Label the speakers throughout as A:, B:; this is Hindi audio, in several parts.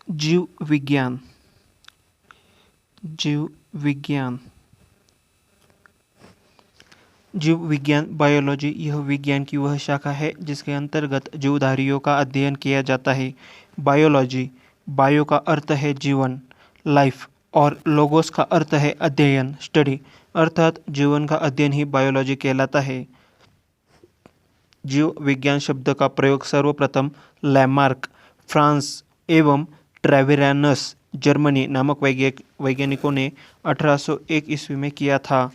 A: जीव विज्ञान। जीव विज्ञान जीव विज्ञान बायोलॉजी यह विज्ञान की वह शाखा है जिसके अंतर्गत जीवधारियों का अध्ययन किया जाता है। बायोलॉजी, बायो का अर्थ है जीवन, लाइफ, और लोगोस का अर्थ है अध्ययन, स्टडी, अर्थात जीवन का अध्ययन ही बायोलॉजी कहलाता है। जीव विज्ञान शब्द का प्रयोग सर्वप्रथम लैमार्क, फ्रांस एवं ट्रेविरानस, जर्मनी नामक वैज्ञानिकों ने 1801 ईस्वी में किया था।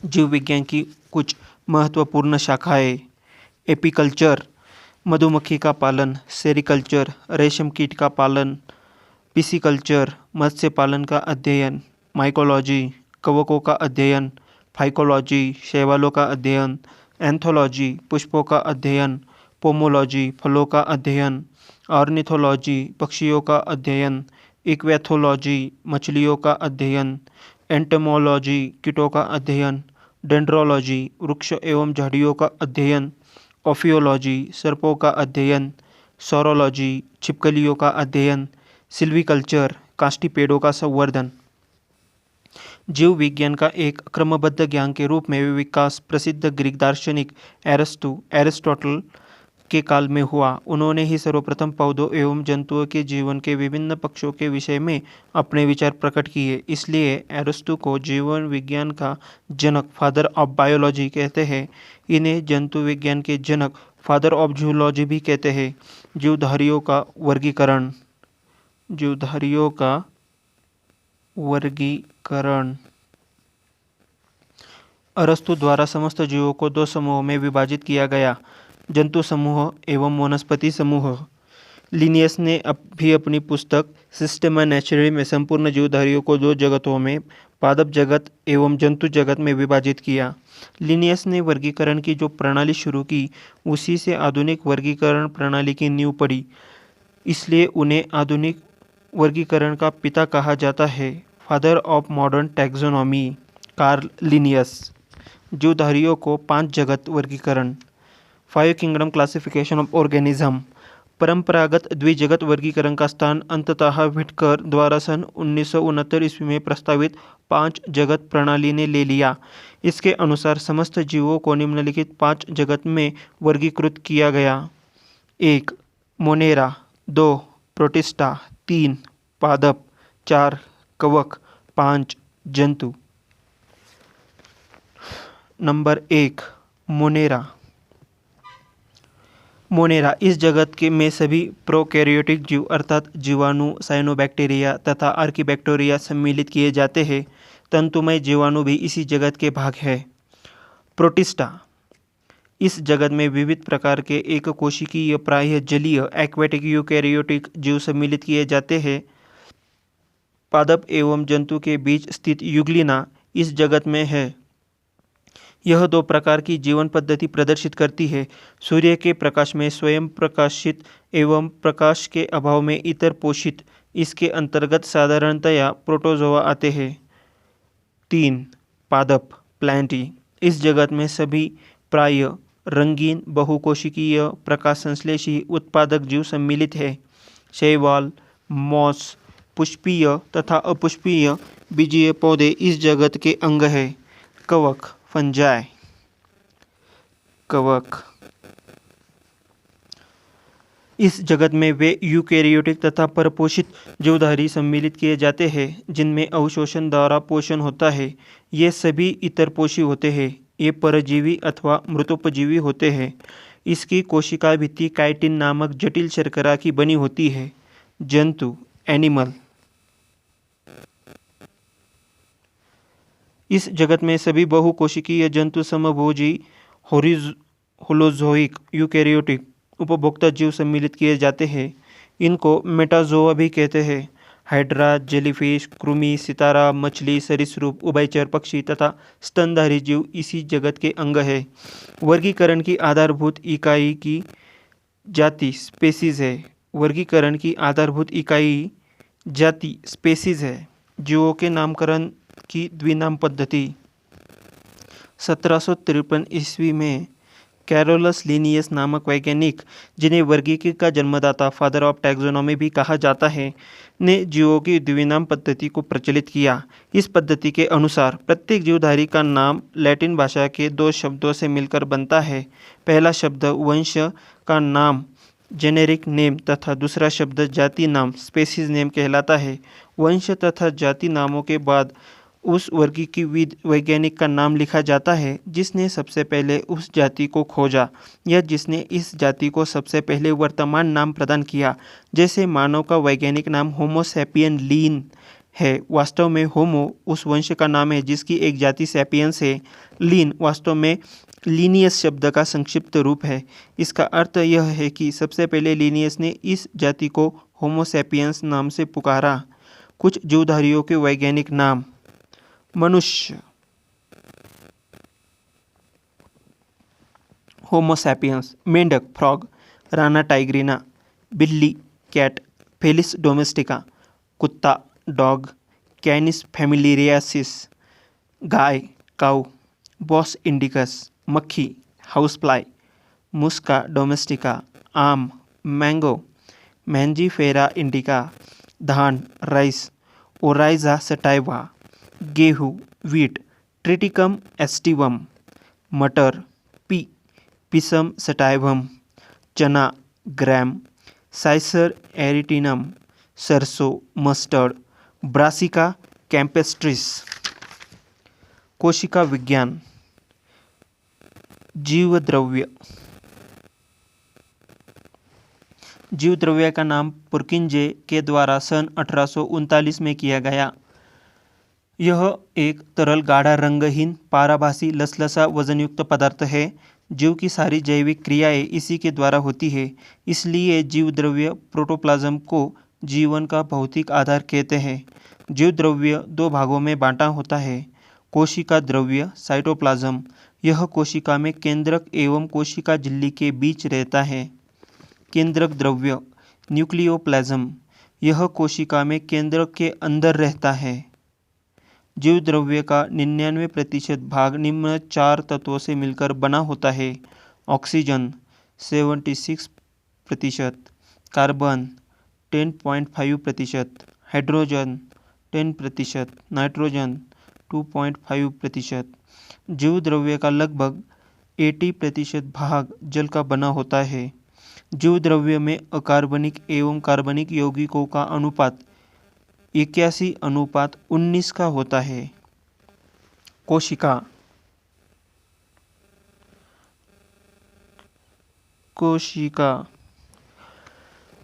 A: जीव विज्ञान की कुछ महत्वपूर्ण शाखाएं: एपीकल्चर, मधुमक्खी का पालन, सेरिकल्चर, रेशम कीट का पालन, पिसीकल्चर, मत्स्य पालन का अध्ययन, माइकोलॉजी, कवकों का अध्ययन, फाइकोलॉजी, शैवालों का अध्ययन, एंथोलॉजी, पुष्पों का अध्ययन, पोमोलॉजी, फलों का अध्ययन, ऑर्निथोलॉजी, पक्षियों का अध्ययन, इक्वेथोलॉजी, मछलियों का अध्ययन, एंटोमोलॉजी, कीटों का अध्ययन, डेंड्रोलॉजी, वृक्ष एवं झाड़ियों का अध्ययन, ऑफियोलॉजी, सर्पों का अध्ययन, सोरोलॉजी, छिपकलियों का अध्ययन, सिल्वीकल्चर, काष्ठी पेड़ों का संवर्धन। जीव विज्ञान का एक क्रमबद्ध ज्ञान के रूप में विकास प्रसिद्ध ग्रीक दार्शनिक एरिस्टोटल के काल में हुआ। उन्होंने ही सर्वप्रथम पौधों एवं जंतुओं के जीवन के विभिन्न पक्षों के विषय में अपने विचार प्रकट किए। इसलिए एरिस्टो को जीवन विज्ञान का जनक, फादर ऑफ बायोलॉजी कहते हैं। इन्हें जंतु विज्ञान के जनक, फादर ऑफ जूलॉजी भी कहते हैं। जीवधारियों का वर्गीकरण। जीवधारियों का वर्गीकरण। अरस्तु द्वारा समस्त जीवों को दो समूहों में विभाजित किया गया: जंतु समूह एवं वनस्पति समूह। लिनियस ने भी अपनी पुस्तक सिस्टेमा नेचुरली में संपूर्ण जीवधारियों को दो जगतों में, पादप जगत एवं जंतु जगत में विभाजित किया। लिनियस ने वर्गीकरण की जो प्रणाली शुरू की, उसी से आधुनिक वर्गीकरण प्रणाली की नींव पड़ी। इसलिए उन्हें आधुनिक वर्गीकरण का पिता कहा जाता है, father of modern taxonomy, Carl Linnaeus. जीवधारियों को 5 जगत वर्गीकरण, 5 किंगडम क्लासिफिकेशन ऑफ ऑर्गेनिज्म। परंपरागत द्विजगत वर्गीकरण का स्थान अंततः व्हिटकर द्वारा सन 1969 ईस्वी में प्रस्तावित 5 जगत प्रणाली ने ले लिया। इसके अनुसार समस्त जीवों को निम्नलिखित 5 जगत में वर्गीकृत किया गया: 1. मोनेरा, 2. प्रोटिस्टा, 3. पादप, 4. कवक, 5. जंतु। Number 1, Monera. मोनेरा इस जगत के में सभी प्रोकैरियोटिक जीव अर्थात जीवाणु, साइनोबैक्टीरिया तथा आर्कीबैक्टीरिया सम्मिलित किए जाते हैं। तंतुमय जीवाणु भी इसी जगत के भाग है। प्रोटिस्टा इस जगत में विविध प्रकार के एक कोशिकीय, प्रायः जलीय, एक्वेटिक यूकैरियोटिक जीव सम्मिलित किए जाते हैं। पादप एवं जंतु के बीच स्थित यूग्लिना इस जगत में है। यह 2 प्रकार की जीवन पद्धति प्रदर्शित करती है: सूर्य के प्रकाश में स्वयं प्रकाशित एवं प्रकाश के अभाव में इतर पोषित। इसके अंतर्गत साधारणतया प्रोटोजोआ आते हैं। 3. पादप, प्लांटी। इस जगत में सभी प्रायः रंगीन, बहुकोशिकीय, प्रकाश संश्लेषी, उत्पादक जीव सम्मिलित है। शैवाल, मॉस, पुष्पीय तथा अपुष्पीय बीजीय पौधे इस जगत के अंग है। कवक, फंजाई। कवक इस जगत में वे यूकैरियोटिक तथा परपोषित जीवधारी सम्मिलित किए जाते हैं जिनमें अवशोषण द्वारा पोषण होता है। ये सभी इतरपोषी होते हैं। ये परजीवी अथवा मृतोपजीवी होते हैं। इसकी कोशिका भित्ति काइटिन नामक जटिल शर्करा की बनी होती है। जंतु, एनिमल। इस जगत में सभी बहुकोशिकीय जंतु समभोजी, होलोजोइक, यूकैरियोटिक, उपभोक्ता जीव सम्मिलित किए जाते हैं। इनको मेटाजोआ भी कहते हैं। हाइड्रा, जेलीफिश, कृमि, सितारा, मछली, सरीसृप, उभयचर पक्षी तथा स्तनधारी जीव इसी जगत के अंग है। वर्गीकरण की आधारभूत इकाई की जाति, स्पेसीज है। वर्गीकरण की आधारभूत इकाई जाति, स्पेसीज है। जीवों के नामकरण की द्विनाम पद्धति। 1753 ईस्वी में कैरोलस लिनियस नामक वैज्ञानिक, जिन्हें वर्गीकृत का जन्मदाता फादर ऑफ टैक्सोनॉमी भी कहा जाता है, ने जीवों की द्विनाम पद्धति को प्रचलित किया। इस पद्धति के अनुसार प्रत्येक जीवधारी का नाम लैटिन भाषा के दो शब्दों से मिलकर बनता है। पहला शब्द वंश का नाम जेनेरिक नेम तथा दूसरा शब्द जाति नाम स्पेसीज नेम कहलाता है। वंश तथा जाति नामों के बाद उस वर्गीकृत वैज्ञानिक का नाम लिखा जाता है जिसने सबसे पहले उस जाति को खोजा या जिसने इस जाति को सबसे पहले वर्तमान नाम प्रदान किया। जैसे मानव का वैज्ञानिक नाम होमो सैपियन लीन है, वास्तव में होमो उस वंश का नाम है जिसकी एक जाति सैपियंस है। लीन वास्तव में लीनियस शब्द का संक्षिप्त रूप है। इसका अर्थ यह है कि सबसे पहले लीनियस ने इस जाति को होमो सैपियंस नाम से पुकारा। कुछ जीवधारियों के वैज्ञानिक नाम: मनुष्य होमो सैपियंस, मेंढक फ्रॉग, राना टाइग्रिना, बिल्ली कैट, फेलिस डोमेस्टिका, कुत्ता डॉग, कैनिस फैमिलियरियसिस, गाय काउ, बॉस इंडिकस, मक्खी हाउस फ्लाई, मुस्का डोमेस्टिका, आम मैंगो, मैंजीफेरा इंडिका, धान राइस, ओराइजा सटाइवा, गेहूँ वीट, ट्रिटिकम एस्टिवम, मटर पी, पिसम सटाइवम, चना ग्रैम, साइसर एरिटिनम, सरसों मस्टर्ड, ब्रासिका कैम्पेस्ट्रिस। कोशिका विज्ञान। जीवद्रव्य। जीवद्रव्य का नाम पुरकिंजे के द्वारा सन 1839 में किया गया। यह एक तरल गाढ़ा रंगहीन पाराभासी लसलसा वजनयुक्त पदार्थ है। जीव की सारी जैविक क्रियाएं इसी के द्वारा होती है, इसलिए जीवद्रव्य प्रोटोप्लाज्म को जीवन का भौतिक आधार कहते हैं। जीवद्रव्य दो भागों में बांटा होता है: कोशिका द्रव्य साइटोप्लाज्म, यह कोशिका में केंद्रक एवं कोशिका झिल्ली के बीच रहता है। केंद्रक द्रव्य न्यूक्लियोप्लाज्म, यह कोशिका में केंद्रक के अंदर रहता है। जीवद्रव्य का 99% भाग निम्न 4 तत्वों से मिलकर बना होता है: ऑक्सीजन 76%, कार्बन 10.5%, हाइड्रोजन 10%, नाइट्रोजन 2.5%। जीवद्रव्य का लगभग 80% भाग जल का बना होता है। जीवद्रव्य में अकार्बनिक एवं कार्बनिक यौगिकों का अनुपात 81:19 का होता है। कोशिका।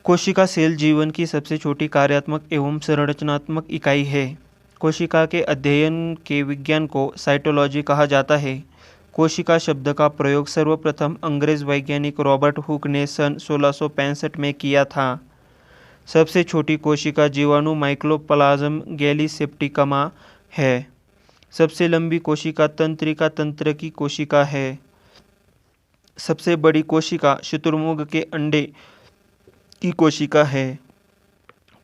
A: कोशिका सेल जीवन की सबसे छोटी कार्यात्मक एवं संरचनात्मक इकाई है। कोशिका के अध्ययन के विज्ञान को साइटोलॉजी कहा जाता है। कोशिका शब्द का प्रयोग सर्वप्रथम अंग्रेज वैज्ञानिक रॉबर्ट हुक ने सन 1665 में किया था। सबसे छोटी कोशिका जीवाणु माइक्रोप्लाज्म गैलीसेप्टिकमा है। सबसे लंबी कोशिका तंत्रिका तंत्र की कोशिका है। सबसे बड़ी कोशिका शुतुरमुर्ग के अंडे की कोशिका है।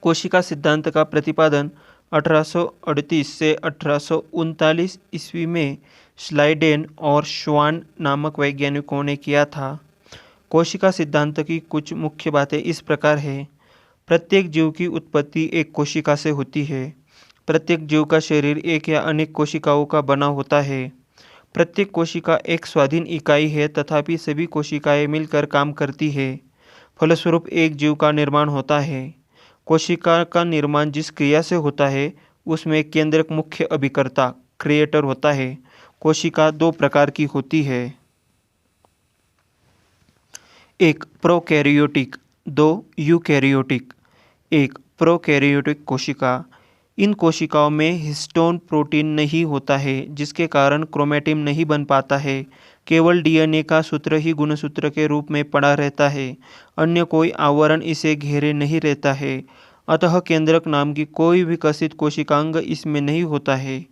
A: कोशिका सिद्धांत का प्रतिपादन 1838 से 1839 ईस्वी में स्लाइडेन और श्वान नामक वैज्ञानिकों ने किया था। कोशिका सिद्धांत की कुछ मुख्य बातें इस प्रकार है: प्रत्येक जीव की उत्पत्ति एक कोशिका से होती है। प्रत्येक जीव का शरीर एक या अनेक कोशिकाओं का बना होता है। प्रत्येक कोशिका एक स्वाधीन इकाई है, तथापि सभी कोशिकाएं मिलकर काम करती है। फलस्वरूप एक जीव का निर्माण होता है। कोशिका का निर्माण जिस क्रिया से होता है उसमें केंद्रक मुख्य अभिकर्ता क्रिएटर होता है। कोशिका दो प्रकार की होती है: एक प्रोकैरियोटिक, दो यूकैरियोटिक। एक प्रोकैरियोटिक कोशिका। इन कोशिकाओं में हिस्टोन प्रोटीन नहीं होता है, जिसके कारण क्रोमैटिन नहीं बन पाता है। केवल डीएनए का सूत्र ही गुणसूत्र के रूप में पड़ा रहता है, अन्य कोई आवरण इसे घेरे नहीं रहता है। अतः केंद्रक नाम की कोई विकसित कोशिकांग इसमें नहीं होता है।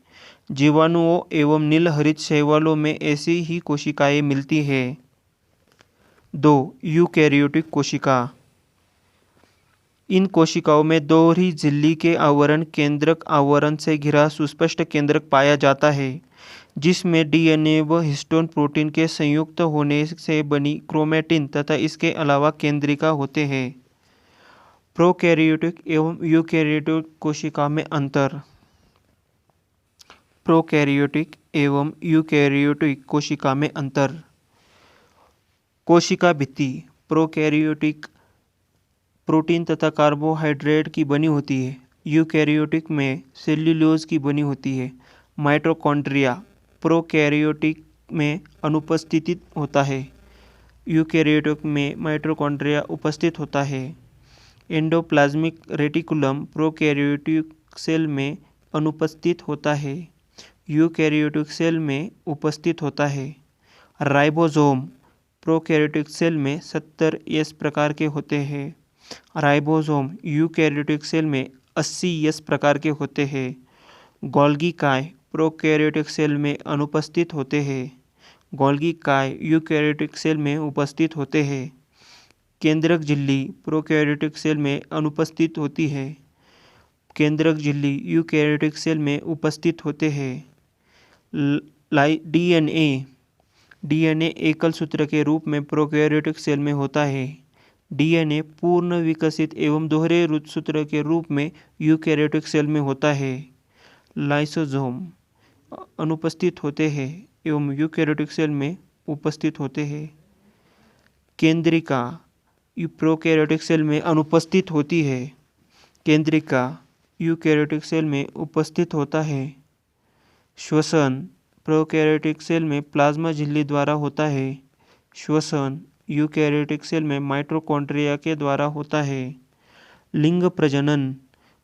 A: जीवाणुओं एवं नीलहरित शैवालों में ऐसी ही कोशिकाएं मिलती है। दो यूकैरियोटिक कोशिका। इन कोशिकाओं में दोहरी झिल्ली के आवरण केंद्रक आवरण से घिरा सुस्पष्ट केंद्रक पाया जाता है। जिसमें डीएनए व हिस्टोन प्रोटीन के संयुक्त होने से बनी क्रोमैटिन तथा इसके अलावा केंद्रिका होते हैं। प्रोकैरियोटिक एवं यूकैरियोटिक कोशिका में अंतर। प्रोकैरियोटिक एवं यूकैरियोटिक कोशिका में अंतर। कोशिका भित्ति प्रोकैरियोटिक प्रोटीन तथा कार्बोहाइड्रेट की बनी होती है। यूकैरियोटिक में सेल्यूलोज की बनी होती है। माइटोकॉन्ड्रिया प्रोकैरियोटिक में अनुपस्थित होता है। यूकैरियोटिक में माइटोकॉन्ड्रिया उपस्थित होता है। एंडोप्लाज्मिक रेटिकुलम प्रोकैरियोटिक सेल में अनुपस्थित होता है। यूकैरियोटिक सेल में उपस्थित होता है। राइबोसोम प्रोकैरियोटिक सेल में 70 एस प्रकार के होते हैं। राइबोसोम यूकैरियोटिक सेल में 80 एस प्रकार के होते हैं। गोल्गी काय प्रोकैरियोटिक सेल में अनुपस्थित होते हैं। गोल्गी काय यूकैरियोटिक सेल में उपस्थित होते हैं। केंद्रक झिल्ली प्रोकैरियोटिक सेल में अनुपस्थित होती है। केंद्रक झिल्ली यूकैरियोटिक सेल में उपस्थित होते हैं। डीएनए एकल सूत्र के रूप में प्रोकैरियोटिक सेल में होता है। डीएनए पूर्ण विकसित एवं दोहरे सूत्र के रूप में यूकैरियोटिक सेल में होता है। लाइसोसोम अनुपस्थित होते हैं एवं यूकैरियोटिक सेल में उपस्थित होते हैं। केंद्रिका प्रोकैरियोटिक सेल में अनुपस्थित होती है। केंद्रिका यूकैरियोटिक सेल में उपस्थित होता है। श्वसन प्रोकैरियोटिक सेल में प्लाज्मा झिल्ली द्वारा होता है। श्वसन यूकैरियोटिक सेल में माइटोकॉन्ड्रिया के द्वारा होता है। लिंग प्रजनन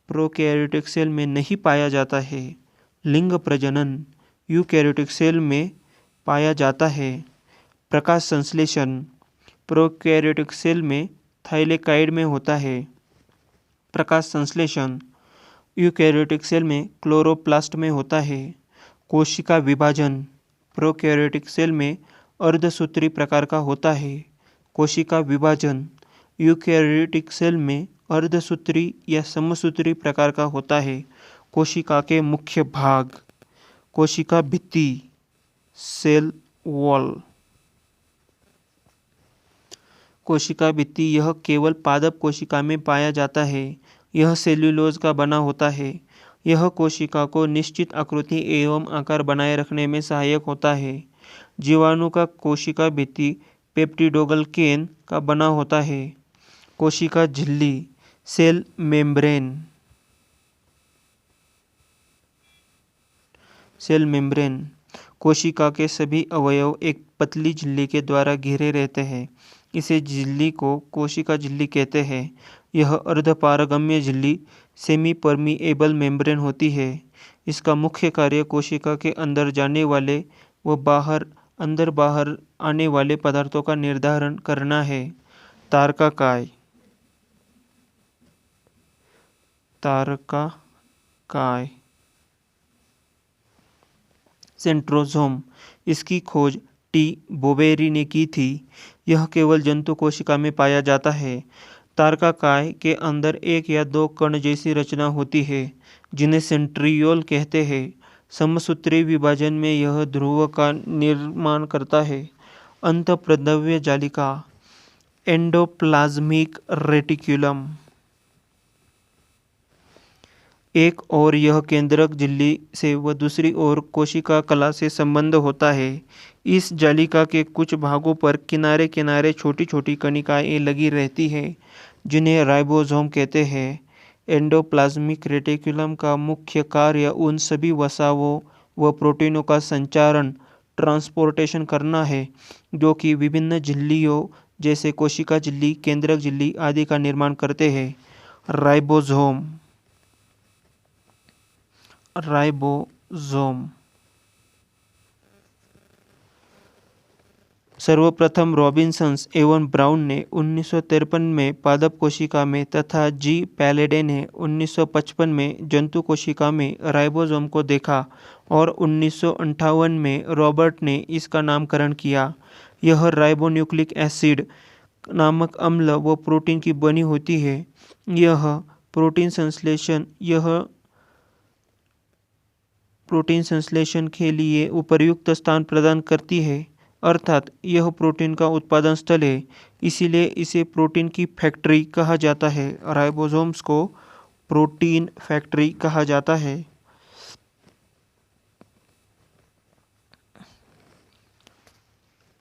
A: प्रोकैरियोटिक सेल में नहीं पाया जाता है। लिंग प्रजनन यूकैरियोटिक सेल में पाया जाता है। प्रकाश संश्लेषण प्रोकैरियोटिक सेल में थाइलेकाइड में होता है। प्रकाश संश्लेषण यूकैरियोटिक सेल में क्लोरोप्लास्ट में होता है। कोशिका विभाजन प्रोकैरियोटिक सेल में अर्धसूत्री प्रकार का होता है। कोशिका विभाजन यूकैरियोटिक सेल में अर्धसूत्री या समसूत्री प्रकार का होता है। कोशिका के मुख्य भाग कोशिका भित्ति सेल वॉल। कोशिका भित्ति यह केवल पादप कोशिका में पाया जाता है। यह सेल्यूलोज का बना होता है। यह कोशिका को निश्चित आकृति एवं आकार बनाए रखने में सहायक होता है। जीवाणु का कोशिका भित्ति पेप्टिडोग्लैकन का बना होता है। कोशिका झिल्ली सेल मेम्ब्रेन कोशिका के सभी अवयव एक पतली झिल्ली के द्वारा घिरे रहते हैं। इसे झिल्ली को कोशिका झिल्ली कहते हैं। यह अर्धपारगम्य झिल्ली सेमी परमिएबल मेम्ब्रेन होती है। इसका मुख्य कार्य कोशिका के अंदर जाने वाले व अंदर बाहर आने वाले पदार्थों का निर्धारण करना है। तारकाकाय सेंट्रोसोम इसकी खोज टी बोवेरी ने की थी। यह केवल जंतु कोशिका में पाया जाता है। तारकाकाय के अंदर एक या दो कण जैसी रचना होती है जिन्हें सेंट्रियोल कहते हैं। समसूत्री विभाजन में यह ध्रुव का निर्माण करता है। अंतःप्रद्रव्य जालिका एंडोप्लाज्मिक रेटिकुलम एक और यह केंद्रक झिल्ली से व दूसरी ओर कोशिका कला से संबंध होता है। इस जालिका के कुछ भागों पर किनारे किनारे छोटी छोटी कणिकाएं लगी रहती हैं जिन्हें राइबोसोम कहते हैं। एंडोप्लाज्मिक रेटिकुलम का मुख्य कार्य उन सभी वसाओं व प्रोटीनों का संचारण ट्रांसपोर्टेशन करना है जो कि विभिन्न झिल्लियों जैसे कोशिका झिल्ली केंद्रक झिल्ली आदि का निर्माण करते हैं। राइबोसोम सर्वप्रथम रॉबिन्सन एवं ब्राउन ने 1953 में पादप कोशिका में तथा जी पैलेडे ने 1955 में जंतु कोशिका में राइबोसोम को देखा और 1958 में रॉबर्ट ने इसका नामकरण किया। यह राइबोन्यूक्लिक एसिड नामक अम्ल व प्रोटीन की बनी होती है। यह प्रोटीन प्रोटीन संश्लेषण के लिए उपयुक्त स्थान प्रदान करती है, अर्थात यह प्रोटीन का उत्पादन स्थल है, इसीलिए इसे प्रोटीन की फैक्ट्री कहा जाता है। राइबोसोम्स को प्रोटीन फैक्ट्री कहा जाता है।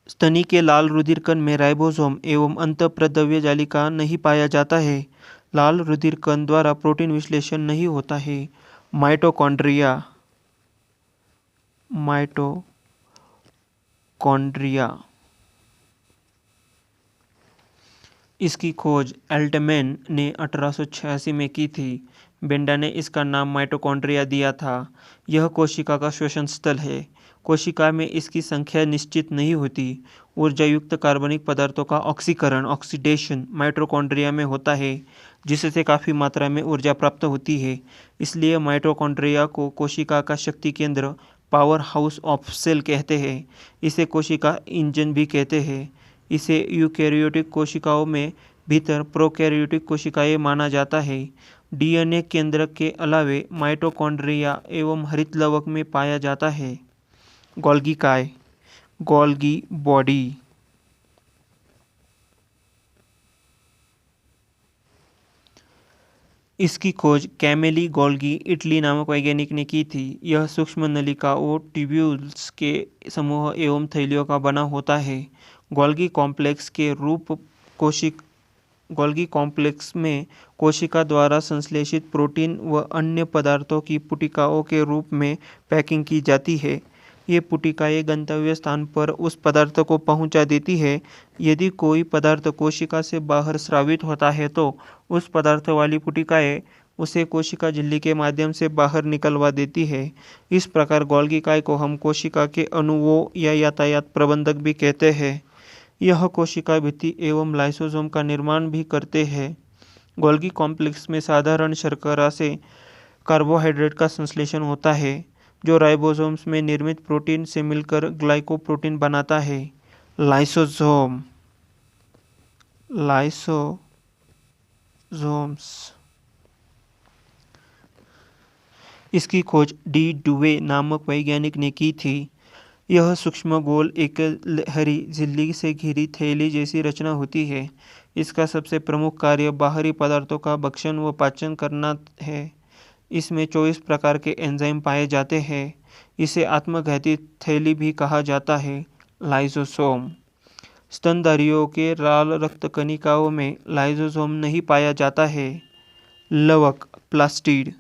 A: स्तनी के लाल रुधिर कण में राइबोसोम एवं अंतःप्रद्रव्य जालिका नहीं पाया जाता है। लाल रुधिर कण द्वारा प्रोटीन विश्लेषण नहीं होता है। माइटोकॉन्ड्रिया इसकी खोज एल्टमैन ने 1886 में की थी। बेंडा ने इसका नाम माइटोकॉन्ड्रिया दिया था। यह कोशिका का श्वसन स्थल है। कोशिका में इसकी संख्या निश्चित नहीं होती। ऊर्जायुक्त कार्बनिक पदार्थों का ऑक्सीकरण ऑक्सीडेशन माइटोकॉन्ड्रिया में होता है, जिससे काफ़ी मात्रा में ऊर्जा प्राप्त होती है। इसलिए माइटोकॉन्ड्रिया को कोशिका का शक्ति केंद्र पावर हाउस ऑफ सेल कहते हैं। इसे कोशिका इंजन भी कहते हैं। इसे यूकैरियोटिक कोशिकाओं में भीतर प्रोकैरियोटिक कोशिकाएं माना जाता है। डीएनए केंद्र के अलावे माइटोकॉन्ड्रिया एवं हरित लवक में पाया जाता है। गोल्गी काय, गोल्गी बॉडी। इसकी खोज कैमेली गोल्गी इटली नामक वैज्ञानिक ने की थी। यह सूक्ष्म नलिकाओं ट्यूब्यूल्स के समूह एवं थैलियों का बना होता है। गोल्गी कॉम्प्लेक्स में कोशिका द्वारा संश्लेषित प्रोटीन व अन्य पदार्थों की पुटिकाओं के रूप में पैकिंग की जाती है। ये पुटिकाएं गंतव्य स्थान पर उस पदार्थ को पहुंचा देती है। यदि कोई पदार्थ कोशिका से बाहर स्रावित होता है तो उस पदार्थ वाली पुटिकाएं उसे कोशिका झिल्ली के माध्यम से बाहर निकलवा देती है। इस प्रकार गोल्गी काय को हम कोशिका के अणुओं या यातायात प्रबंधक भी कहते हैं। यह कोशिका भित्ति एवं लाइसोसोम का निर्माण भी करते हैं। गोल्गी कॉम्प्लेक्स में साधारण शर्करा से कार्बोहाइड्रेट का संश्लेषण होता है, जो राइबोसोम्स में निर्मित प्रोटीन से मिलकर ग्लाइकोप्रोटीन बनाता है। लाइसोसोम्स इसकी खोज डी डुवे नामक वैज्ञानिक ने की थी। यह सूक्ष्म गोल एक हरी झिल्ली से घिरी थैली जैसी रचना होती है। इसका सबसे प्रमुख कार्य बाहरी पदार्थों का भक्षण व पाचन करना है। इसमें 24 प्रकार के एंजाइम पाए जाते हैं। इसे आत्मघाती थैली भी कहा जाता है। लाइसोसोम। स्तनधारियों के लाल रक्त कणिकाओं में लाइसोसोम नहीं पाया जाता है। लवक प्लास्टिड।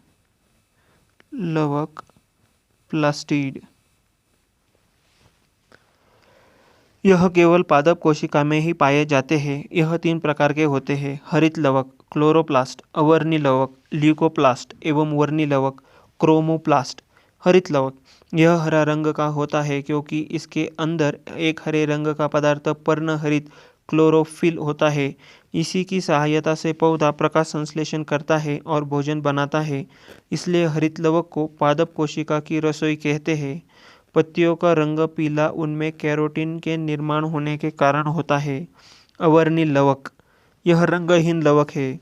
A: यह केवल पादप कोशिका में ही पाए जाते हैं। यह 3 प्रकार के होते हैं: हरित लवक, क्लोरोप्लास्ट, अवर्णी लवक, ल्यूकोप्लास्ट एवं वर्णी लवक, क्रोमोप्लास्ट। हरित लवक यह हरा रंग का होता है क्योंकि इसके अंदर एक हरे रंग का पदार्थ पर्णहरित क्लोरोफिल होता है। इसी की सहायता से पौधा प्रकाश संश्लेषण करता है और भोजन बनाता है। इसलिए हरित लवक को पादप कोशिका की रसोई कहते हैं। पत्तियों का रंग पीला उनमें कैरोटीन के निर्माण होने के कारण होता है। अवर्णी लवक यह रंगहीन लवक है।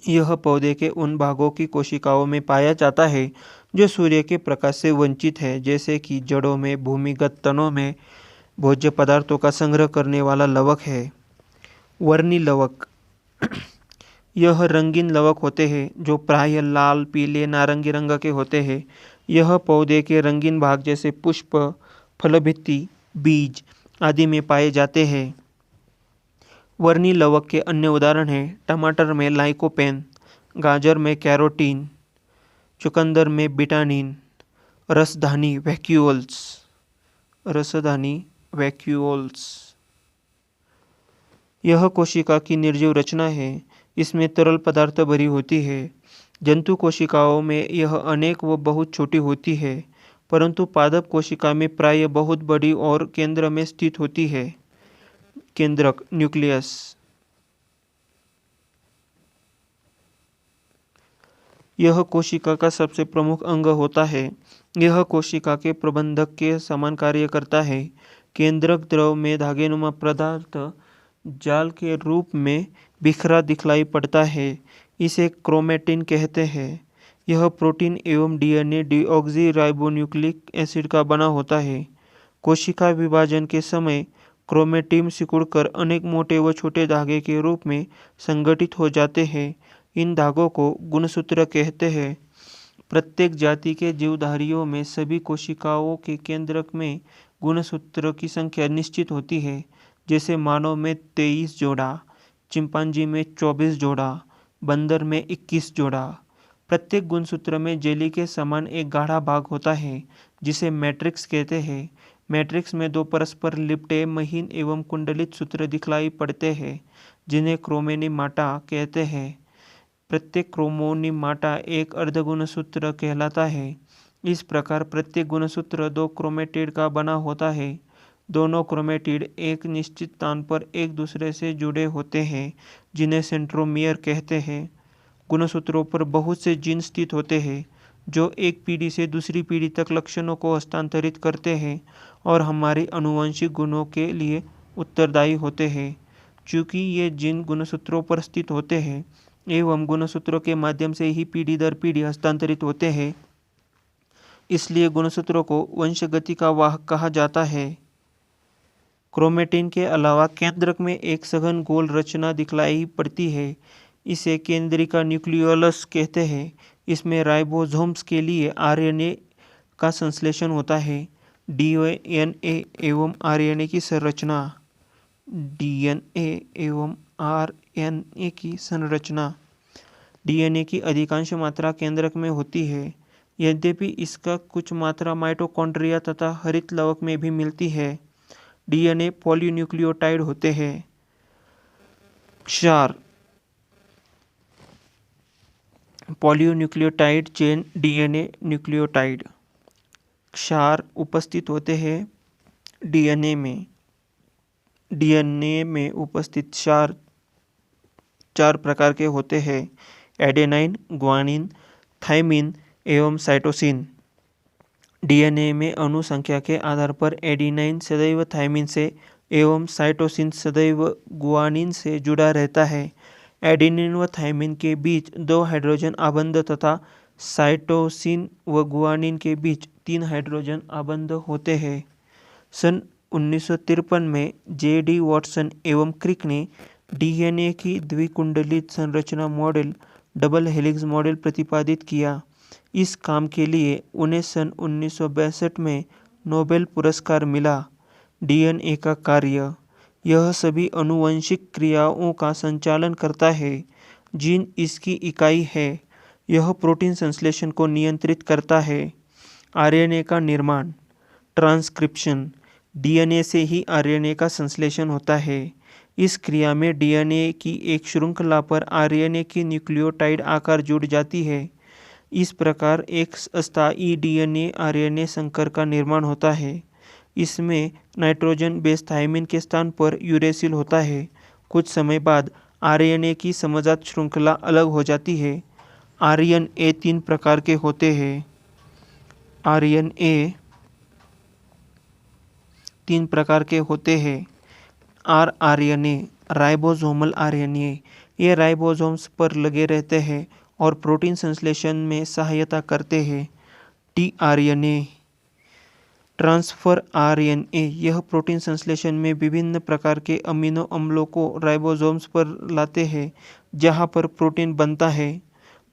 A: यह पौधे के उन भागों की कोशिकाओं में पाया जाता है जो सूर्य के प्रकाश से वंचित है, जैसे कि जड़ों में, भूमिगत तनों में भोज्य पदार्थों का संग्रह करने वाला लवक है। वर्णी लवक यह रंगीन लवक होते हैं जो प्रायः लाल, पीले, नारंगी रंग के होते हैं। यह पौधे के रंगीन भाग जैसे पुष्प, फलभित्ति, बीज आदि में पाए जाते हैं। वर्णी लवक के अन्य उदाहरण हैं टमाटर में लाइकोपेन, गाजर में कैरोटीन, चुकंदर में बिटानिन, रसधानी वैक्यूओल्स। यह कोशिका की निर्जीव रचना है। इसमें तरल पदार्थ भरी होती है। जंतु कोशिकाओं में यह अनेक व बहुत छोटी होती है, परंतु पादप कोशिका में प्रायः बहुत बड़ी और केंद्र में स्थित होती है। केंद्रक न्यूक्लियस। यह कोशिका का सबसे प्रमुख अंग होता है। यह कोशिका के प्रबंधक के समान कार्य करता है। केंद्रक द्रव में धागेनुमा पदार्थ जाल के रूप में बिखरा दिखलाई पड़ता है। इसे क्रोमेटिन कहते हैं। यह प्रोटीन एवं डीएनए डीऑक्सीराइबोन्यूक्लिक एसिड का बना होता है। कोशिका विभाजन के समय क्रोमेटिन सिकुड़कर अनेक मोटे व छोटे धागे के रूप में संगठित हो जाते हैं। इन धागों को गुणसूत्र कहते हैं। प्रत्येक जाति के जीवधारियों में सभी कोशिकाओं के केंद्रक में गुणसूत्र की संख्या निश्चित होती है। जैसे मानव में 23 जोड़ा, चिंपांजी में 24 जोड़ा, बंदर में 21 जोड़ा। प्रत्येक गुणसूत्र में जेली के समान एक गाढ़ा भाग होता है जिसे मैट्रिक्स कहते हैं। मैट्रिक्स में दो परस्पर लिपटे महीन एवं कुंडलित सूत्र दिखलाई पड़ते हैं जिन्हें क्रोमैटिमाटा कहते हैं। प्रत्येक क्रोमैटिमाटा एक अर्धगुणसूत्र कहलाता है। इस प्रकार प्रत्येक गुणसूत्र दो क्रोमेटिड का बना होता है। दोनों क्रोमेटिड एक निश्चित स्थान पर एक दूसरे से जुड़े होते हैं जिन्हें सेंट्रोमियर कहते हैं। गुणसूत्रों पर बहुत से जीन स्थित होते हैं जो एक पीढ़ी से दूसरी पीढ़ी तक लक्षणों को हस्तांतरित करते हैं और हमारे आनुवंशिक गुणों के लिए उत्तरदायी होते हैं। चूँकि ये जीन गुणसूत्रों पर स्थित होते हैं एवं गुणसूत्रों के माध्यम से ही पीढ़ी दर पीढ़ी हस्तांतरित होते हैं, इसलिए गुणसूत्रों को वंशगति का वाहक कहा जाता है। क्रोमेटिन के अलावा केंद्रक में एक सघन गोल रचना दिखलाई पड़ती है। इसे केंद्रिका न्यूक्लियोलस कहते हैं। इसमें राइबोसोम्स के लिए आरएनए का संश्लेषण होता है। डीएनए एवं आरएनए की संरचना। डीएनए एवं आरएनए की संरचना। डीएनए की अधिकांश मात्रा केंद्रक में होती है, यद्यपि इसका कुछ मात्रा माइटोकॉन्ड्रिया तथा हरित लवक में भी मिलती है। डीएनए पॉलीन्यूक्लियोटाइड होते हैं। क्षार पॉलीन्यूक्लियोटाइड चेन डीएनए न्यूक्लियोटाइड। क्षार उपस्थित होते हैं डीएनए में। डीएनए में उपस्थित क्षार 4 प्रकार के होते हैं: एडेनाइन, ग्वानिन, थाइमिन एवं साइटोसिन। डीएनए में अणु संख्या के आधार पर एडेनाइन सदैव थाइमिन से एवं साइटोसिन सदैव ग्वानिन से जुड़ा रहता है। एडेनिन व थाइमिन के बीच 2 हाइड्रोजन आबंध तथा साइटोसिन व ग्वानिन के बीच 3 हाइड्रोजन आबंध होते हैं। सन 1953 में जे.डी. वॉटसन एवं क्रिक ने डीएनए की द्विकुंडलित संरचना मॉडल, डबल हेलिक्स मॉडल प्रतिपादित किया। इस काम के लिए उन्हें सन 1962 में नोबेल पुरस्कार मिला। डीएनए का कार्य: यह सभी आनुवंशिक क्रियाओं का संचालन करता है। जीन इसकी इकाई है। यह प्रोटीन संश्लेषण को नियंत्रित करता है। आरएनए का निर्माण, ट्रांसक्रिप्शन: डीएनए से ही आरएनए का संश्लेषण होता है। इस क्रिया में डीएनए की एक श्रृंखला पर आरएनए की न्यूक्लियोटाइड आकार जुड़ जाती है। इस प्रकार एक अस्थायी डीएनए आरएनए संकर का निर्माण होता है। इसमें नाइट्रोजन बेस थाइमिन के स्थान पर यूरेसिल होता है। कुछ समय बाद आरएनए की समजात श्रृंखला अलग हो जाती है। आरएनए 3 प्रकार के होते हैं। आरएनए 3 प्रकार के होते हैं। आरएनए, राइबोसोमल आरएनए, ये राइबोसोम्स पर लगे रहते हैं और प्रोटीन संश्लेषण में सहायता करते हैं। टीआरएनए, ट्रांसफर आरएनए, यह प्रोटीन संश्लेषण में विभिन्न प्रकार के अमीनो अम्लों को राइबोसोम्स पर लाते हैं जहां पर प्रोटीन बनता है।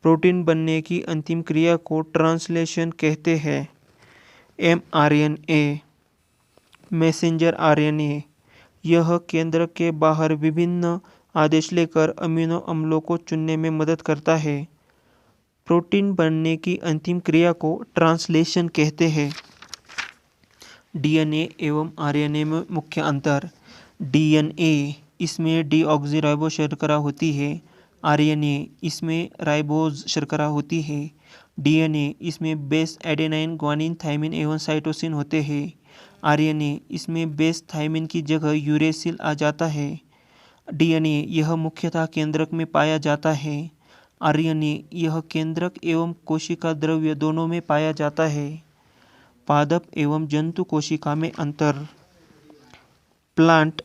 A: प्रोटीन बनने की अंतिम क्रिया को ट्रांसलेशन कहते हैं। एमआरएनए, मैसेंजर आरएनए, यह केंद्र के बाहर विभिन्न आदेश लेकर अमीनो अम्लों को चुनने में मदद करता है। प्रोटीन बनने की अंतिम क्रिया को ट्रांसलेशन कहते हैं। डीएनए एवं आरएनए में मुख्य अंतर: डीएनए, इसमें डीऑक्सीराइबो शर्करा होती है। आरएनए, इसमें राइबोज शर्करा होती है। डीएनए, इसमें बेस एडेनाइन, ग्वानिन, थाइमिन एवं साइटोसिन होते हैं। आरएनए, इसमें बेस थाइमिन की जगह यूरेसिल आ जाता है। डीएनए, यह मुख्यतः केंद्रक में पाया जाता है। आरएनए, यह केंद्रक एवं कोशिका द्रव्य दोनों में पाया जाता है। पादप एवं जंतु कोशिका में अंतर: प्लांट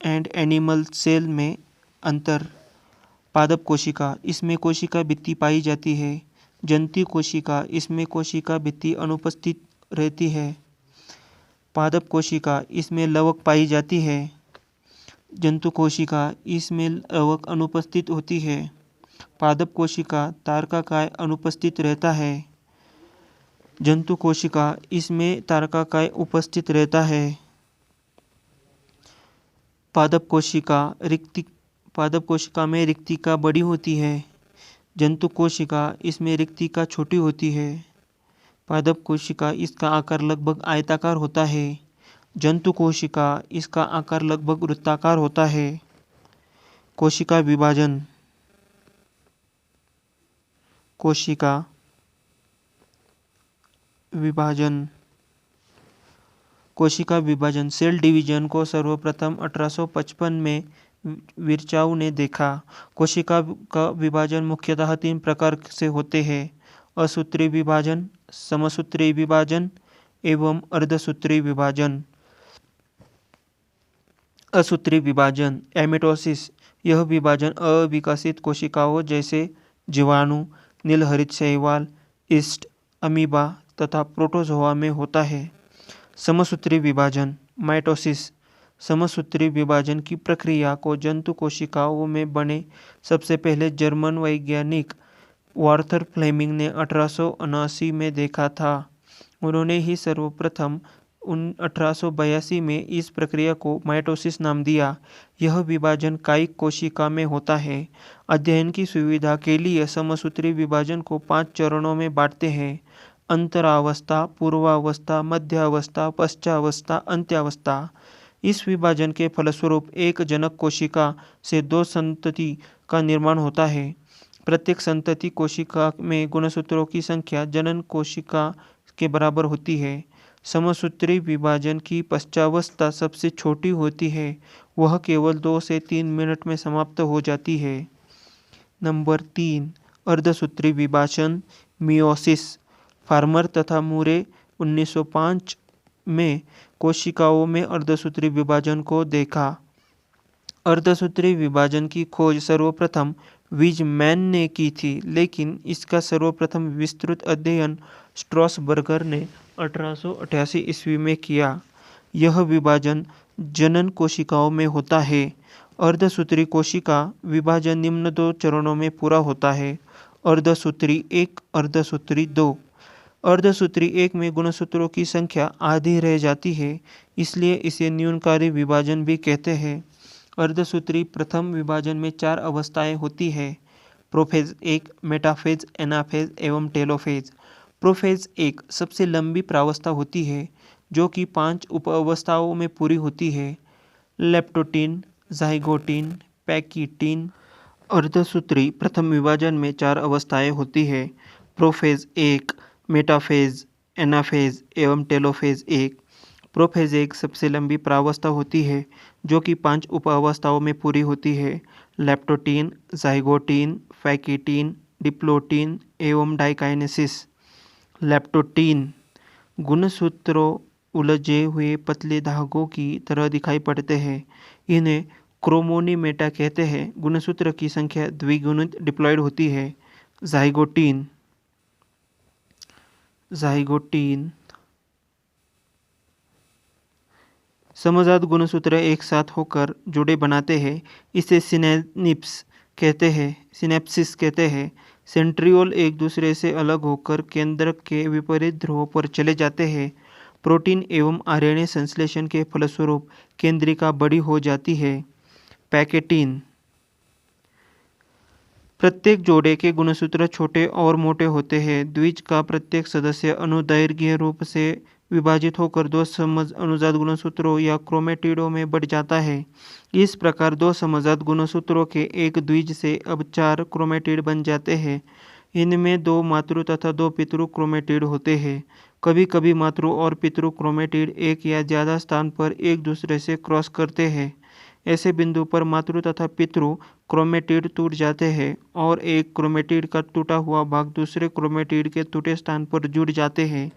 A: एंड एनिमल सेल में अंतर। पादप कोशिका, इसमें कोशिका भित्ति पाई जाती है जंती कोशिका, इसमें कोशिका भित्ति अनुपस्थित रहती है। पादप कोशिका, इसमें लवक पाई जाती है। जंतु कोशिका, इसमें लवक अनुपस्थित होती है। पादप कोशिका, तारकाकाय अनुपस्थित रहता है। जंतु कोशिका, इसमें तारकाकाय उपस्थित रहता है। पादप कोशिका में रिक्तिका बड़ी होती है। जंतु कोशिका, इसमें रिक्तिका छोटी होती है। पादप कोशिका, इसका आकार लगभग आयताकार होता है। जंतु कोशिका, इसका आकार लगभग वृत्ताकार होता है। कोशिका विभाजन। कोशिका विभाजन सेल डिवीजन को सर्वप्रथम 1855 में विर्चाउ ने देखा। कोशिका का विभाजन मुख्यतः 3 प्रकार से होते हैं: असूत्री विभाजन, समसूत्री विभाजन एवं अर्धसूत्री विभाजन। असूत्री विभाजन एमिटोसिस, यह विभाजन अविकसित कोशिकाओं जैसे जीवाणु, नीलहरित शैवाल, ईस्ट, अमीबा तथा प्रोटोजोआ में होता है। समसूत्री विभाजन माइटोसिस, समसूत्री विभाजन की प्रक्रिया को जंतु कोशिकाओं में बने सबसे पहले जर्मन वैज्ञानिक वार्थर फ्लेमिंग ने 1879 में देखा था। उन्होंने ही सर्वप्रथम 1882 में इस प्रक्रिया को माइटोसिस नाम दिया। यह विभाजन कायिक कोशिका में होता है। अध्ययन की सुविधा के लिए समसूत्री विभाजन को 5 चरणों में बांटते हैं: अंतरावस्था, पूर्वावस्था, मध्यावस्था, पश्चावस्था, अंत्यावस्था। इस विभाजन के फलस्वरूप एक जनक कोशिका से 2 संतति का निर्माण होता है। प्रत्येक संतति कोशिका में गुणसूत्रों की संख्या जनन कोशिका के बराबर होती है। समसूत्री विभाजन की पश्चावस्था सबसे छोटी होती है, वह केवल 2 से 3 मिनट में समाप्त हो जाती है। नंबर 3, अर्धसूत्री विभाजन मियोसिस। फार्मर तथा मूरे 1905 में कोशिकाओं में अर्धसूत्री विभाजन को देखा। अर्धसूत्री विभाजन की खोज सर्वप्रथम वीजमैन ने की थी, लेकिन इसका सर्वप्रथम विस्तृत अध्ययन स्ट्रॉसबर्गर ने 1888 ईस्वी में किया। यह विभाजन जनन कोशिकाओं में होता है। अर्धसूत्री कोशिका विभाजन निम्न 2 चरणों में पूरा होता है: अर्धसूत्री 1, अर्धसूत्री 2। अर्धसूत्री 1 में गुणसूत्रों की संख्या आधी रह जाती है, इसलिए इसे न्यूनकारी विभाजन भी कहते हैं। अर्धसूत्री प्रथम विभाजन में 4 अवस्थाएं होती है: प्रोफेज 1, मेटाफेज, एनाफेज एवं टेलोफेज। प्रोफेज 1 सबसे लंबी प्रावस्था होती है, जो कि 5 उप-अवस्थाओं में पूरी होती है: लेप्टोटीन, ज़ाइगोटीन, पैकिटीन। अर्धसूत्री प्रथम विभाजन में 4 अवस्थाएं होती है: प्रोफेज 1, मेटाफेज, एनाफेज एवं टेलोफेज 1। प्रोफेज 1 सबसे लंबी प्रावस्था होती है, जो कि 5 उप-अवस्थाओं में पूरी होती है: लेप्टोटीन, ज़ाइगोटीन, पैकिटीन, डिप्लोटीन एवं डाइकाइनेसिस। लेप्टोटीन गुणसूत्रों उलझे हुए पतले धागों की तरह दिखाई पड़ते हैं। इन्हें क्रोमोनीमेटा कहते हैं। गुणसूत्र की संख्या द्विगुणित डिप्लॉयड होती है। ज़ाइगोटीन समजात गुणसूत्र एक साथ होकर जोड़े बनाते हैं। इसे सिनेप्सिस कहते हैं। सेंट्रियोल एक दूसरे से अलग होकर केंद्रक के विपरीत ध्रुवों पर चले जाते हैं। प्रोटीन एवं आरएनए संश्लेषण के फलस्वरूप केंद्रिका बड़ी हो जाती है। पैकेटीन प्रत्येक जोड़े के गुणसूत्र छोटे और मोटे होते हैं। द्विज का प्रत्येक सदस्य अनुदैर्घ्य रूप से विभाजित होकर 2 अनुजात गुणसूत्रों या क्रोमेटिडों में बढ़ जाता है। इस प्रकार 2 समजात गुणसूत्रों के एक द्विज से अब 4 क्रोमेटिड बन जाते हैं। इनमें 2 मातृ तथा 2 पितृ क्रोमेटिड होते हैं। कभी कभी मातृ और पितृ क्रोमेटिड एक या ज़्यादा स्थान पर एक दूसरे से क्रॉस करते हैं। ऐसे बिंदु पर मातृ तथा पितृ क्रोमेटिड टूट जाते हैं और एक क्रोमेटिड का टूटा हुआ भाग दूसरे क्रोमेटिड के टूटे स्थान पर जुड़ जाते हैं।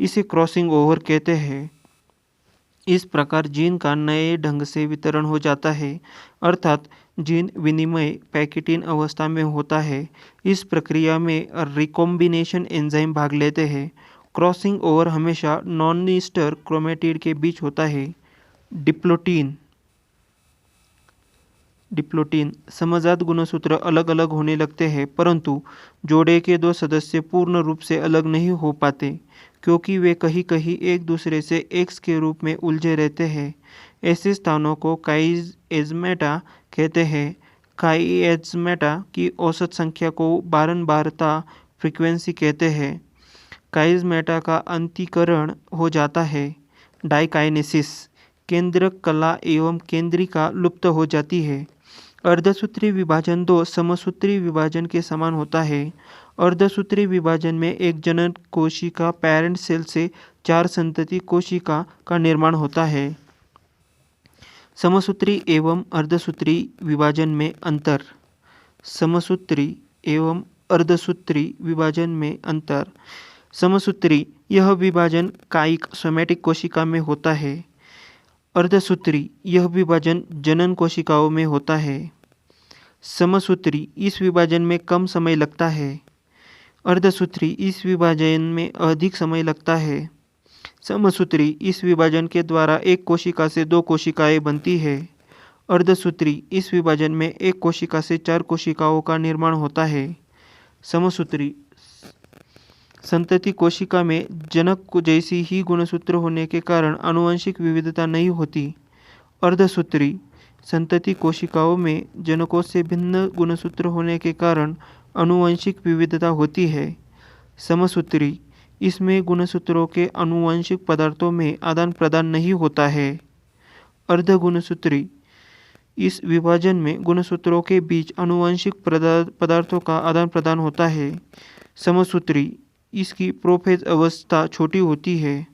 A: इसे क्रॉसिंग ओवर कहते हैं। इस प्रकार जीन का नए ढंग से वितरण हो जाता है, अर्थात जीन विनिमय पैकेटिन अवस्था में होता है। इस प्रक्रिया में रिकॉम्बिनेशन एंजाइम भाग लेते हैं। क्रॉसिंग ओवर हमेशा नॉन-ईस्टर क्रोमैटिड के बीच होता है। डिप्लोटीन समजात गुणसूत्र अलग अलग होने लगते हैं, परंतु जोड़े के दो सदस्य पूर्ण रूप से अलग नहीं हो पाते, क्योंकि वे कहीं कहीं एक दूसरे से एक्स के रूप में उलझे रहते हैं। ऐसे स्थानों को काइएज़मेटा कहते हैं। काइएज़मेटा की औसत संख्या को बारंबारता फ्रीक्वेंसी कहते हैं। काइएज़मेटा का अंतिकरण हो जाता है। डाइकाइनेसिस केंद्रक कला एवं केंद्रिका लुप्त हो जाती है। अर्धसूत्री विभाजन दो समसूत्री विभाजन के समान होता है। अर्धसूत्री विभाजन में एक जनन कोशिका पेरेंट सेल से 4 संतति कोशिका का निर्माण होता है। समसूत्री एवं अर्धसूत्री विभाजन में अंतर। समसूत्री एवं अर्धसूत्री विभाजन में अंतर। समसूत्री यह विभाजन कायिक सोमैटिक कोशिका में होता है। अर्धसूत्री यह विभाजन जनन कोशिकाओं में होता है। समसूत्री इस विभाजन में कम समय लगता है। अर्धसूत्री इस विभाजन में अधिक समय लगता है। समसूत्री इस विभाजन के द्वारा एक कोशिका से 2 कोशिकाएं बनती है। अर्धसूत्री इस विभाजन में एक कोशिका से 4 कोशिकाओं का निर्माण होता है। समसूत्री संतति कोशिका में जनक को जैसी ही गुणसूत्र होने के कारण आनुवंशिक विविधता नहीं होती। अर्धसूत्री संतति कोशिकाओं में जनकों से भिन्न गुणसूत्र होने के कारण आनुवंशिक विविधता होती है। समसूत्री इसमें गुणसूत्रों के आनुवंशिक पदार्थों में आदान प्रदान नहीं होता है। अर्धगुणसूत्री इस विभाजन में गुणसूत्रों के बीच आनुवंशिक पदार्थों का आदान प्रदान होता है। समसूत्री इसकी प्रोफेज अवस्था छोटी होती है।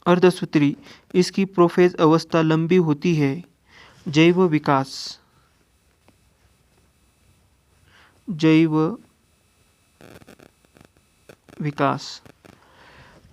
A: अर्धसूत्री इसकी प्रोफेज अवस्था लंबी होती है। जैव विकास।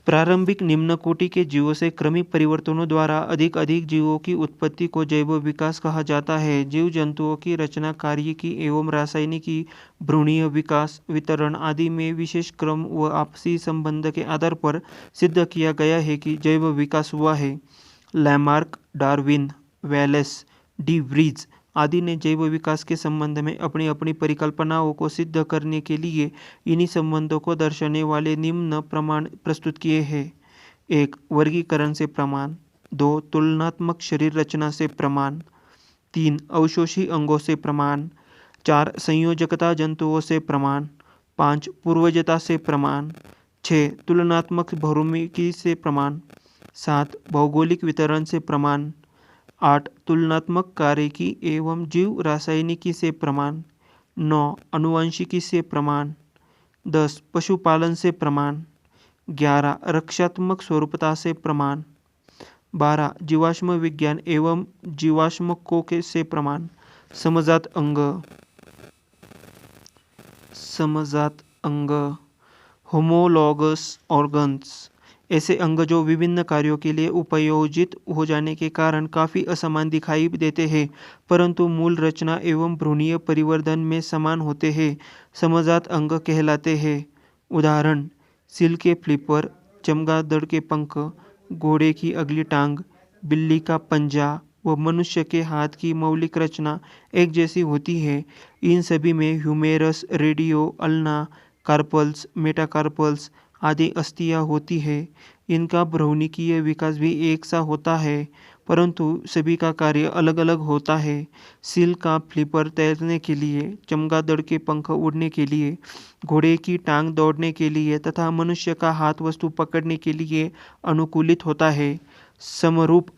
A: प्रारंभिक निम्न कोटि के जीवों से क्रमिक परिवर्तनों द्वारा अधिक जीवों की उत्पत्ति को जैव विकास कहा जाता है। जीव जंतुओं की रचना, कार्यिकी एवं रासायनिकी, भ्रूणीय विकास, वितरण आदि में विशेष क्रम व आपसी संबंध के आधार पर सिद्ध किया गया है कि जैव विकास हुआ है। Lamarck, Darwin, Wallace, D Vries आदि ने जैव विकास के संबंध में अपनी अपनी परिकल्पनाओं को सिद्ध करने के लिए इन्हीं संबंधों को दर्शाने वाले निम्न प्रमाण प्रस्तुत किए हैं। 1. वर्गीकरण से प्रमाण। 2. तुलनात्मक शरीर रचना से प्रमाण। 3. अवशोषी अंगों से प्रमाण। 4. संयोजकता जंतुओं से प्रमाण। 5. पूर्वजता से प्रमाण। 6. तुलनात्मक बहुरूपी से प्रमाण। 7. भौगोलिक वितरण से प्रमाण। 8. तुलनात्मक कार्यिकी एवं जीव रासायनिकी से प्रमाण। 9. आनुवंशिकी से प्रमाण। 10. पशुपालन से प्रमाण। 11. रक्षात्मक स्वरूपता से प्रमाण। 12. जीवाश्म विज्ञान एवं जीवाश्मकों के से प्रमाण। समजात अंग। होमोलॉगस ऑर्गन्स ऐसे अंग जो विभिन्न कार्यों के लिए उपयोजित हो जाने के कारण काफ़ी असमान दिखाई देते हैं, परंतु मूल रचना एवं भ्रूणीय परिवर्धन में समान होते हैं, समजात अंग कहलाते हैं। उदाहरण: सील के फ्लिपर, चमगादड़ के पंख, घोड़े की अगली टांग, बिल्ली का पंजा व मनुष्य के हाथ की मौलिक रचना एक जैसी होती है। इन सभी में ह्यूमेरस, रेडियो, अल्ना, कार्पल्स, मेटाकार्पल्स आदि अस्थियां होती है। इनका भ्रूणिकीय विकास भी एक सा होता है, परंतु सभी का कार्य अलग अलग होता है। सील का फ्लिपर तैरने के लिए, चमगादड़ के पंख उड़ने के लिए, घोड़े की टांग दौड़ने के लिए तथा मनुष्य का हाथ वस्तु पकड़ने के लिए अनुकूलित होता है। समरूप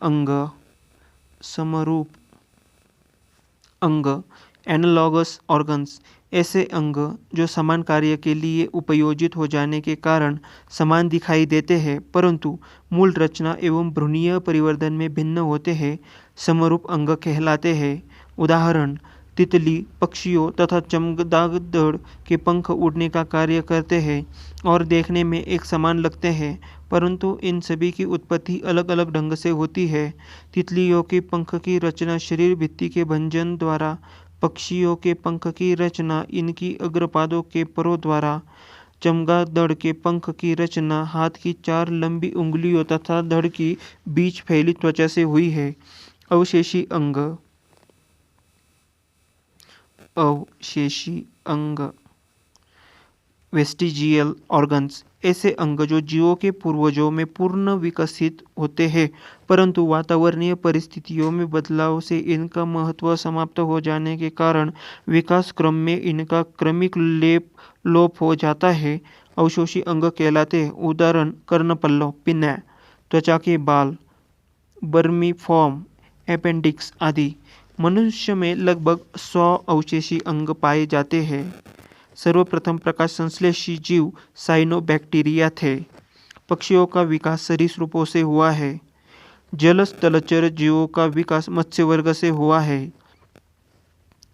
A: अंग एनालॉगस ऑर्गन्स ऐसे अंग जो समान कार्य के लिए उपयोजित हो जाने के कारण समान दिखाई देते हैं, परंतु मूल रचना एवं भ्रूणीय परिवर्धन में भिन्न होते हैं, समरूप अंग कहलाते हैं। उदाहरण: तितली, पक्षियों तथा चमगादड़ के पंख उड़ने का कार्य करते हैं और देखने में एक समान लगते हैं, परंतु इन सभी की उत्पत्ति अलग अलग ढंग से होती है। तितलियों के पंख की रचना शरीर भित्ति के भंजन द्वारा, पक्षियों के पंख की रचना इनकी अग्रपादों के परों द्वारा, चमगादड़ के पंख की रचना हाथ की 4 लंबी उंगलियों तथा धड़ की बीच फैली त्वचा से हुई है। अवशेषी अंग। अवशेषी अंग वेस्टिजियल ऑर्गन्स ऐसे अंग जो जीवों के पूर्वजों में पूर्ण विकसित होते हैं, परंतु वातावरणीय परिस्थितियों में बदलाव से इनका महत्व समाप्त हो जाने के कारण विकास क्रम में इनका क्रमिक लोप हो जाता है, अवशोषी अंग कहलाते हैं। उदाहरण कर्णपल्लव, पिन्ना, त्वचा के बाल, बर्मीफॉर्म, अपेंडिक्स आदि। मनुष्य में लगभग 100 अवशेषी अंग पाए जाते हैं। सर्वप्रथम प्रकाश संश्लेषी जीव साइनोबैक्टीरिया थे। पक्षियों का विकास सरीसृपों से हुआ है। जलस्थलचर जीवों का विकास मत्स्य वर्ग से हुआ है।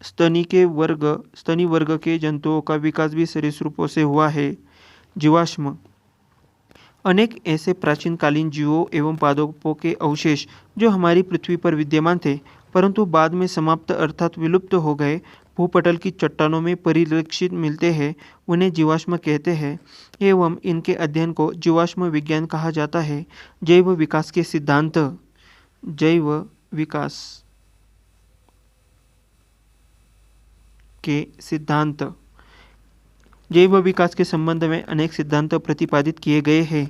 A: स्तनी वर्ग के जंतुओं का विकास भी सरीसृपों से हुआ है। जीवाश्म अनेक ऐसे प्राचीन कालीन जीवों एवं पादपों के अवशेष जो हमारी पृथ्वी पर विद्यमान थे, परंतु बाद में समाप्त अर्थात विलुप्त हो गए, भूपटल की चट्टानों में परिलक्षित मिलते हैं, उन्हें जीवाश्म कहते हैं एवं इनके अध्ययन को जीवाश्म विज्ञान कहा जाता है। जैव विकास के सिद्धांत। जैव विकास के सिद्धांत। जैव विकास के संबंध में अनेक सिद्धांत प्रतिपादित किए गए हैं,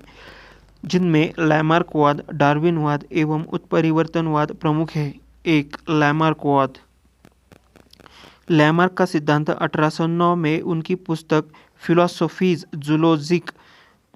A: जिनमें लैमार्कवाद, डार्विनवाद एवं उत्परिवर्तनवाद प्रमुख है। 1. लैमार्कवाद। लैमार्क का सिद्धांत 1809 में उनकी पुस्तक फिलॉसफीज जूलॉजिक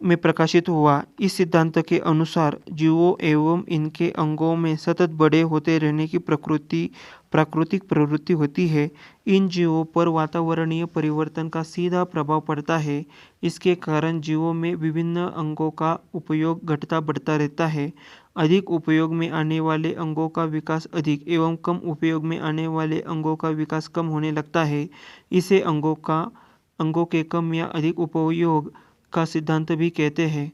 A: में प्रकाशित हुआ। इस सिद्धांत के अनुसार जीवों एवं इनके अंगों में सतत बड़े होते रहने की प्राकृतिक प्रवृत्ति होती है। इन जीवों पर वातावरणीय परिवर्तन का सीधा प्रभाव पड़ता है। इसके कारण जीवों में विभिन्न अंगों का उपयोग घटता बढ़ता रहता है। अधिक उपयोग में आने वाले अंगों का विकास अधिक एवं कम उपयोग में आने वाले अंगों का विकास कम होने लगता है। इसे अंगों के कम या अधिक उपयोग का सिद्धांत भी कहते हैं।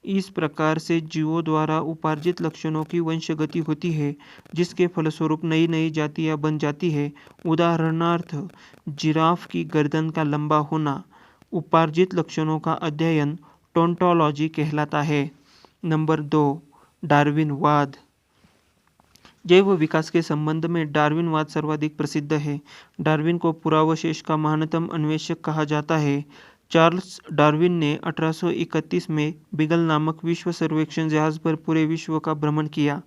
A: इस प्रकार से जीवों द्वारा उपार्जित लक्षणों की वंशगति होती है, जिसके फलस्वरूप नई नई जातियां बन जाती है। उदाहरणार्थ, जिराफ की गर्दन का लंबा होना उपार्जित लक्षणों का अध्ययन टोंटोलॉजी कहलाता है। नंबर 2. डार्विनवाद। जैव विकास के संबंध में डार्विनवाद सर्वाधिक प्रसिद्ध है। डार्विन को पुरावशेष का महानतम अन्वेषक कहा जाता है। चार्ल्स डार्विन ने 1831 में बीगल नामक विश्व सर्वेक्षण जहाज पर पूरे विश्व का भ्रमण किया।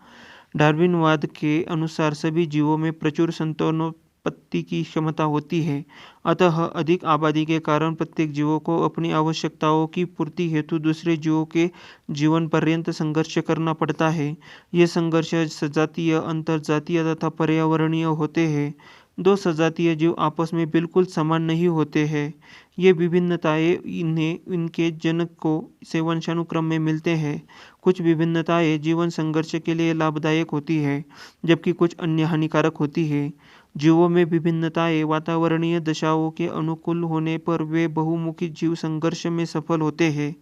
A: डार्विनवाद के अनुसार सभी जीवों में प्रचुर संतानोत्पत्ति की क्षमता होती है, अतः अधिक आबादी के कारण प्रत्येक जीवों को अपनी आवश्यकताओं की पूर्ति हेतु दूसरे जीवों के जीवन पर्यंत संघर्ष करना पड़ता है। ये संघर्ष सजातीय, अंतरजातीय तथा पर्यावरणीय होते हैं। 2 सजातीय जीव आपस में बिल्कुल समान नहीं होते हैं। ये विभिन्नताएं इन्हें इनके जनकों से वंशानुक्रम में मिलते हैं। कुछ विभिन्नताएं जीवन संघर्ष के लिए लाभदायक होती है, जबकि कुछ अन्य हानिकारक होती है। जीवों में विभिन्नताएं वातावरणीय दशाओं के अनुकूल होने पर वे बहुमुखी जीव संघर्ष में सफल होते हैं।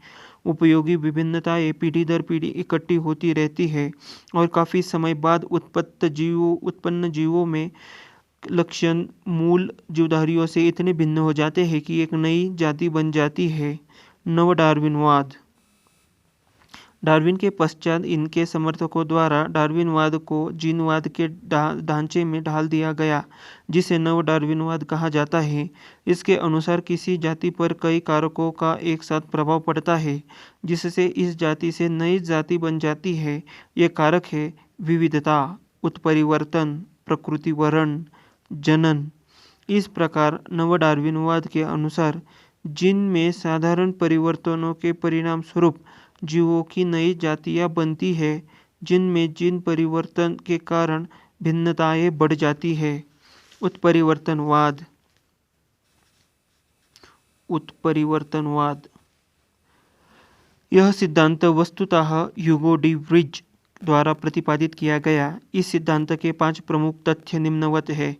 A: उपयोगी विभिन्नताएं पीढ़ी दर पीढ़ी इकट्ठी होती रहती है और काफी समय बाद उत्पन्न जीवों में लक्षण मूल जीवधारियों से इतने भिन्न हो जाते हैं कि एक नई जाति बन जाती है। नव डार्विनवाद। डार्विन के पश्चात इनके समर्थकों द्वारा डार्विनवाद को जीनवाद के ढांचे में ढाल दिया गया, जिसे नव डार्विनवाद कहा जाता है। इसके अनुसार किसी जाति पर कई कारकों का एक साथ प्रभाव पड़ता है, जिससे इस जाति से नई जाति बन जाती है। ये कारक है विविधता, उत्परिवर्तन, प्रकृति वर्ण, जनन। इस प्रकार नव डार्विनवाद के अनुसार जीन में साधारण परिवर्तनों के परिणाम स्वरूप जीवों की नई जातियां बनती है, जिनमें जीन परिवर्तन के कारण भिन्नताएं बढ़ जाती है। उत्परिवर्तनवाद। यह सिद्धांत वस्तुतः ह्यूगो डी व्रीज द्वारा प्रतिपादित किया गया। इस सिद्धांत के 5 प्रमुख तथ्य निम्नवत है।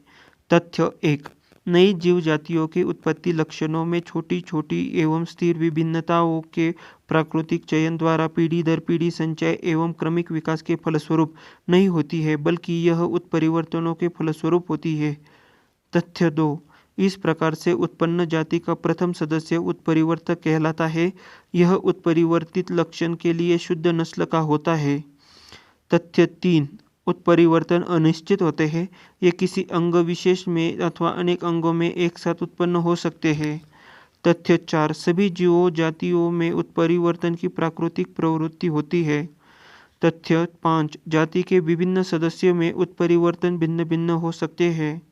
A: तथ्य 1। नई जीव जातियों के उत्पत्ति लक्षणों में छोटी छोटी एवं स्थिर विभिन्नताओं के प्राकृतिक चयन द्वारा पीढ़ी दर पीढ़ी संचय एवं क्रमिक विकास के फलस्वरूप नहीं होती है, बल्कि यह उत्परिवर्तनों के फलस्वरूप होती है। तथ्य 2। इस प्रकार से उत्पन्न जाति का प्रथम सदस्य उत्परिवर्तक कहलाता है। यह उत्परिवर्तित लक्षण के लिए शुद्ध नस्ल का होता है। तथ्य 3। उत्परिवर्तन अनिश्चित होते हैं। ये किसी अंग विशेष में अथवा अनेक अंगों में एक साथ उत्पन्न हो सकते हैं। तथ्य 4। सभी जीवों जातियों में उत्परिवर्तन की प्राकृतिक प्रवृत्ति होती है। तथ्य 5। जाति के विभिन्न सदस्यों में उत्परिवर्तन भिन्न भिन्न हो सकते हैं।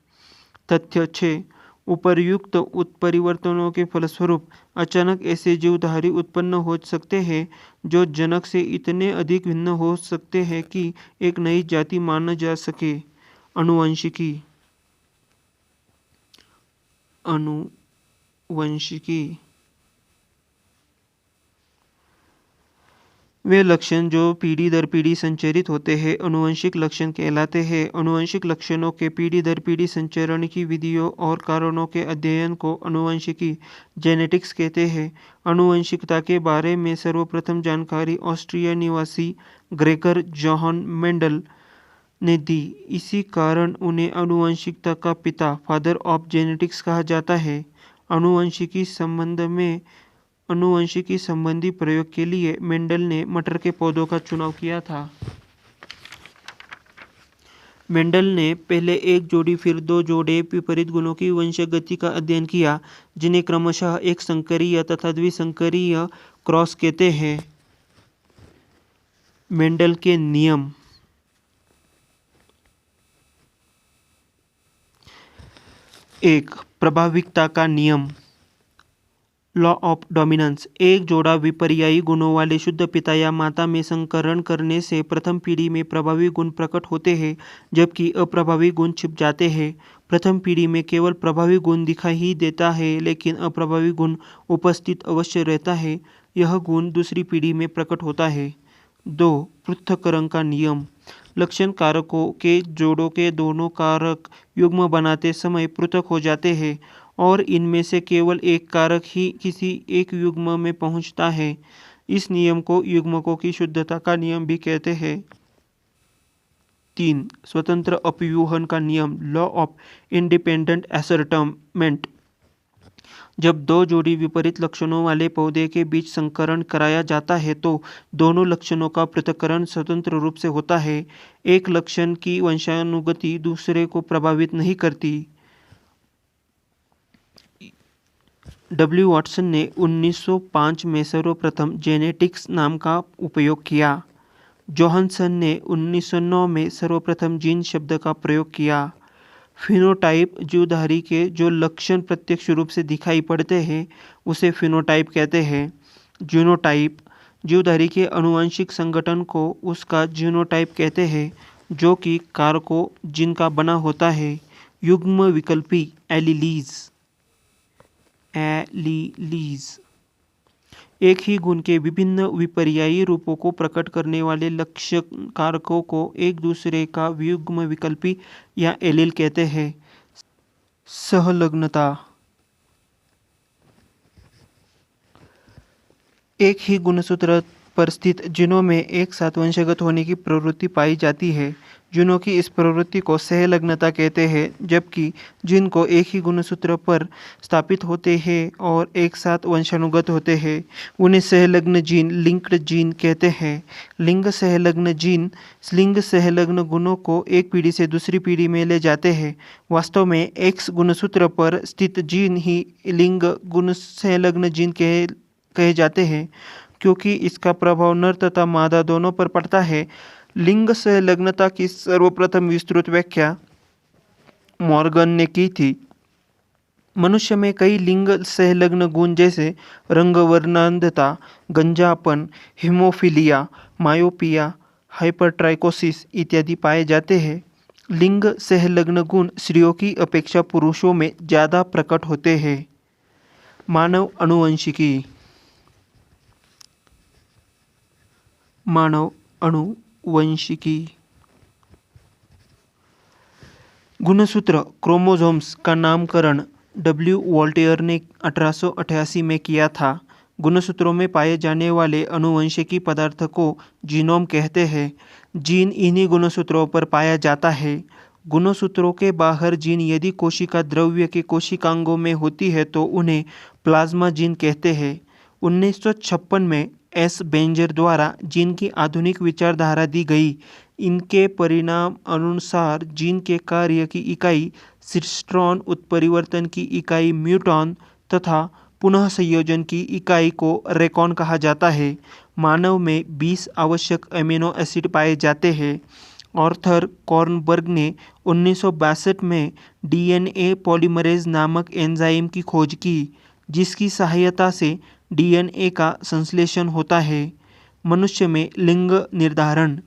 A: तथ्य 6। उपर्युक्त उत्परिवर्तनों के फलस्वरूप अचानक ऐसे जीवधारी उत्पन्न हो सकते हैं जो जनक से इतने अधिक भिन्न हो सकते हैं कि एक नई जाति माना जा सके। आनुवंशिकी। वे लक्षण जो पीढ़ी दर पीढ़ी संचरित होते हैं आनुवंशिक लक्षण कहलाते हैं। आनुवंशिक लक्षणों के पीढ़ी दर पीढ़ी संचरण की विधियों और कारणों के अध्ययन को आनुवंशिकी जेनेटिक्स कहते हैं। आनुवंशिकता के बारे में सर्वप्रथम जानकारी ऑस्ट्रिया निवासी ग्रेगर जोहान मेंडल ने दी। इसी कारण उन्हें आनुवंशिकता का पिता, फादर ऑफ जेनेटिक्स कहा जाता है। आनुवंशिकी संबंधी प्रयोग के लिए मेंडल ने मटर के पौधों का चुनाव किया था। मेंडल ने पहले एक जोड़ी फिर दो जोड़े विपरीत गुणों की वंशगति का अध्ययन किया, जिन्हें क्रमशः एक संकरीय तथा द्विसंकरीय क्रॉस कहते हैं। मेंडल के नियम। 1. प्रभाविकता का नियम, लॉ ऑफ डोमिनेंस। एक जोड़ा विपर्यायी गुणों वाले शुद्ध पिता या माता में संकरण करने से प्रथम पीढ़ी में प्रभावी गुण प्रकट होते हैं, जबकि अप्रभावी गुण छिप जाते हैं। प्रथम पीढ़ी में केवल प्रभावी गुण दिखाई ही देता है, लेकिन अप्रभावी गुण उपस्थित अवश्य रहता है। यह गुण दूसरी पीढ़ी में प्रकट होता है। 2. पृथक्करण का नियम। लक्षण कारकों के जोड़ों के दोनों कारक युग्म बनाते समय पृथक हो जाते हैं और इनमें से केवल एक कारक ही किसी एक युग्म में पहुंचता है। इस नियम को युग्मकों की शुद्धता का नियम भी कहते हैं। 3. स्वतंत्र अपव्यूहन का नियम, लॉ ऑफ इंडिपेंडेंट असर्टमेंट। जब दो जोड़ी विपरीत लक्षणों वाले पौधे के बीच संकरण कराया जाता है तो दोनों लक्षणों का पृथक्करण स्वतंत्र रूप से होता है। एक लक्षण की वंशानुगति दूसरे को प्रभावित नहीं करती। डब्ल्यू वाटसन ने 1905 में सर्वप्रथम जेनेटिक्स नाम का उपयोग किया। जोहानसन ने 1909 में सर्वप्रथम जीन शब्द का प्रयोग किया। फिनोटाइप जीवधारी के जो लक्षण प्रत्यक्ष रूप से दिखाई पड़ते हैं उसे फिनोटाइप कहते हैं। जीनोटाइप जीवधारी के आनुवंशिक संगठन को उसका जीनोटाइप कहते हैं, जो कि कारकों जिनका बना होता है। युग्म विकल्पी एलीलीज एक ही गुण के विभिन्न विपर्यायी रूपों को प्रकट करने वाले लक्षण कारकों को एक दूसरे का युग्म विकल्पी या एलील कहते हैं। सहलग्नता एक ही गुणसूत्र पर स्थित जीनों में एक साथ वंशगत होने की प्रवृत्ति पाई जाती है। जीनों की इस प्रवृत्ति को सहलग्नता कहते हैं, जबकि जीन को एक ही गुणसूत्र पर स्थापित होते हैं और एक साथ वंशानुगत होते हैं उन्हें सहलग्न जीन, लिंक्ड जीन कहते हैं। लिंग सहलग्न जीन लिंग सहलग्न गुणों को एक पीढ़ी से दूसरी पीढ़ी में ले जाते हैं। वास्तव में एक्स गुणसूत्र पर स्थित जीन ही लिंग गुण सहलग्न जीन कहे जाते हैं, क्योंकि इसका प्रभाव नर तथा मादा दोनों पर पड़ता है। लिंग संलग्नता की सर्वप्रथम विस्तृत व्याख्या मॉर्गन ने की थी। मनुष्य में कई लिंग संलग्न गुण जैसे रंग वर्णांधता, गंजापन, हीमोफीलिया, मायोपिया, हाइपरट्राइकोसिस इत्यादि पाए जाते हैं। लिंग संलग्न गुण स्त्रियों की अपेक्षा पुरुषों में ज़्यादा प्रकट होते हैं। मानव आनुवंशिकी गुणसूत्र क्रोमोसोम्स का नामकरण डब्ल्यू वॉल्टेयर ने 1888 में किया था। गुणसूत्रों में पाए जाने वाले अनुवंशिकी पदार्थ को जीनोम कहते हैं। जीन इन्हीं गुणसूत्रों पर पाया जाता है। गुणसूत्रों के बाहर जीन यदि कोशिका द्रव्य के कोशिकांगों में होती है तो उन्हें प्लाज्मा जीन कहते हैं। 1956 में एस बेंजर द्वारा जीन की आधुनिक विचारधारा दी गई। इनके परिणाम अनुसार जीन के कार्य की इकाई सिस्ट्रॉन, उत्परिवर्तन की इकाई म्यूटॉन तथा पुनः संयोजन की इकाई को रेकॉन कहा जाता है। मानव में 20 आवश्यक अमीनो एसिड पाए जाते हैं। आर्थर कॉर्नबर्ग ने 1962 में डीएनए पॉलीमरेज नामक एंजाइम की खोज की, जिसकी सहायता से डीएनए का संश्लेषण होता है। मनुष्य में लिंग निर्धारण।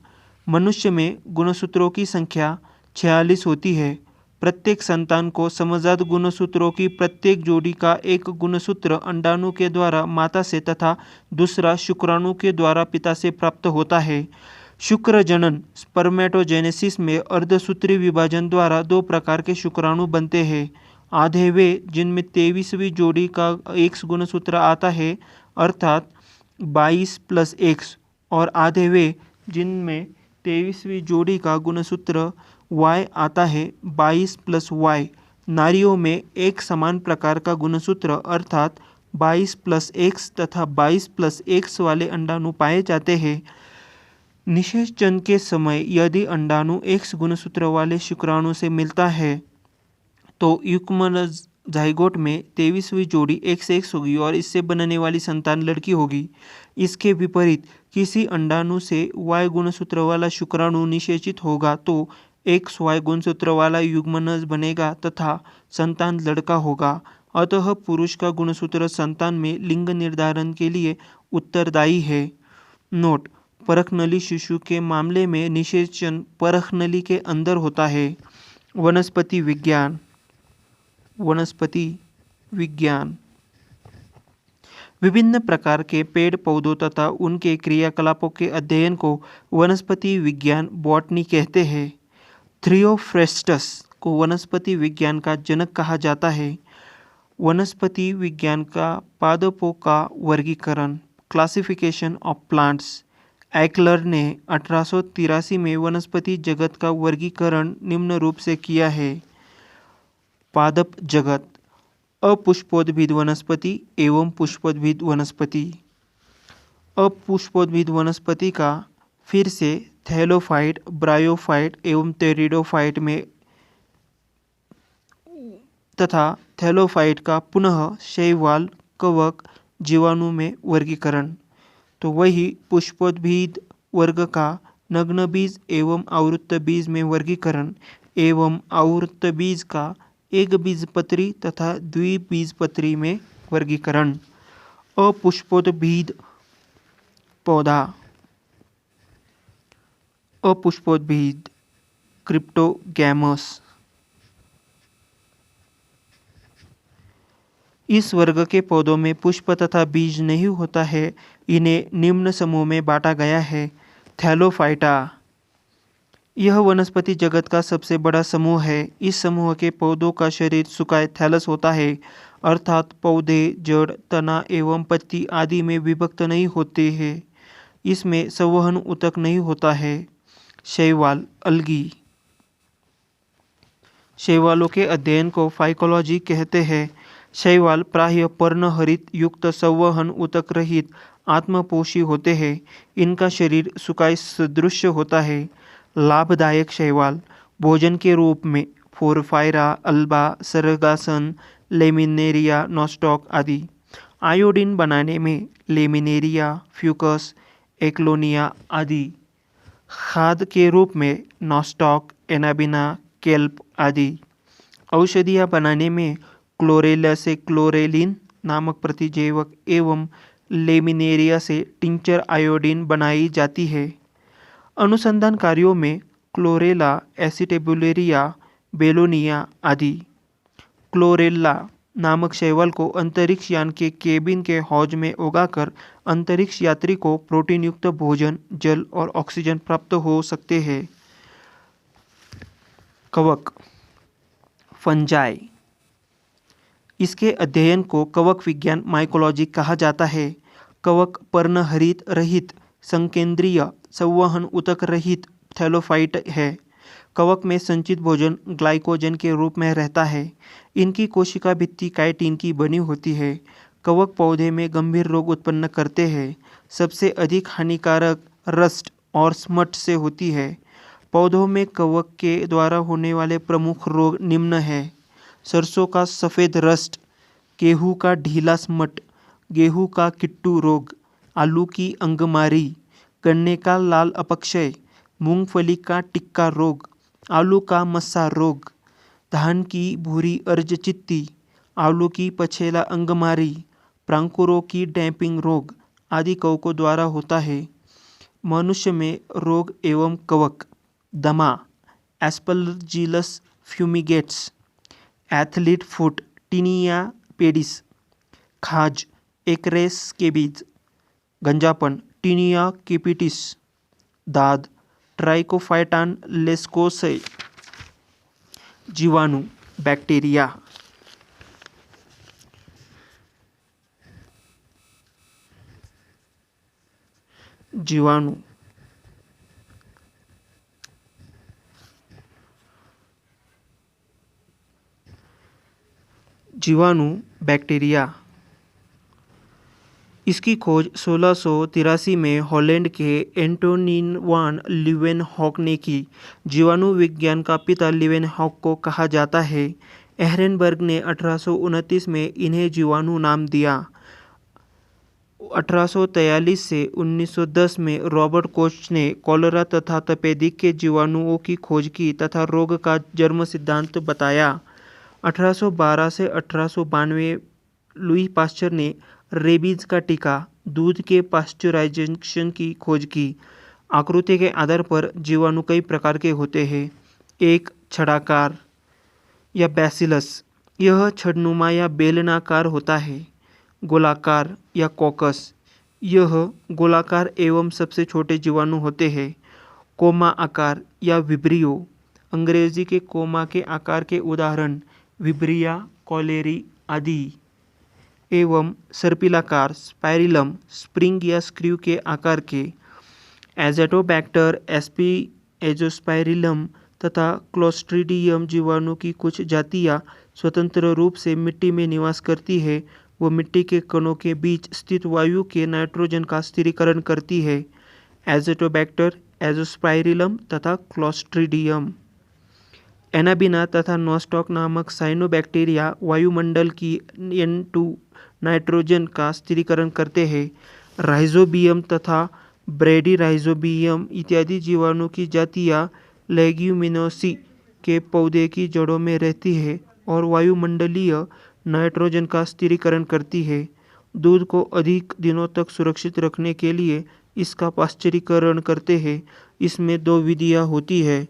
A: मनुष्य में गुणसूत्रों की संख्या 46 होती है। प्रत्येक संतान को समजात गुणसूत्रों की प्रत्येक जोड़ी का एक गुणसूत्र अंडाणु के द्वारा माता से तथा दूसरा शुक्राणु के द्वारा पिता से प्राप्त होता है। शुक्र जनन स्पर्मेटोजेनेसिस में अर्धसूत्री विभाजन द्वारा 2 प्रकार के शुक्राणु बनते हैं। आधे वे जिनमें 23वीं जोड़ी का X गुणसूत्र आता है अर्थात 22 + X, और आधे वे जिनमें 23वीं जोड़ी का गुणसूत्र Y आता है 22 + Y। नारियों में एक समान प्रकार का गुणसूत्र अर्थात 22 + X तथा 22 + X वाले अंडाणु पाए जाते हैं। निषेचन के समय यदि अंडाणु X गुणसूत्र वाले शुक्राणु से मिलता है तो युग्मनज जाइगोट में 23वीं जोड़ी XX होगी और इससे बनने वाली संतान लड़की होगी। इसके विपरीत किसी अंडाणु से Y गुणसूत्र वाला शुक्राणु निषेचित होगा तो XY गुणसूत्र वाला युग्मनज बनेगा तथा संतान लड़का होगा। अतः पुरुष का गुणसूत्र संतान में लिंग निर्धारण के लिए उत्तरदायी है। नोट: परखनली शिशु के मामले में निषेचन परखनली के अंदर होता है। वनस्पति विज्ञान। वनस्पति विज्ञान विभिन्न प्रकार के पेड़ पौधों तथा उनके क्रियाकलापों के अध्ययन को वनस्पति विज्ञान बॉटनी कहते हैं। थियोफ्रेस्टस को वनस्पति विज्ञान का जनक कहा जाता है। वनस्पति विज्ञान का पादपों का वर्गीकरण, क्लासिफिकेशन ऑफ प्लांट्स। एक्लर ने 1883 में वनस्पति जगत का वर्गीकरण निम्न रूप से किया है। पादप जगत: अपुष्पोद्भिद वनस्पति एवं पुष्पोद्भिद वनस्पति। अपुष्पोद्भिद वनस्पति का फिर से थैलोफाइट, ब्रायोफाइट एवं टेरिडोफाइट में तथा थैलोफाइट का पुनः शैवाल, कवक, जीवाणु में वर्गीकरण। तो वही पुष्पोद्भिद वर्ग का नग्न बीज एवं आवृत्त बीज में वर्गीकरण एवं आवृत्त बीज का एक बीजपत्री तथा द्विबीजपत्री में वर्गीकरण। अपुष्पोद्भिद पौधा। अपुष्पोद्भिद क्रिप्टोगैमस। इस वर्ग के पौधों में पुष्प तथा बीज नहीं होता है। इन्हें निम्न समूह में बांटा गया है। थैलोफाइटा। यह वनस्पति जगत का सबसे बड़ा समूह है। इस समूह के पौधों का शरीर सुकाए थैलस होता है, अर्थात पौधे जड़, तना एवं पत्ती आदि में विभक्त नहीं होते हैं। इसमें संवहन ऊतक नहीं होता है। शैवाल, अल्गी। शैवालों के अध्ययन को फाइकोलॉजी कहते हैं। शैवाल प्रायः पर्णहरित युक्त संवहन ऊतक रहित आत्मपोषी होते हैं। इनका शरीर सुकाय सदृश होता है। लाभदायक शैवाल भोजन के रूप में फोरफायरा, अल्बा, सरगासन, लेमिनेरिया, नॉस्टॉक आदि। आयोडीन बनाने में लेमिनेरिया, फ्यूकस, एक्लोनिया आदि। खाद के रूप में नॉस्टॉक, एनाबिना, केल्प आदि। औषधियाँ बनाने में क्लोरेला से क्लोरेलिन नामक प्रतिजैवक एवं लेमिनेरिया से टिंचर आयोडीन बनाई जाती है। अनुसंधान कार्यों में क्लोरेला, एसिटेबुलेरिया, बेलोनिया आदि। क्लोरेला नामक शैवाल को अंतरिक्ष यान के केबिन के हौज में उगाकर अंतरिक्ष यात्री को प्रोटीन युक्त भोजन, जल और ऑक्सीजन प्राप्त हो सकते हैं। कवक। फंजाई। इसके अध्ययन को कवक विज्ञान माइकोलॉजी कहा जाता है। कवक पर्णहरित रहित संकेंद्रीय संवहन ऊतक रहित थैलोफाइट है। कवक में संचित भोजन ग्लाइकोजन के रूप में रहता है। इनकी कोशिका भित्ति काइटिन की बनी होती है। कवक पौधे में गंभीर रोग उत्पन्न करते हैं। सबसे अधिक हानिकारक रस्ट और स्मट से होती है। पौधों में कवक के द्वारा होने वाले प्रमुख रोग निम्न हैं: सरसों का सफ़ेद रस्ट, गेहूं का ढीला स्मट, गेहूं का किट्टू रोग, आलू की अंगमारी, गन्ने का लाल अपक्षय, मूंगफली का टिक्का रोग, आलू का मस्सा रोग, धान की भूरी अर्ज चित्ती, आलू की पछेला अंगमारी, प्रांकुरों की डैम्पिंग रोग आदि कवकों द्वारा होता है। मनुष्य में रोग एवं कवक: दमा, Aspergillus fumigatus, athlete foot, tinea pedis, खाज, एकरेस के बीज, गंजापन, टीनिया केपिटिस, दाद, ट्राइकोफाइटान लेस्कोसे। जीवाणु, बैक्टीरिया। जीवाणु जीवाणु बैक्टीरिया। इसकी खोज 1683 में हॉलैंड के एंटोनिन वान लीeuwenhoek ने की। जीवाणु विज्ञान का पिता लीeuwenhoek को कहा जाता है। एहरेनबर्ग ने 1829 में इन्हें जीवाणु नाम दिया। 1843 से 1910 में रॉबर्ट कोच ने कॉलरा तथा तपेदिक के जीवाणुओं की खोज की तथा रोग का जन्म सिद्धांत बताया। 1812 से 1892 लुई पाश्चर ने रेबीज का टीका, दूध के पाश्चराइजेशन की खोज की। आकृति के आधार पर जीवाणु कई प्रकार के होते हैं। एक, छड़ाकार या बैसिलस, यह छड़नुमा या बेलनाकार होता है। गोलाकार या कॉकस, यह गोलाकार एवं सबसे छोटे जीवाणु होते हैं। कोमा आकार या विब्रियो, अंग्रेजी के कोमा के आकार के उदाहरण विब्रिया, कॉलेरी आदि। एवं सर्पिलाकार, स्पाइरिलम, स्प्रिंग या स्क्रू के आकार के। एज़ोटोबैक्टर, एस्पी एजोस्पाइरिलम तथा क्लोस्ट्रीडियम जीवाणु की कुछ जातियां स्वतंत्र रूप से मिट्टी में निवास करती है। वो मिट्टी के कणों के बीच स्थित वायु के नाइट्रोजन का स्थिरीकरण करती है। एज़ोटोबैक्टर, एजोस्पाइरिलम तथा क्लोस्ट्रीडियम। एनाबिना तथा नोस्टॉक नामक साइनोबैक्टीरिया वायुमंडल की N2 नाइट्रोजन का स्थिरीकरण करते हैं। राइजोबियम तथा ब्रेडीराइजोबियम इत्यादि जीवाणु की जातियां लेग्यूमिनोसी के पौधे की जड़ों में रहती है और वायुमंडलीय नाइट्रोजन का स्थिरीकरण करती है। दूध को अधिक दिनों तक सुरक्षित रखने के लिए इसका पाश्चरीकरण करते हैं। इसमें दो विधियां होती है।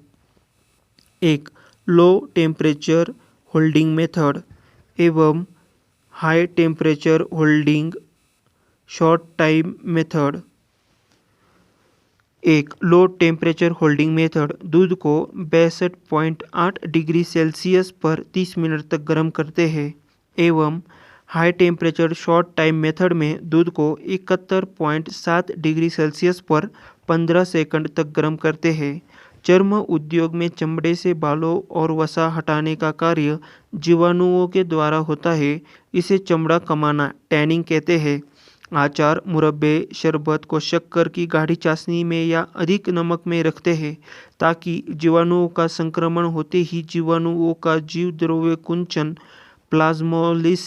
A: एक, लो टेम्परेचर होल्डिंग मेथड एवं high temperature holding short time method. एक, लो टेम्परेचर होल्डिंग मेथड दूध को 62.8 डिग्री सेल्सियस पर 30 मिनट तक गर्म करते हैं। एवं high temperature short time method में दूध को 71.7 डिग्री सेल्सियस पर 15 सेकंड तक गर्म करते हैं। चर्म उद्योग में चमड़े से बालों और वसा हटाने का कार्य जीवाणुओं के द्वारा होता है। इसे चमड़ा कमाना, टैनिंग कहते हैं। अचार, मुरब्बे, शरबत को शक्कर की गाढ़ी चाशनी में या अधिक नमक में रखते हैं ताकि जीवाणुओं का संक्रमण होते ही जीवाणुओं का जीव द्रव्य कुंचन प्लाज्मोलिस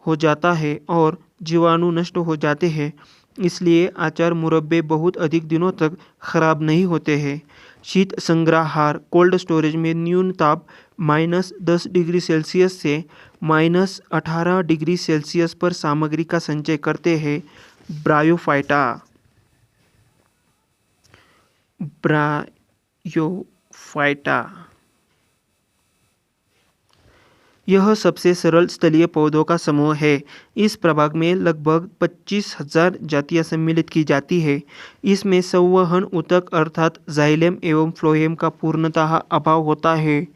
A: हो जाता है और जीवाणु नष्ट हो जाते हैं। इसलिए अचार, मुरब्बे बहुत अधिक दिनों तक खराब नहीं होते हैं। शीत संग्रहार कोल्ड स्टोरेज में न्यून ताप -10 डिग्री सेल्सियस से -18 डिग्री सेल्सियस पर सामग्री का संचय करते हैं। ब्रायोफाइटा। यह सबसे सरल स्थलीय पौधों का समूह है। इस प्रभाग में लगभग 25,000 जातियां सम्मिलित की जाती है। इसमें संवहन ऊतक अर्थात जाइलेम एवं फ्लोएम का पूर्णतः अभाव होता है।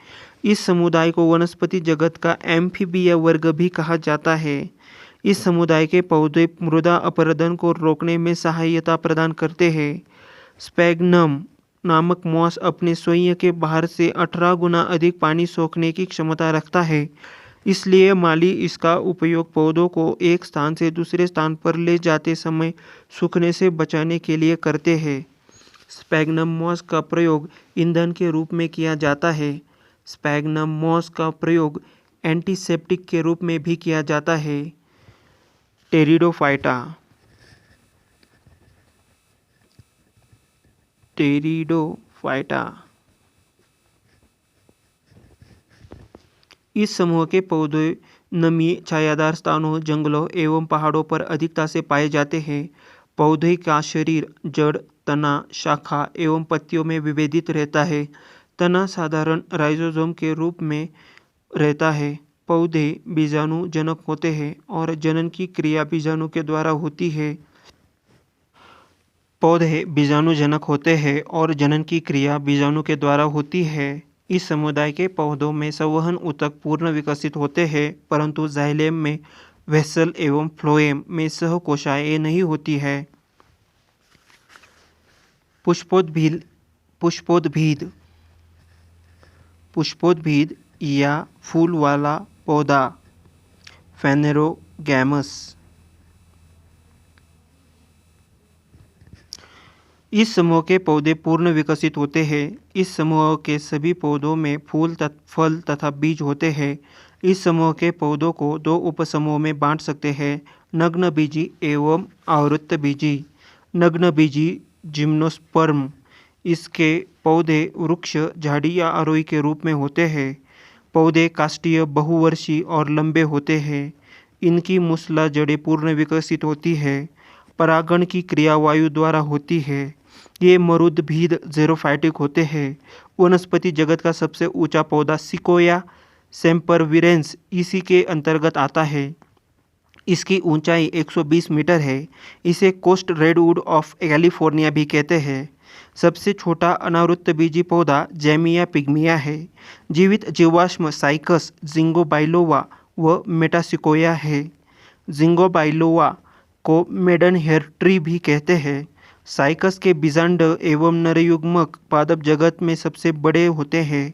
A: इस समुदाय को वनस्पति जगत का एम्फीबिया वर्ग भी कहा जाता है। इस समुदाय के पौधे मृदा अपरदन को रोकने में सहायता प्रदान करते हैं। स्पैग्नम नामक मॉस अपने स्वयं के बाहर से 18 गुना अधिक पानी सोखने की क्षमता रखता है। इसलिए माली इसका उपयोग पौधों को एक स्थान से दूसरे स्थान पर ले जाते समय सूखने से बचाने के लिए करते हैं। स्पैग्नम मॉस का प्रयोग ईंधन के रूप में किया जाता है। स्पैग्नम मॉस का प्रयोग एंटीसेप्टिक के रूप में भी किया जाता है। टेरिडोफाइटा इस समूह के पौधे नमी, छायादार स्थानों, जंगलों एवं पहाड़ों पर अधिकता से पाए जाते हैं। पौधे का शरीर जड़, तना, शाखा एवं पत्तियों में विभेदित रहता है। तना साधारण राइजोसोम के रूप में रहता है। पौधे बीजाणु जनक होते हैं और जनन की क्रिया बीजाणु के द्वारा होती है। पौधे बीजाणुजनक होते हैं और जनन की क्रिया बीजाणु के द्वारा होती है। इस समुदाय के पौधों में संवहन ऊतक पूर्ण विकसित होते हैं, परंतु जाइलेम में, वेसल एवं फ्लोएम में सहकोशाएं नहीं होती है। पुष्पोद्भिद या फूल वाला पौधा फेनेरोगैमस। इस समूह के पौधे पूर्ण विकसित होते हैं। इस समूह के सभी पौधों में फल तथा बीज होते हैं। इस समूह के पौधों को दो उपसमूह में बांट सकते हैं, नग्न बीजी एवं आवृत्त बीजी। नग्न बीजी जिम्नोस्पर्म। इसके पौधे वृक्ष, झाड़ी या आरोही के रूप में होते हैं। पौधे काष्ठीय, बहुवर्षीय और लंबे होते हैं। इनकी मूसला जड़ें पूर्ण विकसित होती है। परागण की क्रिया वायु द्वारा होती है। ये मरुद्भिद ज़ेरोफाइटिक होते हैं। वनस्पति जगत का सबसे ऊंचा पौधा सिकोया सेम्परविरेंस इसी के अंतर्गत आता है। इसकी ऊंचाई 120 मीटर है। इसे कोस्ट रेडवुड ऑफ कैलिफोर्निया भी कहते हैं। सबसे छोटा अनावृत्त बीजी पौधा जैमिया पिग्मिया है। जीवित जीवाश्म साइकस, जिंगोबाइलोवा व मेटासिकोया है। जिंगोबाइलोवा को मेडन हेयर ट्री भी कहते हैं। साइकस के बीजांड एवं नरयुग्मक पादप जगत में सबसे बड़े होते हैं।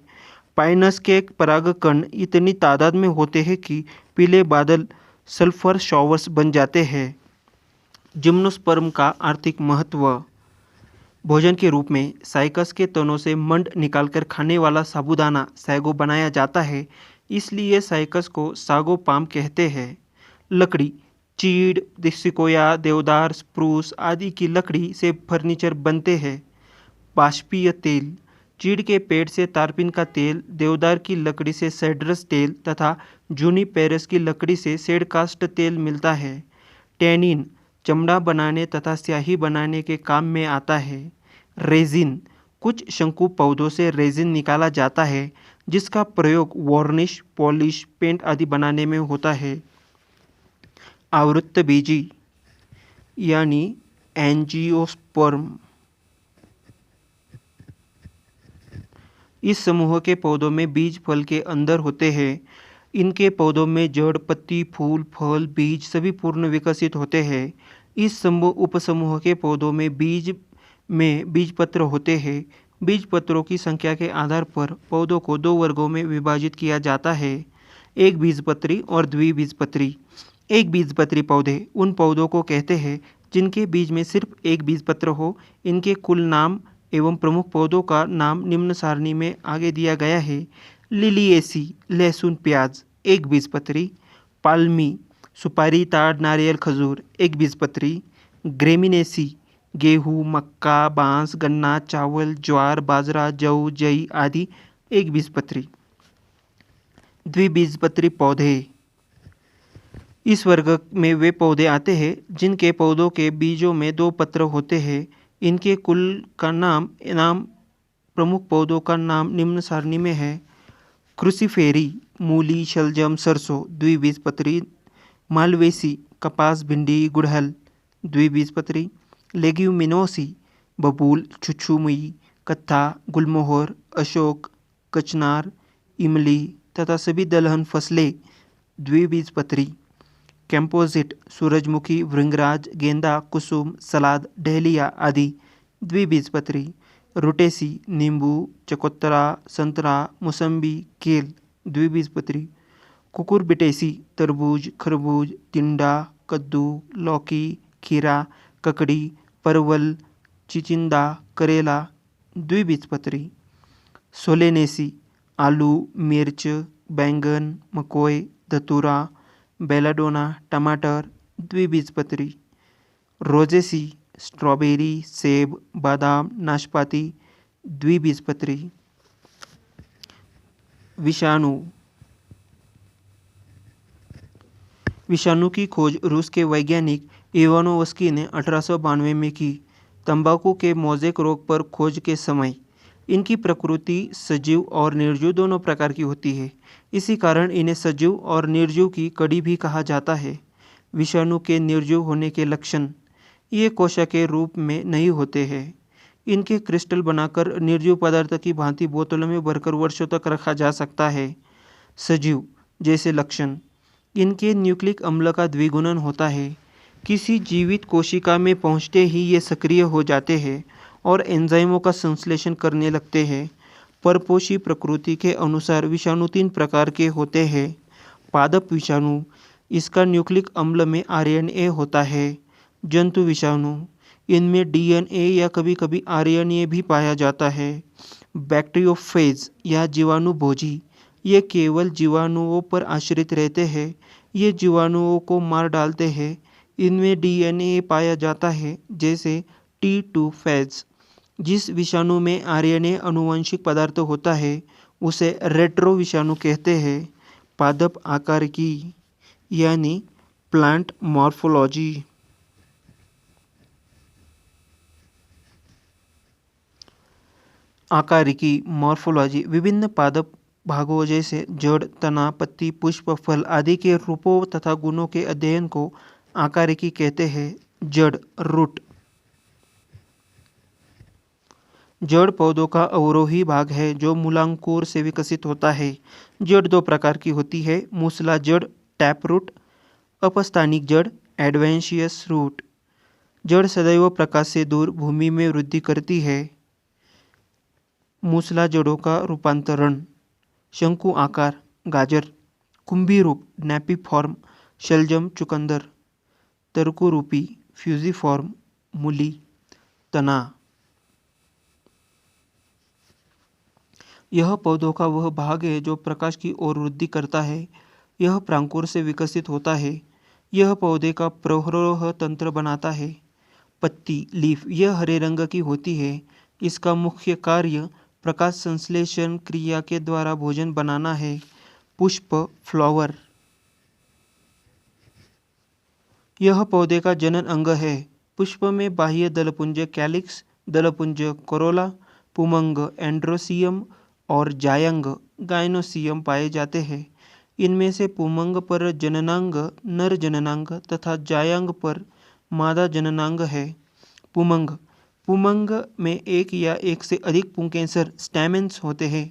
A: पाइनस के परागकण इतनी तादाद में होते हैं कि पीले बादल सल्फर शॉवर्स बन जाते हैं। जिम्नोस्पर्म का आर्थिक महत्व। भोजन के रूप में साइकस के तनों से मंड निकालकर खाने वाला साबूदाना सैगो बनाया जाता है, इसलिए साइकस को सागो पाम कहते हैं। लकड़ी, चीड़, सिकोया, देवदार, स्प्रूस आदि की लकड़ी से फर्नीचर बनते हैं। बाष्पीय तेल। चीड़ के पेड़ से तारपीन का तेल, देवदार की लकड़ी से सेड्रस तेल तथा जूनिपेरस की लकड़ी से सेडकास्ट तेल मिलता है। टैनिन चमड़ा बनाने तथा स्याही बनाने के काम में आता है। रेजिन। कुछ शंकु पौधों से रेजिन निकाला जाता है, जिसका प्रयोग वार्निश, पॉलिश, पेंट आदि बनाने में होता है। आवृत्त बीजी यानी एंजियोस्पर्म। इस समूह के पौधों में बीज फल के अंदर होते हैं। इनके पौधों में जड़, पत्ती, फूल, फल, बीज सभी पूर्ण विकसित होते हैं। इस उपसमूह के पौधों में बीजपत्र होते हैं। बीजपत्रों की संख्या के आधार पर पौधों को दो वर्गों में विभाजित किया जाता है, एक बीजपत्री और द्विबीजपत्री। एक बीजपत्री पौधे उन पौधों को कहते हैं जिनके बीज में सिर्फ एक बीजपत्र हो। इनके कुल नाम एवं प्रमुख पौधों का नाम निम्न सारणी में आगे दिया गया है। लिलिएसी लहसुन प्याज एक बीजपत्री। पाल्मी सुपारी, ताड़, नारियल, खजूर एक बीजपत्री। ग्रेमिनेसी गेहूँ, मक्का, बांस, गन्ना, चावल, ज्वार, बाजरा, जौ, जई आदि एक बीजपत्री। द्विबीजपत्री पौधे। इस वर्ग में वे पौधे आते हैं जिनके पौधों के बीजों में दो पत्र होते हैं। इनके कुल का नाम प्रमुख पौधों का नाम निम्न सारणी में है। क्रूसीफेरी मूली, शलजम, सरसों द्विबीजपत्री। मालवेसी कपास, भिंडी, गुड़हल द्विबीजपत्री। लेग्यूमिनोसी बबूल, छुछुमुई, कत्था, गुलमोहर, अशोक, कचनार इमली तथा सभी दलहन फसलें द्विबीजपत्री। कंपोजिट सूरजमुखी, भृंगराज, गेंदा, कुसुम, सलाद, डहलिया आदि द्विबीजपत्री। रुटेसी नींबू, चकोतरा, संतरा, मौसम्बी, केल द्विबीजपत्री। कुकुरबिटेसी तरबूज, खरबूज, टिंडा, कद्दू, लौकी, खीरा, ककड़ी, परवल, चिचिंदा, करेला द्विबीजपत्री। सोलेनेसी आलू, मिर्च, बैंगन, मकोई, धतूरा, बेलाडोना, टमाटर द्विबीजपत्री। रोजेसी स्ट्रॉबेरी, सेब, बादाम, नाशपाती द्विबीजपत्री। विषाणु विषाणु की खोज रूस के वैज्ञानिक इवानोवस्की ने 1892 में की। तंबाकू के मोज़ेक रोग पर खोज के समय इनकी प्रकृति सजीव और निर्जीव दोनों प्रकार की होती है। इसी कारण इन्हें सजीव और निर्जीव की कड़ी भी कहा जाता है। विषाणु के निर्जीव होने के लक्षण: ये कोशिका के रूप में नहीं होते हैं। इनके क्रिस्टल बनाकर निर्जीव पदार्थ की भांति बोतलों में भरकर वर्षों तक रखा जा सकता है। सजीव जैसे लक्षण: इनके न्यूक्लिक अम्ल का द्विगुणन होता है। किसी जीवित कोशिका में पहुंचते ही ये सक्रिय हो जाते हैं और एंजाइमों का संश्लेषण करने लगते हैं। परपोषी प्रकृति के अनुसार विषाणु 3 प्रकार के होते हैं। पादप विषाणु, इसका न्यूक्लिक अम्ल में आरएनए होता है। जंतु विषाणु, इनमें डीएनए या कभी कभी आरएनए भी पाया जाता है। बैक्टीरियोफेज या जीवाणु भोजी, ये केवल जीवाणुओं पर आश्रित रहते हैं। ये जीवाणुओं को मार डालते हैं। इनमें डीएनए पाया जाता है, जैसे T2 फेज। जिस विषाणु में आरएनए आनुवंशिक पदार्थ होता है उसे रेट्रो विषाणु कहते हैं। पादप आकार की यानी प्लांट मॉर्फोलॉजी। आकारिकी मॉर्फोलॉजी विभिन्न पादप भागों जैसे जड़, तना, पत्ती, पुष्प, फल आदि के रूपों तथा गुणों के अध्ययन को आकारिकी कहते हैं। जड़ रूट, जड़ पौधों का अवरोही भाग है जो मूलांकुर से विकसित होता है। जड़ 2 प्रकार की होती है: मूसला जड़ टैप रूट, अपस्थानिक जड़ एडवेंशियस रूट। जड़ सदैव प्रकाश से दूर भूमि में वृद्धि करती है। मूसला जड़ों का रूपांतरण: शंकु आकार गाजर, कुंभी रूप नेपिफॉर्म शलजम चुकंदर, तरकुरूपी फ्यूजिफॉर्म मूली, तना। यह पौधों का वह भाग है जो प्रकाश की ओर वृद्धि करता है। यह प्रांकुर से विकसित होता है। यह पौधे का प्रवरोह तंत्र बनाता है। पत्ती लीफ, यह हरे रंग की होती है। इसका मुख्य कार्य प्रकाश संश्लेषण क्रिया के द्वारा भोजन बनाना है। पुष्प फ्लावर, यह पौधे का जनन अंग है। पुष्प में बाह्य दलपुंज कैलिक्स, दलपुंज कोरोला, पुमंग एंड्रोसियम और जायंग गायनोसियम पाए जाते हैं। इनमें से पुमंग पर जननांग नर जननांग तथा जायंग पर मादा जननांग है। पुमंग में एक या एक से अधिक पुंकेसर स्टैमेन्स होते हैं।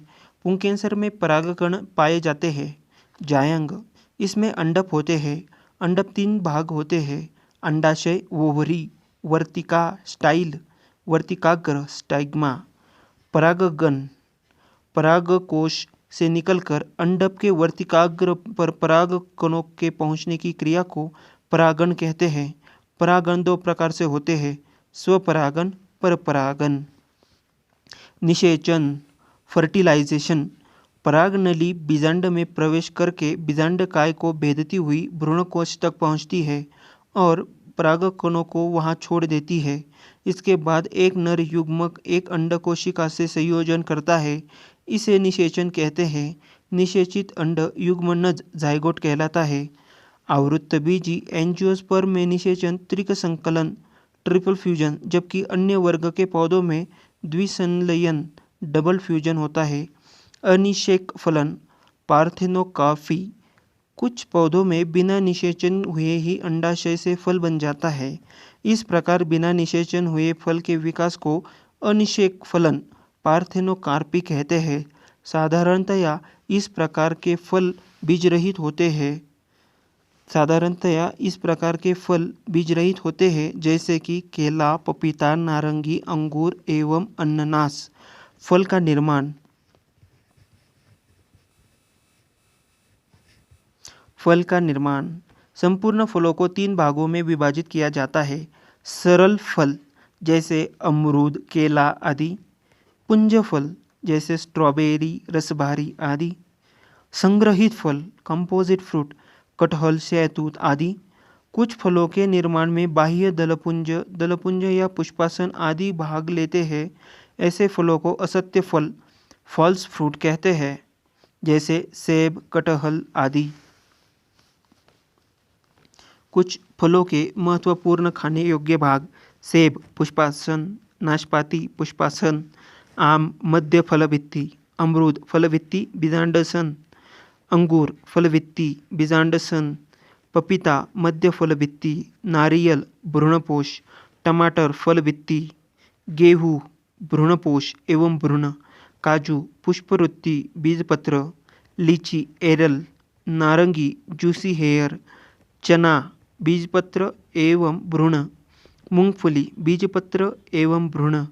A: पुंकेसर में परागकण पाए जाते हैं। जायंग, इसमें अंडक होते हैं। अंडक 3 भाग होते हैं: अंडाशय ओवरी, वर्तिका स्टाइल, वर्तिकाग्र स्टाइग्मा। परागगण, परागकोश से निकलकर अंडक के वर्तिकाग्र पर परागकणों के पहुंचने की क्रिया को परागण कहते हैं। परागण 2 प्रकार से होते हैं: स्वपरागण, परपरागण। निषेचन फर्टिलाइजेशन, परागनली बीजांड में प्रवेश करके बीजांडकाय को भेदती हुई भ्रूणकोश तक पहुंचती है और परागकणों को वहां छोड़ देती है। इसके बाद एक नर युग्मक एक अंडकोशिका से संयोजन करता है। इसे निषेचन कहते हैं। निषेचित अंड युग्मनज जाइगोट कहलाता है। आवृत्तबीजी एंजियोस्पर्म में निषेचन त्रिक संकलन ट्रिपल फ्यूजन, जबकि अन्य वर्ग के पौधों में द्विसंलयन डबल फ्यूजन होता है। अनिषेक फलन पार्थेनोकाफी, कुछ पौधों में बिना निषेचन हुए ही अंडाशय से फल बन जाता है। इस प्रकार बिना निषेचन हुए फल के विकास को अनिषेक फलन पार्थेनोकार्पी कहते हैं। साधारणतया इस प्रकार के फल बीज रहित होते हैं जैसे कि केला, पपीता, नारंगी, अंगूर एवं अनानास। फल का निर्माण संपूर्ण फलों को 3 भागों में विभाजित किया जाता है। सरल फल जैसे अमरूद, केला आदि। पुंज फल जैसे स्ट्रॉबेरी, रसभरी आदि। संग्रहित फल कंपोजिट फ्रूट, कटहल, शहतूत आदि। कुछ फलों के निर्माण में बाह्य दलपुंज या पुष्पासन आदि भाग लेते हैं। ऐसे फलों को असत्य फल फॉल्स फ्रूट कहते हैं, जैसे सेब, कटहल आदि। कुछ फलों के महत्वपूर्ण खाने योग्य भाग: सेब पुष्पासन, नाशपाती पुष्पासन, आम मध्य फलभित्ति, अमरूद फलभित्ति बीजांडसन, अंगूर फलभित्ति बीजांडसन, पपीता मध्य फलभित्ति, नारियल भ्रूणपोष, टमाटर फलभित्ति, गेहूँ भ्रूणपोष एवं भ्रूण, काजू पुष्पवृत्ति बीजपत्र, लीची एरल, नारंगी जूसी हेयर, चना बीजपत्र एवं भ्रूण, मूंगफली बीजपत्र एवं भ्रूण,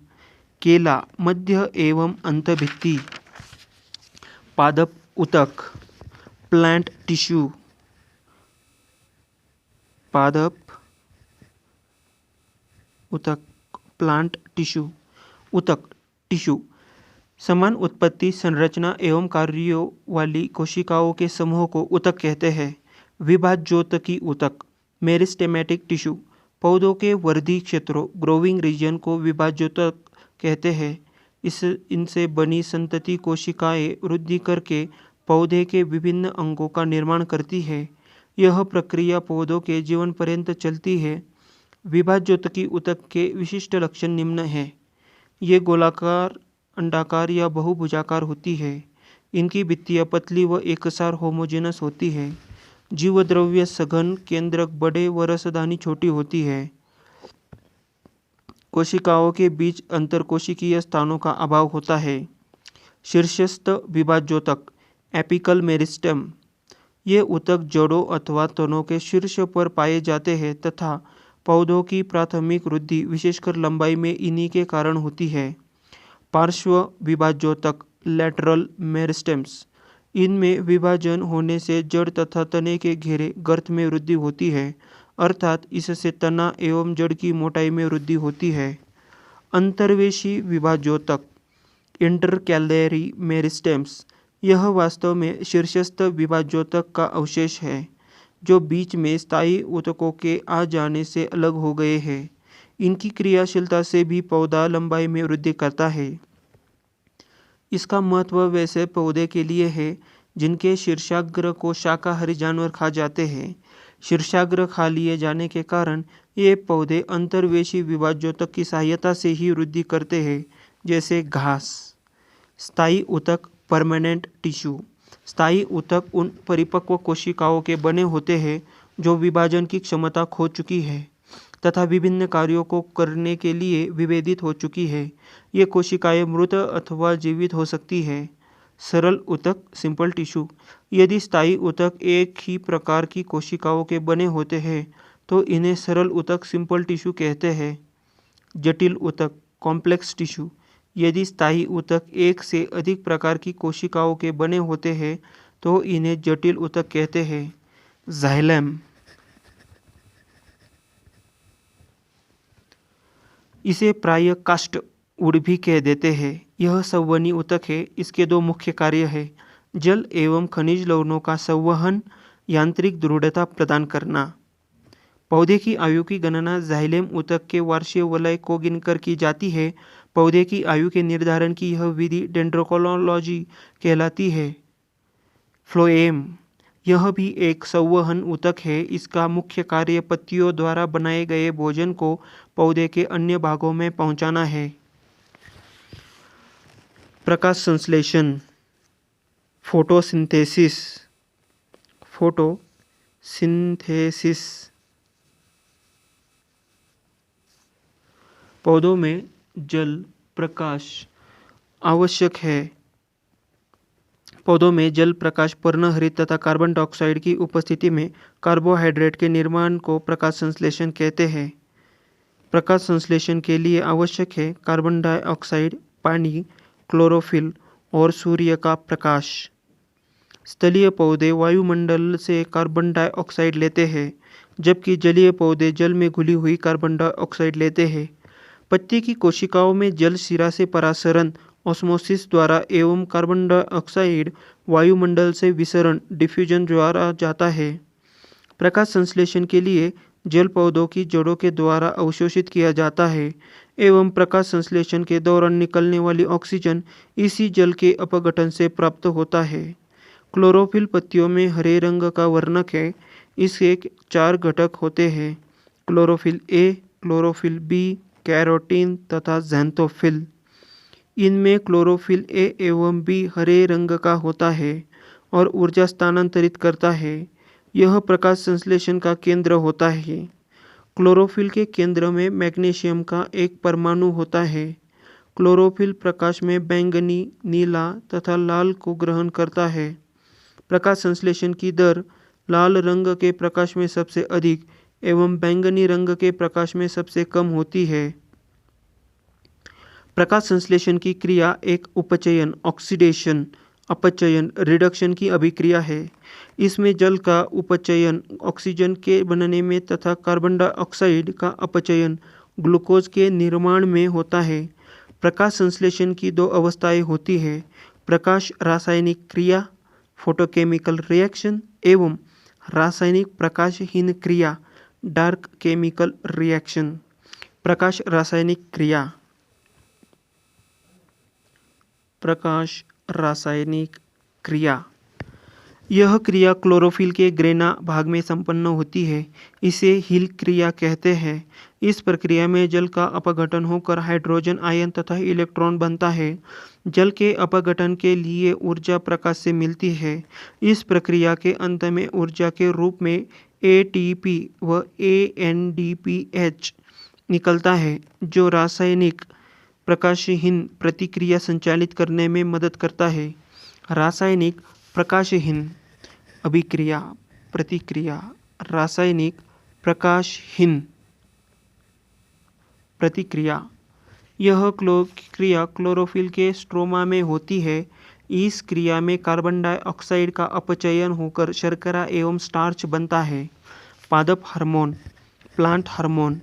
A: केला मध्य एवं अंतभित्ति। पादप ऊतक प्लांट टिश्यू। पादप ऊतक प्लांट टिश्यू। ऊतक टिश्यू समान उत्पत्ति, संरचना एवं कार्यों वाली कोशिकाओं के समूह को ऊतक कहते हैं। विभाज्योतकी ऊतक मेरिस्टेमेटिक टिश्यू पौधों के वर्धी क्षेत्रों ग्रोविंग रीजन को विभाज्योतक कहते हैं। इनसे बनी संतति कोशिकाएं वृद्धि करके पौधे के विभिन्न अंगों का निर्माण करती है। यह प्रक्रिया पौधों के जीवन पर्यंत चलती है। विभाज्योतकी ऊतक के विशिष्ट लक्षण निम्न हैं। ये गोलाकार, अंडाकार या बहुभुजाकार होती है। इनकी भित्तियां पतली व एकसार होमोजेनस होती है। जीवद्रव्य सघन, केंद्रक बड़े व रसदानी छोटी होती है। कोशिकाओं के बीच अंतरकोशिकीय स्थानों का अभाव होता है। शीर्षस्थ विभाज्योतक एपिकल मेरिस्टेम। ये ऊतक जड़ों अथवा तनों के शीर्ष पर पाए जाते हैं तथा पौधों की प्राथमिक वृद्धि विशेषकर लंबाई में इन्हीं के कारण होती है। पार्श्व विभाज्योतक लैटरल मेरिस्टेम्स। इनमें विभाजन होने से जड़ तथा तने के घेरे गर्त में वृद्धि होती है, अर्थात इससे तना एवं जड़ की मोटाई में वृद्धि होती है। अंतर्वेशी विभाज्योतक इंटरकैलरी मेरिस्टेम्स। यह वास्तव में शीर्षस्थ विभाज्योतक का अवशेष है, जो बीच में स्थायी ऊतकों के आ जाने से अलग हो गए हैं। इनकी क्रियाशीलता से भी पौधा लंबाई में वृद्धि करता है। इसका महत्व वैसे पौधे के लिए है जिनके शीर्षाग्र को शाकाहारी जानवर खा जाते हैं। शीर्षाग्र खा लिए जाने के कारण ये पौधे अंतर्वेशी विभाज्योतक की सहायता से ही वृद्धि करते हैं, जैसे घास। स्थायी ऊतक परमानेंट टिश्यू। स्थायी ऊतक उन परिपक्व कोशिकाओं के बने होते हैं जो विभाजन की क्षमता खो चुकी है तथा विभिन्न कार्यों को करने के लिए विभेदित हो चुकी है। ये कोशिकाएं मृत अथवा जीवित हो सकती है। सरल ऊतक सिंपल टिश्यू। यदि स्थायी ऊतक एक ही प्रकार की कोशिकाओं के बने होते हैं तो इन्हें सरल ऊतक सिंपल टिश्यू कहते हैं। जटिल ऊतक कॉम्प्लेक्स टिश्यू। यदि स्थायी ऊतक एक से अधिक प्रकार की कोशिकाओं के बने होते हैं तो इन्हें जटिल ऊतक कहते हैं। जाइलम। इसे प्रायः कास्ट वुड भी कह देते हैं। यह संवहनी ऊतक है। इसके 2 मुख्य कार्य हैं: जल एवं खनिज लवणों का संवहन, यांत्रिक दृढ़ता प्रदान करना। पौधे की आयु की गणना जाइलम ऊतक के वार्षिक वलय को गिनकर की जाती है। पौधे की आयु के निर्धारण की यह विधि डेंड्रोक्रोलॉजी कहलाती है। फ्लोएम। यह भी एक संवहन ऊतक है। इसका मुख्य कार्य पत्तियों द्वारा बनाए गए भोजन को पौधे के अन्य भागों में पहुंचाना है। प्रकाश संश्लेषण फोटोसिंथेसिस। पौधों में जल प्रकाश आवश्यक है। पौधों में जल, प्रकाश, पर्णहरित तथा कार्बन डाइऑक्साइड की उपस्थिति में कार्बोहाइड्रेट के निर्माण को प्रकाश संश्लेषण कहते हैं। प्रकाश संश्लेषण के लिए आवश्यक है कार्बन डाइऑक्साइड, पानी, क्लोरोफिल और सूर्य का प्रकाश। स्थलीय पौधे वायुमंडल से कार्बन डाइऑक्साइड लेते हैं, जबकि जलीय पौधे जल में घुली हुई कार्बन डाइऑक्साइड लेते हैं। पत्ती की कोशिकाओं में जल शिरा से परासरण ऑस्मोसिस द्वारा एवं कार्बन डाइऑक्साइड वायुमंडल से विसरण डिफ्यूजन द्वारा जाता है। प्रकाश संश्लेषण के लिए जल पौधों की जड़ों के द्वारा अवशोषित किया जाता है एवं प्रकाश संश्लेषण के दौरान निकलने वाली ऑक्सीजन इसी जल के अपघटन से प्राप्त होता है। क्लोरोफिल पत्तियों में हरे रंग का वर्णक है। इसके 4 घटक होते हैं: chlorophyll A, chlorophyll B, carotene तथा ज़ैंथोफिल। इनमें क्लोरोफिल ए एवं बी हरे रंग का होता है और ऊर्जा स्थानांतरित करता है। यह प्रकाश संश्लेषण का केंद्र होता है। क्लोरोफिल के केंद्र में मैग्नीशियम का एक परमाणु होता है। क्लोरोफिल प्रकाश में बैंगनी, नीला तथा लाल को ग्रहण करता है। प्रकाश संश्लेषण की दर लाल रंग के प्रकाश में सबसे अधिक एवं बैंगनी रंग के प्रकाश में सबसे कम होती है। प्रकाश संश्लेषण की क्रिया एक उपचयन, ऑक्सीडेशन, अपचयन, रिडक्शन की अभिक्रिया है। इसमें जल का उपचयन ऑक्सीजन के बनने में तथा कार्बन डाइऑक्साइड का अपचयन ग्लूकोज के निर्माण में होता है। प्रकाश संश्लेषण की 2 अवस्थाएं होती है: प्रकाश रासायनिक क्रिया, फोटोकेमिकल रिएक्शन एवं रासायनिक प्रकाशहीन क्रिया, डार्क केमिकल रिएक्शन। प्रकाश रासायनिक क्रिया। प्रकाश रासायनिक क्रिया। यह क्रिया क्लोरोफिल के ग्रेना भाग में संपन्न होती है। इसे हिल क्रिया कहते हैं। इस प्रक्रिया में जल का अपघटन होकर हाइड्रोजन आयन तथा इलेक्ट्रॉन बनता है। जल के अपघटन के लिए ऊर्जा प्रकाश से मिलती है। इस प्रक्रिया के अंत में ऊर्जा के रूप में एटीपी व एनएडीपीएच निकलता है, जो रासायनिक प्रकाशहीन प्रतिक्रिया संचालित करने में मदद करता है। रासायनिक प्रकाशहीन अभिक्रिया प्रतिक्रिया। रासायनिक प्रकाशहीन प्रतिक्रिया। यह क्रिया क्लोरोफिल के स्ट्रोमा में होती है। इस क्रिया में कार्बन डाइऑक्साइड का अपचयन होकर शर्करा एवं स्टार्च बनता है। पादप हार्मोन, प्लांट हार्मोन।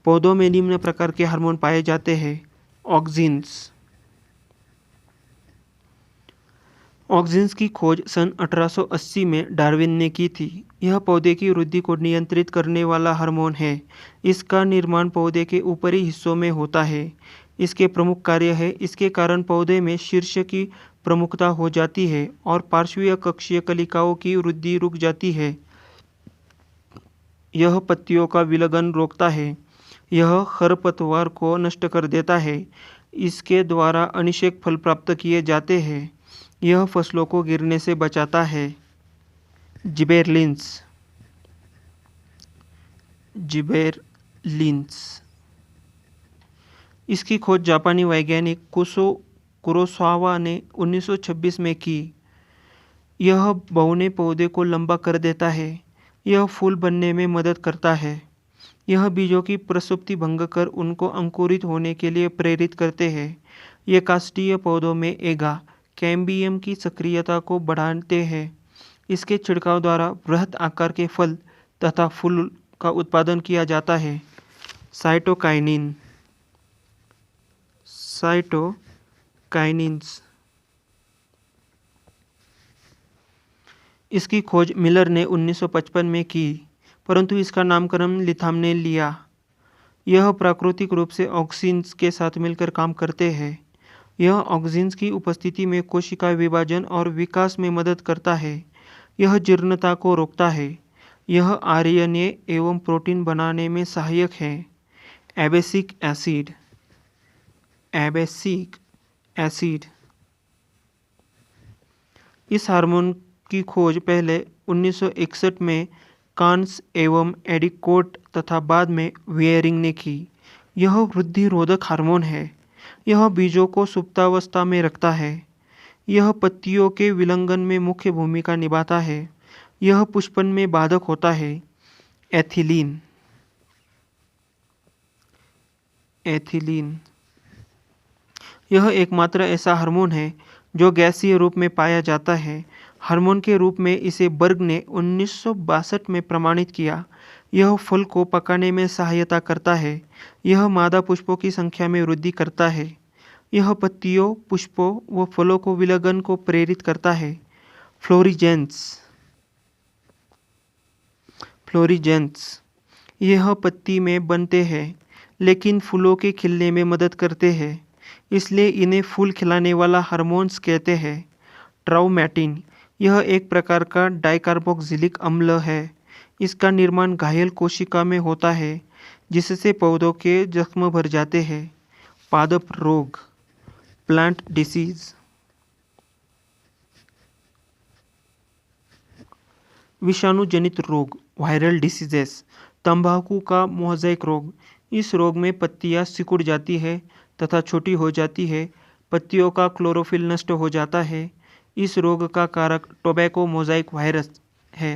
A: पौधों में निम्न प्रकार के हार्मोन पाए जाते हैं: ऑक्सिन्स। ऑक्सिन्स की खोज सन 1880 में डार्विन ने की थी। यह पौधे की वृद्धि को नियंत्रित करने वाला हार्मोन है। इसका निर्माण पौधे के ऊपरी हिस्सों में होता है। इसके प्रमुख कार्य है, इसके कारण पौधे में शीर्ष की प्रमुखता हो जाती है और पार्श्वीय कक्षीय कलिकाओं की वृद्धि रुक जाती है। यह पत्तियों का विलयन रोकता है। यह खरपतवार को नष्ट कर देता है। इसके द्वारा अनिषेक फल प्राप्त किए जाते हैं। यह फसलों को गिरने से बचाता है। जिबेरलिंस। इसकी खोज जापानी वैज्ञानिक कुरोसावा ने 1926 में की। यह बौने पौधे को लंबा कर देता है। यह फूल बनने में मदद करता है। यह बीजों की प्रसुप्ति भंग कर उनको अंकुरित होने के लिए प्रेरित करते हैं। ये काष्ठीय पौधों में एगा कैम्बियम की सक्रियता को बढ़ाते हैं। इसके छिड़काव द्वारा बृहत आकार के फल तथा फूल का उत्पादन किया जाता है। साइटोकाइनिन्स। इसकी खोज मिलर ने 1955 में की, परंतु इसका नामकरण लिथाम ने लिया। यह प्राकृतिक रूप से ऑक्सिन्स के साथ मिलकर काम करते हैं। यह ऑक्सिन्स की उपस्थिति में कोशिका विभाजन और विकास में मदद करता है। यह जीर्णता को रोकता है। यह आरएनए एवं प्रोटीन बनाने में सहायक है। एबेसिक एसिड। इस हार्मोन की खोज पहले 1961 में कान्स एवं एडिकोट तथा बाद में वियरिंग ने की। यह वृद्धि रोधक हार्मोन है। यह बीजों को सुप्तावस्था में रखता है। यह पत्तियों के विलंघन में मुख्य भूमिका निभाता है। यह पुष्पन में बाधक होता है। एथिलीन। एथिलीन यह एकमात्र ऐसा हार्मोन है जो गैसीय रूप में पाया जाता है। हार्मोन के रूप में इसे बर्ग ने 1962 में प्रमाणित किया। यह फल को पकाने में सहायता करता है। यह मादा पुष्पों की संख्या में वृद्धि करता है। यह पत्तियों, पुष्पों व फलों को विलयन को प्रेरित करता है। फ्लोरिजेंस। फ्लोरिजेंस यह पत्ती में बनते हैं लेकिन फूलों के खिलने में मदद करते हैं, इसलिए इन्हें फूल खिलाने वाला हार्मोन्स कहते हैं। ट्राउमैटिन यह एक प्रकार का डाइकार्बोक्सिलिक अम्ल है। इसका निर्माण घायल कोशिका में होता है जिससे पौधों के जख्म भर जाते हैं। पादप रोग, प्लांट डिसीज। विषाणु जनित रोग, वायरल डिसीजेस। तंबाकू का मोज़ेक रोग। इस रोग में पत्तियां सिकुड़ जाती है तथा छोटी हो जाती है। पत्तियों का क्लोरोफिल नष्ट हो जाता है। इस रोग का कारक टोबैको मोज़ेक वायरस है।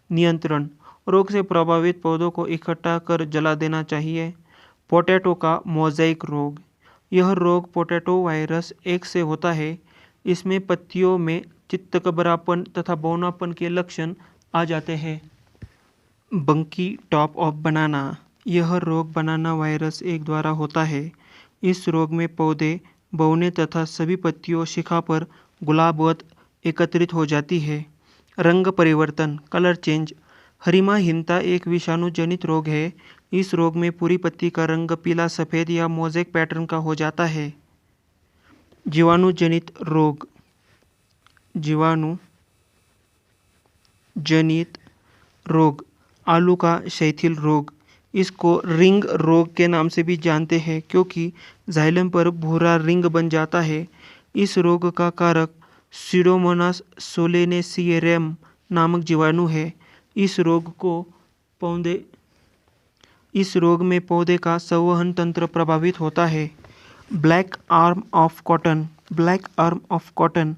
A: नियंत्रण, रोग से प्रभावित पौधों को इकट्ठा कर जला देना चाहिए। पोटैटो का मोज़ेक रोग। यह रोग पोटैटो वायरस 1 से होता है। इसमें पत्तियों में चित्तकबरापन तथा बौनापन के लक्षण आ जाते हैं। बंकी टॉप ऑफ बनाना। यह रोग बनाना वायरस 1 द्वारा होता है। इस रोग में पौधे बौने तथा सभी पत्तियों शिखा पर गुलाबवत एकत्रित हो जाती है। रंग परिवर्तन, कलर चेंज। हरिमाहीनता एक विषाणु जनित रोग है। इस रोग में पूरी पत्ती का रंग पीला, सफ़ेद या मोज़ेक पैटर्न का हो जाता है। जीवाणु जनित रोग। जीवाणु जनित रोग, आलू का शैथिल रोग। इसको रिंग रोग के नाम से भी जानते हैं क्योंकि जाइलम पर भूरा रिंग बन जाता है। इस रोग का कारक सीडोमोनास सोलेनेसियरम नामक जीवाणु है। इस रोग में पौधे का संवहन तंत्र प्रभावित होता है। Black arm of cotton. Black arm of cotton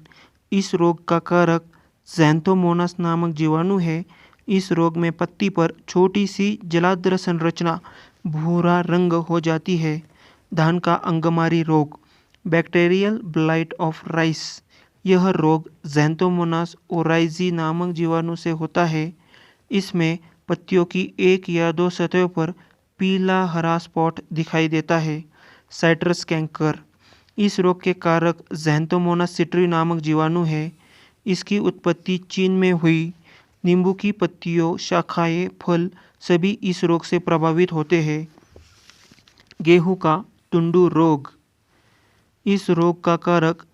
A: इस रोग का कारक ज़ैंथोमोनास नामक जीवाणु है। इस रोग में पत्ती पर छोटी सी जलाद्र संरचना भूरा रंग हो जाती है। धान का अंगमारी रोग, बैक्टीरियल ब्लाइट ऑफ राइस। यह रोग ज़ैंथोमोनास ओराइजी नामक जीवाणु से होता है। इसमें पत्तियों की 1 या 2 सतहों पर पीला हरा स्पॉट दिखाई देता है। Citrus canker. इस रोग के कारक ज़ैंथोमोनास सिट्री नामक जीवाणु है। इसकी उत्पत्ति चीन में हुई। नींबू की पत्तियों, शाखाएं, फल सभी इस रोग से प्रभावित होते हैं। गेहूं का टुंडू रोग। इस रोग का कारक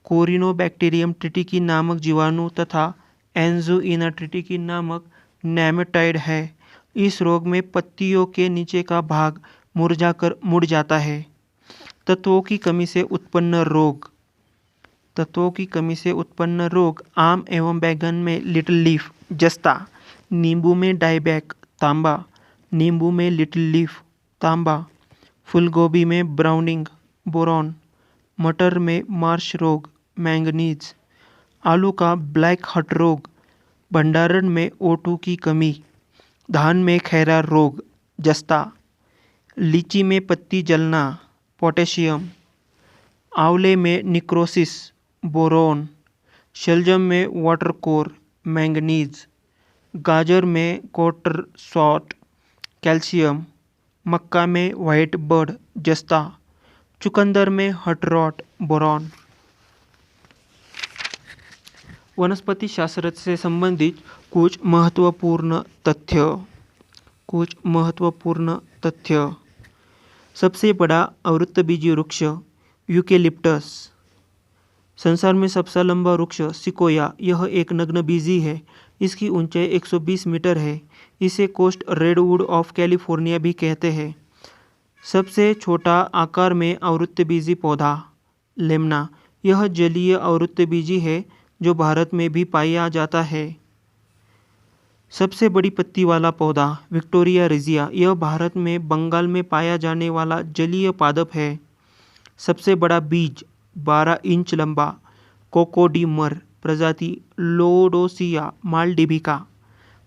A: कोरिनोबैक्टीरियम ट्रिटिकी नामक जीवाणु तथा एंजुइना ट्रिटिकी नामक नेमेटाइड है। इस रोग में पत्तियों के नीचे का भाग मुरझाकर मुड़ जाता है। तत्वों की कमी से उत्पन्न रोग। तत्वों की कमी से उत्पन्न रोग आम एवं बैंगन में लिटिल लीफ जस्ता, नींबू में डायबैक तांबा, नींबू में लिटिल लीफ तांबा, फूलगोभी में ब्राउनिंग बोरॉन, मटर में मार्श रोग मैंगनीज, आलू का ब्लैक हट रोग, भंडारण में O2 की कमी, धान में खैरा रोग जस्ता, लीची में पत्ती जलना पोटेशियम, आंवले में निक्रोसिस बोरोन, शलजम में वाटर कोर मैंगनीज, गाजर में कोटर सॉल्ट कैल्शियम, मक्का में वाइट बर्ड जस्ता, चुकंदर में हट रॉट बोरॉन। वनस्पति शास्त्र से संबंधित कुछ महत्वपूर्ण तथ्य। सबसे बड़ा आवृतबीजी वृक्ष यूकेलिप्टस। संसार में सबसे लंबा वृक्ष सिकोया। यह एक नग्नबीजी है। इसकी ऊंचाई 120 मीटर है। इसे कोस्ट रेडवुड ऑफ कैलिफोर्निया भी कहते हैं। सबसे छोटा आकार में आवृतबीजी पौधा लेमना। यह जलीय आवृतबीजी है जो भारत में भी पाया जाता है। सबसे बड़ी पत्ती वाला पौधा विक्टोरिया रिजिया। यह भारत में बंगाल में पाया जाने वाला जलीय पादप है। सबसे बड़ा बीज 12 इंच लंबा कोकोडीमर प्रजाति लोडोसिया मालडिबिका।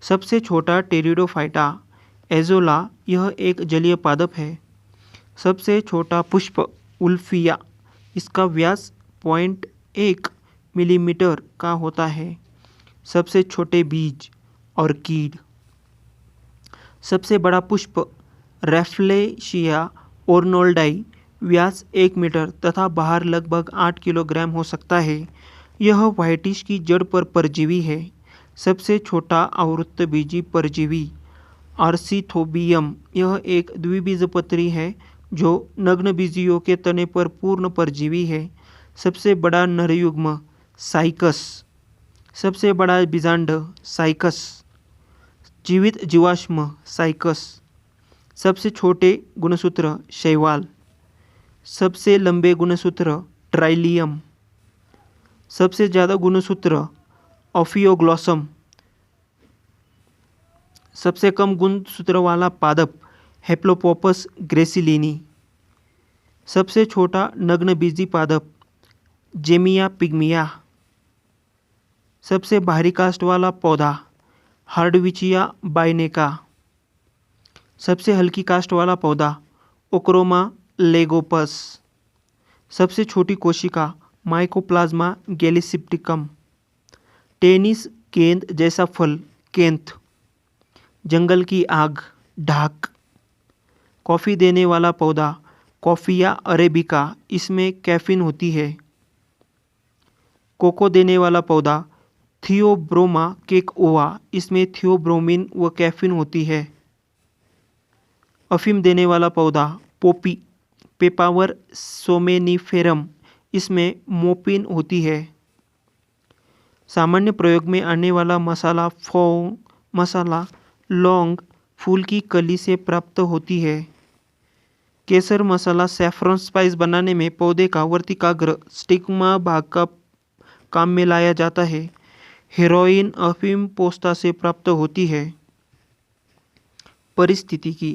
A: सबसे छोटा टेरिडोफाइटा एजोला, यह एक जलीय पादप है। सबसे छोटा पुष्प उल्फिया, इसका व्यास 0.1 मिलीमीटर का होता है। सबसे छोटे बीज ऑर्किड। सबसे बड़ा पुष्प रैफ्लेशिया ओर्नोल्डाई, व्यास 1 मीटर तथा बाहर लगभग 8 किलोग्राम हो सकता है। यह व्हाइटिश की जड़ पर परजीवी है। सबसे छोटा आवृतबीजी परजीवी आर्सिथोबियम, यह एक द्विबीजपत्री है जो नग्नबीजियों के तने पर पूर्ण परजीवी है। सबसे बड़ा नरयुग्म साइकस। सबसे बड़ा बीजांड साइकस। जीवित जीवाश्म साइकस। सबसे छोटे गुणसूत्र शैवाल। सबसे लंबे गुणसूत्र ट्राइलियम। सबसे ज़्यादा गुणसूत्र ऑफियोग्लॉसम। सबसे कम गुणसूत्र वाला पादप हेप्लोपोपस ग्रेसिलिनी। सबसे छोटा नग्नबीजी पादप जेमिया पिग्मिया। सबसे भारी काष्ठ वाला पौधा हार्डविचिया बाइनेका। सबसे हल्की काष्ठ वाला पौधा ओक्रोमा लेगोपस। सबसे छोटी कोशिका माइकोप्लाज्मा गैलीसिप्टिकम। टेनिस गेंद जैसा फल केंथ। जंगल की आग ढाक। कॉफ़ी देने वाला पौधा कॉफिया अरेबिका, इसमें कैफीन होती है। कोको देने वाला पौधा थियोब्रोमा केकओवा, इसमें थियोब्रोमिन व कैफीन होती है। अफीम देने वाला पौधा पोपी पेपावर सोमेनिफेरम, इसमें मोपिन होती है। सामान्य प्रयोग में आने वाला मसाला लौंग फूल की कली से प्राप्त होती है। केसर मसाला सैफरन स्पाइस बनाने में पौधे का वर्तिकाग्र स्टिग्मा भाग का काम में लाया जाता है। हेरोइन अफीम पोस्ता से प्राप्त होती है। परिस्थितिकी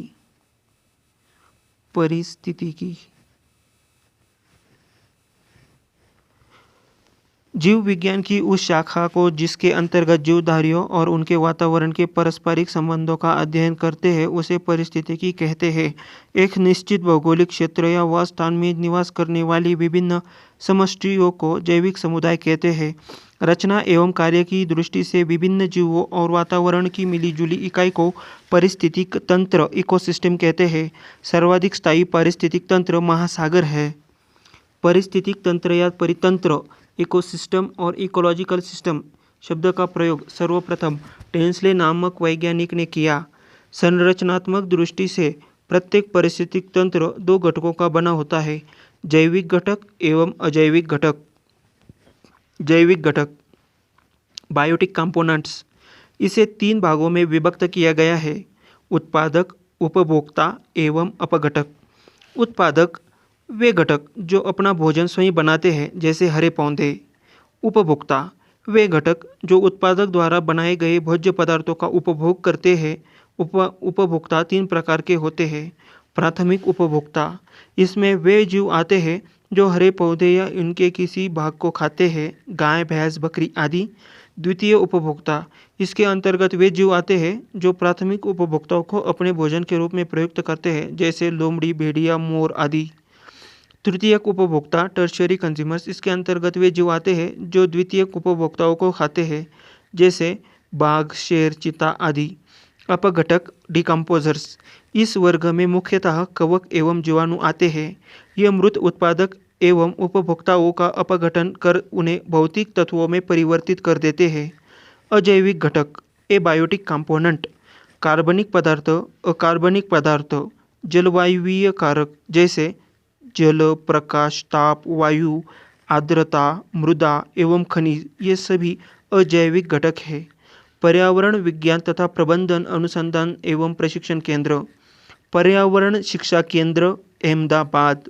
A: जीव विज्ञान की उस शाखा को जिसके अंतर्गत जीवधारियों और उनके वातावरण के पारस्परिक संबंधों का अध्ययन करते हैं उसे परिस्थितिकी कहते हैं। एक निश्चित भौगोलिक क्षेत्र या वह स्थान में निवास करने वाली विभिन्न समष्टियों को जैविक समुदाय कहते हैं। रचना एवं कार्य की दृष्टि से विभिन्न जीवों और वातावरण की मिलीजुली इकाई को पारिस्थितिक तंत्र इकोसिस्टम कहते हैं। सर्वाधिक स्थायी पारिस्थितिक तंत्र महासागर है। पारिस्थितिक तंत्र या परितंत्र इकोसिस्टम और इकोलॉजिकल सिस्टम शब्द का प्रयोग सर्वप्रथम टेंसले नामक वैज्ञानिक ने किया। संरचनात्मक दृष्टि से प्रत्येक पारिस्थितिक तंत्र दो घटकों का बना होता है, जैविक घटक एवं अजैविक घटक। जैविक घटक बायोटिक कंपोनेंट्स, इसे 3 भागों में विभक्त किया गया है, उत्पादक, उपभोक्ता एवं अपघटक। उत्पादक वे घटक जो अपना भोजन स्वयं बनाते हैं, जैसे हरे पौधे। उपभोक्ता वे घटक जो उत्पादक द्वारा बनाए गए भोज्य पदार्थों का उपभोग करते हैं। उपभोक्ता 3 प्रकार के होते हैं। प्राथमिक उपभोक्ता, इसमें वे जीव आते हैं जो हरे पौधे या इनके किसी भाग को खाते हैं, गाय, भैंस, बकरी आदि। द्वितीय उपभोक्ता, इसके अंतर्गत वे जीव आते हैं जो प्राथमिक उपभोक्ताओं को अपने भोजन के रूप में प्रयुक्त करते हैं, जैसे लोमड़ी, भेड़िया, मोर आदि। तृतीयक उपभोक्ता टर्शियरी कंज्यूमर्स, इसके अंतर्गत वे जीव आते हैं जो द्वितीयक उपभोक्ताओं को खाते हैं, जैसे बाघ, शेर, चीता आदि। अपघटक डिकम्पोजर्स, इस वर्ग में मुख्यतः कवक एवं जीवाणु आते हैं। ये मृत उत्पादक एवं उपभोक्ताओं का अपघटन कर उन्हें भौतिक तत्वों में परिवर्तित कर देते हैं। अजैविक घटक एबायोटिक कंपोनेंट, कार्बनिक पदार्थ, अकार्बनिक पदार्थ, जलवायवीय कारक जैसे जल, प्रकाश, ताप, वायु, आर्द्रता, मृदा एवं खनिज, ये सभी अजैविक घटक हैं। पर्यावरण विज्ञान तथा प्रबंधन अनुसंधान एवं प्रशिक्षण केंद्र, पर्यावरण शिक्षा केंद्र अहमदाबाद,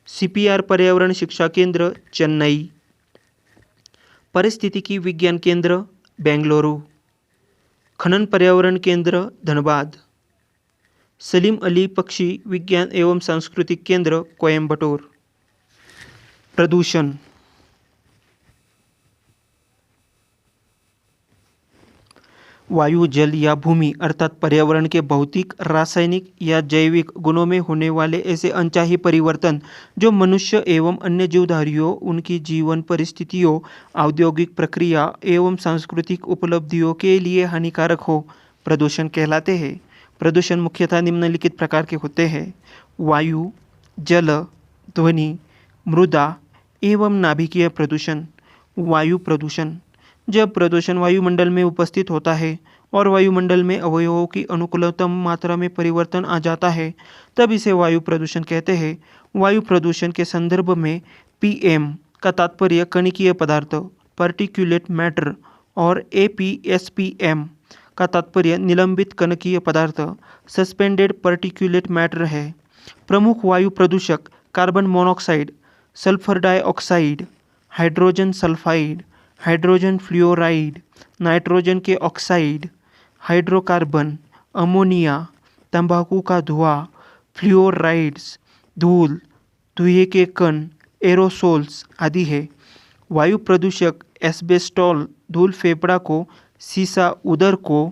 A: CPR पर्यावरण शिक्षा केंद्र चेन्नई, पारिस्थितिकी विज्ञान केंद्र बेंगलुरु, खनन पर्यावरण केंद्र धनबाद, सलीम अली पक्षी विज्ञान एवं सांस्कृतिक केंद्र कोयम्बटूर। प्रदूषण वायु, जल या भूमि अर्थात पर्यावरण के भौतिक, रासायनिक या जैविक गुणों में होने वाले ऐसे अनचाही परिवर्तन जो मनुष्य एवं अन्य जीवधारियों, उनकी जीवन परिस्थितियों, औद्योगिक प्रक्रिया एवं सांस्कृतिक उपलब्धियों के लिए हानिकारक हो, प्रदूषण कहलाते हैं। प्रदूषण मुख्यतः निम्नलिखित प्रकार के होते हैं: वायु, जल, ध्वनि, मृदा एवं नाभिकीय प्रदूषण। वायु प्रदूषण: जब प्रदूषण वायुमंडल में उपस्थित होता है और वायुमंडल में अवयवों की अनुकूलतम मात्रा में परिवर्तन आ जाता है, तब इसे वायु प्रदूषण कहते हैं। वायु प्रदूषण के संदर्भ में पीएम का तात्पर्य कणिकीय पदार्थ, पार्टिकुलेट मैटर, और एपीएसपीएम का तात्पर्य निलंबित कणकीय पदार्थ, सस्पेंडेड पार्टिकुलेट मैटर है। प्रमुख वायु प्रदूषक carbon monoxide, sulphur dioxide, hydrogen sulphide, hydrogen fluoride, nitrogen के ऑक्साइड, हाइड्रोकार्बन, अमोनिया, तंबाकू का धुआं, फ्लोराइड्स, धूल, धुएं के कण, एरोसोल्स आदि है। वायु प्रदूषक एस्बेस्टॉल धूल फेफड़ा को, सीसा उदर को,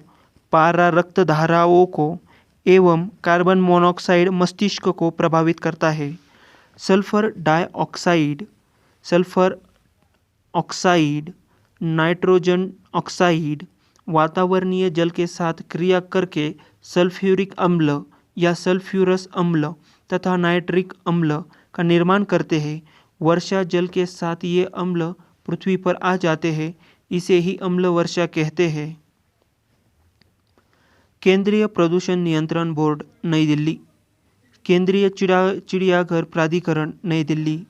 A: पारा रक्त धाराओं को एवं कार्बन मोनोऑक्साइड मस्तिष्क को प्रभावित करता है। Sulphur dioxide, sulphur oxide, nitrogen oxide वातावरणीय जल के साथ क्रिया करके सल्फ्यूरिक अम्ल या सल्फ्यूरस अम्ल तथा नाइट्रिक अम्ल का निर्माण करते हैं। वर्षा जल के साथ ये अम्ल पृथ्वी पर आ जाते हैं, इसे ही अम्ल वर्षा कहते हैं। केंद्रीय प्रदूषण नियंत्रण बोर्ड, नई दिल्ली। केंद्रीय चिड़ियाघर प्राधिकरण, नई दिल्ली।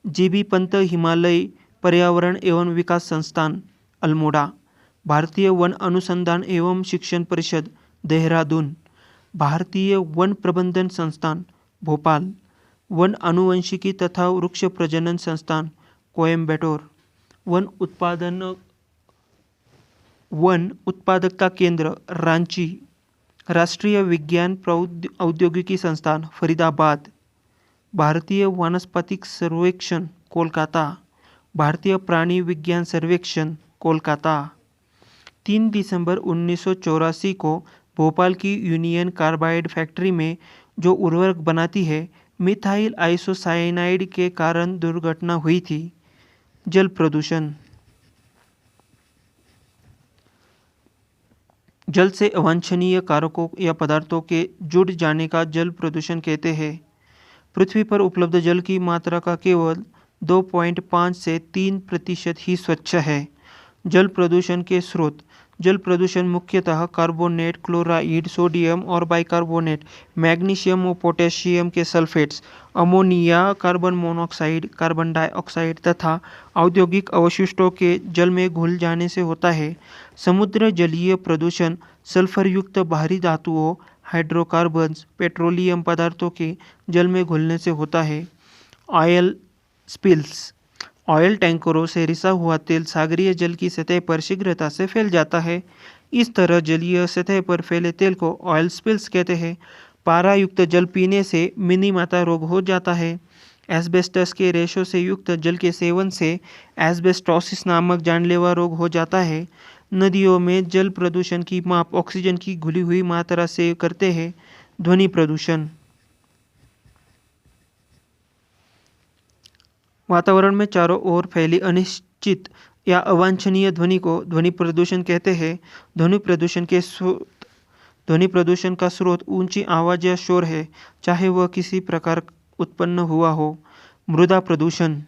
A: जीबी पंत हिमालय पर्यावरण एवं विकास संस्थान, अल्मोड़ा। भारतीय वन अनुसंधान एवं शिक्षण परिषद, देहरादून। भारतीय वन प्रबंधन संस्थान, भोपाल। वन आनुवंशिकी तथा वृक्ष प्रजनन संस्थान, कोयम्बटूर। वन उत्पादकता केंद्र, रांची। राष्ट्रीय विज्ञान औद्योगिकी संस्थान, फरीदाबाद। भारतीय वानस्पतिक सर्वेक्षण, कोलकाता। भारतीय प्राणी विज्ञान सर्वेक्षण, कोलकाता। 3 दिसंबर 1984 को भोपाल की यूनियन कार्बाइड फैक्ट्री में जो उर्वरक बनाती है, मिथाइल आइसोसाइनाइड के कारण दुर्घटना हुई थी। जल प्रदूषण: जल से अवांछनीय कारकों या पदार्थों के जुड़ जाने का जल प्रदूषण कहते हैं। पृथ्वी पर उपलब्ध जल की मात्रा का केवल 2.5 से 3% ही स्वच्छ है। जल प्रदूषण के स्रोत: जल प्रदूषण मुख्यतः कार्बोनेट, क्लोराइड, सोडियम और बाइकार्बोनेट, मैग्नीशियम और पोटेशियम के sulphates, ammonia, carbon monoxide, carbon dioxide तथा औद्योगिक अवशिष्टों के जल में घुल जाने से होता है। समुद्र जलीय प्रदूषण सल्फरयुक्त बाहरी धातुओं, हाइड्रोकार्बन्स, पेट्रोलियम पदार्थों के जल में घुलने से होता है। ऑयल स्पिल्स: ऑयल टैंकरों से रिसा हुआ तेल सागरीय जल की सतह पर शीघ्रता से फैल जाता है। इस तरह जलीय सतह पर फैले तेल को ऑयल स्पिल्स कहते हैं। पारा युक्त जल पीने से मिनीमाता रोग हो जाता है। एस्बेस्टस के रेशों से युक्त जल के सेवन से एस्बेस्टोसिस नामक जानलेवा रोग हो जाता है। नदियों में जल प्रदूषण की माप ऑक्सीजन की घुली हुई मात्रा से करते हैं। ध्वनि प्रदूषण: वातावरण में चारों ओर फैली अनिश्चित या अवांछनीय ध्वनि को ध्वनि प्रदूषण कहते हैं। ध्वनि प्रदूषण का स्रोत ऊंची आवाज या शोर है, चाहे वह किसी प्रकार उत्पन्न हुआ हो। मृदा प्रदूषण: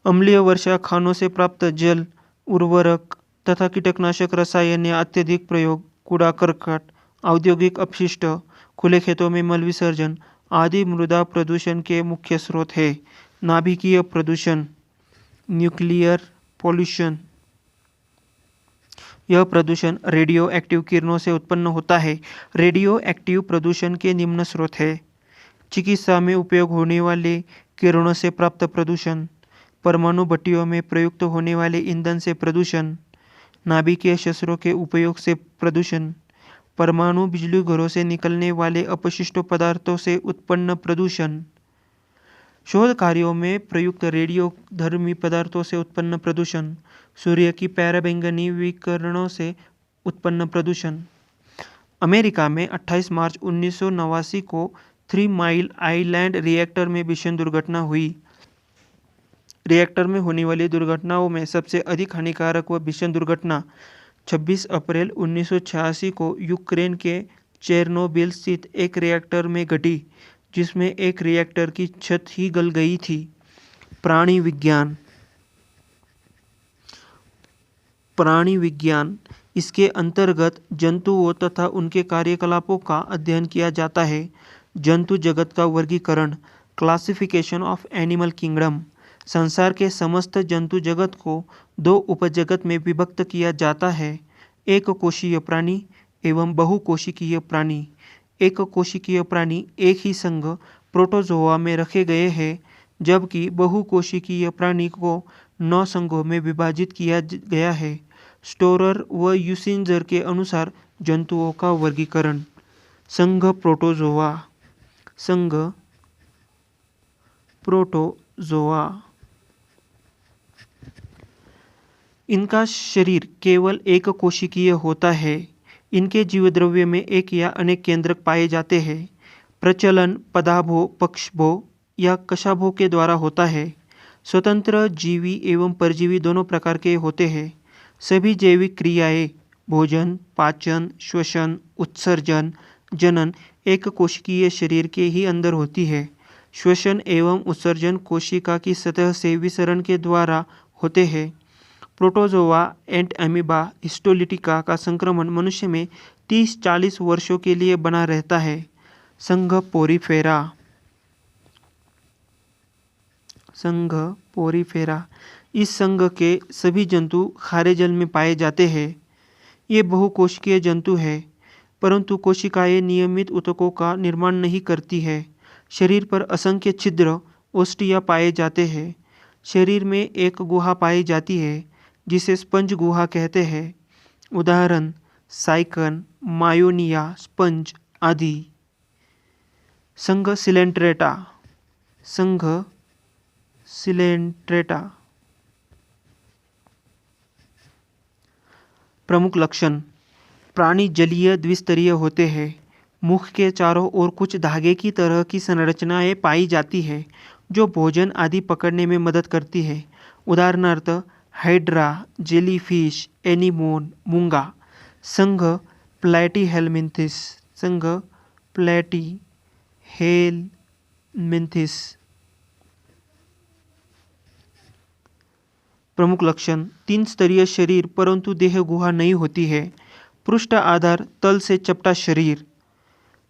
A: अम्लीय वर्षा, खानों से प्राप्त जल, उर्वरक तथा कीटनाशक रसायन या अत्यधिक प्रयोग, कूड़ा करकट, औद्योगिक अपशिष्ट, खुले खेतों में मल विसर्जन आदि मृदा प्रदूषण के मुख्य स्रोत है। नाभिकीय प्रदूषण, न्यूक्लियर पॉल्यूशन: यह प्रदूषण रेडियो एक्टिव किरणों से उत्पन्न होता है। रेडियो एक्टिव प्रदूषण के निम्न स्रोत है: चिकित्सा में उपयोग होने वाले किरणों से प्राप्त प्रदूषण, परमाणु भट्टियों में प्रयुक्त होने वाले ईंधन से प्रदूषण, नाभिकीय शस्त्रों के उपयोग से प्रदूषण, परमाणु बिजली घरों से निकलने वाले अपशिष्ट पदार्थों से उत्पन्न प्रदूषण। शोध कार्यों में प्रयुक्त रेडियोधर्मी पदार्थों से उत्पन्न प्रदूषण, सूर्य की पराबैंगनी विकिरणों से उत्पन्न प्रदूषण। अमेरिका में 28 मार्च 1989 को 3 माइल आइलैंड रिएक्टर में भीषण दुर्घटना हुई। रिएक्टर में होने वाली दुर्घटनाओं में सबसे अधिक हानिकारक व भीषण दुर्घटना 26 अप्रैल 1986 को यूक्रेन के चेरनोबिल स्थित एक रिएक्टर में घटी, जिसमें एक रिएक्टर की छत ही गल गई थी। प्राणी विज्ञान। प्राणी विज्ञान, इसके अंतर्गत जंतुओं तथा उनके कार्यकलापों का अध्ययन किया जाता है। जंतु जगत का वर्गीकरण, क्लासिफिकेशन ऑफ एनिमल किंगडम। संसार के समस्त जंतु जगत को 2 उपजगत में विभक्त किया जाता है, एक कोशिकीय प्राणी एवं बहुकोशिकीय प्राणी। एक कोशिकीय प्राणी एक ही संघ प्रोटोजोआ में रखे गए हैं, जबकि बहुकोशिकीय प्राणी को 9 संघों में विभाजित किया गया है। स्टोरर व यूसिंजर के अनुसार जंतुओं का वर्गीकरण। संघ प्रोटोजोआ। संघ प्रोटोजोआ। इनका शरीर केवल एक कोशिकीय होता है। इनके जीवद्रव्य में एक या अनेक केंद्रक पाए जाते हैं। प्रचलन पदाभो, पक्षभो या कशाभो के द्वारा होता है। स्वतंत्र जीवी एवं परजीवी दोनों प्रकार के होते हैं। सभी जैविक क्रियाएं, भोजन, पाचन, श्वसन, उत्सर्जन, जनन एक कोशिकीय शरीर के ही अंदर होती है। श्वसन एवं उत्सर्जन कोशिका की सतह से विसरण के द्वारा होते हैं। प्रोटोजोआ एंड अमीबा हिस्टोलिटिका का संक्रमण मनुष्य में 30-40 वर्षों के लिए बना रहता है। संघ पोरीफेरा। संघ पोरीफेरा। इस संघ के सभी जंतु खारे जल में पाए जाते हैं। ये बहुकोशिकीय जंतु है, परंतु कोशिकाएं नियमित ऊतकों का निर्माण नहीं करती है। शरीर पर असंख्य छिद्र, ओस्टिया पाए जाते हैं। शरीर में एक गुहा पाई जाती है, जिसे स्पंज गुहा कहते हैं। उदाहरण साइकन, मायोनिया स्पंज आदि। संघ सिलेंट्रेटा। संघ सिलेंट्रेटा। प्रमुख लक्षण। प्राणी जलीय द्विस्तरीय होते हैं। मुख के चारों ओर कुछ धागे की तरह की संरचनाएं पाई जाती है, जो भोजन आदि पकड़ने में मदद करती है। उदाहरणार्थ हाइड्रा, जेलीफिश, एनीमोन, मूंगा। संघ प्लैटीहेलमिन्थिस। संघ प्लैटीहेलमिन्थिस। प्रमुख लक्षण। 3 स्तरीय शरीर, परंतु देह गुहा नहीं होती है। पृष्ठ आधार तल से चपटा शरीर।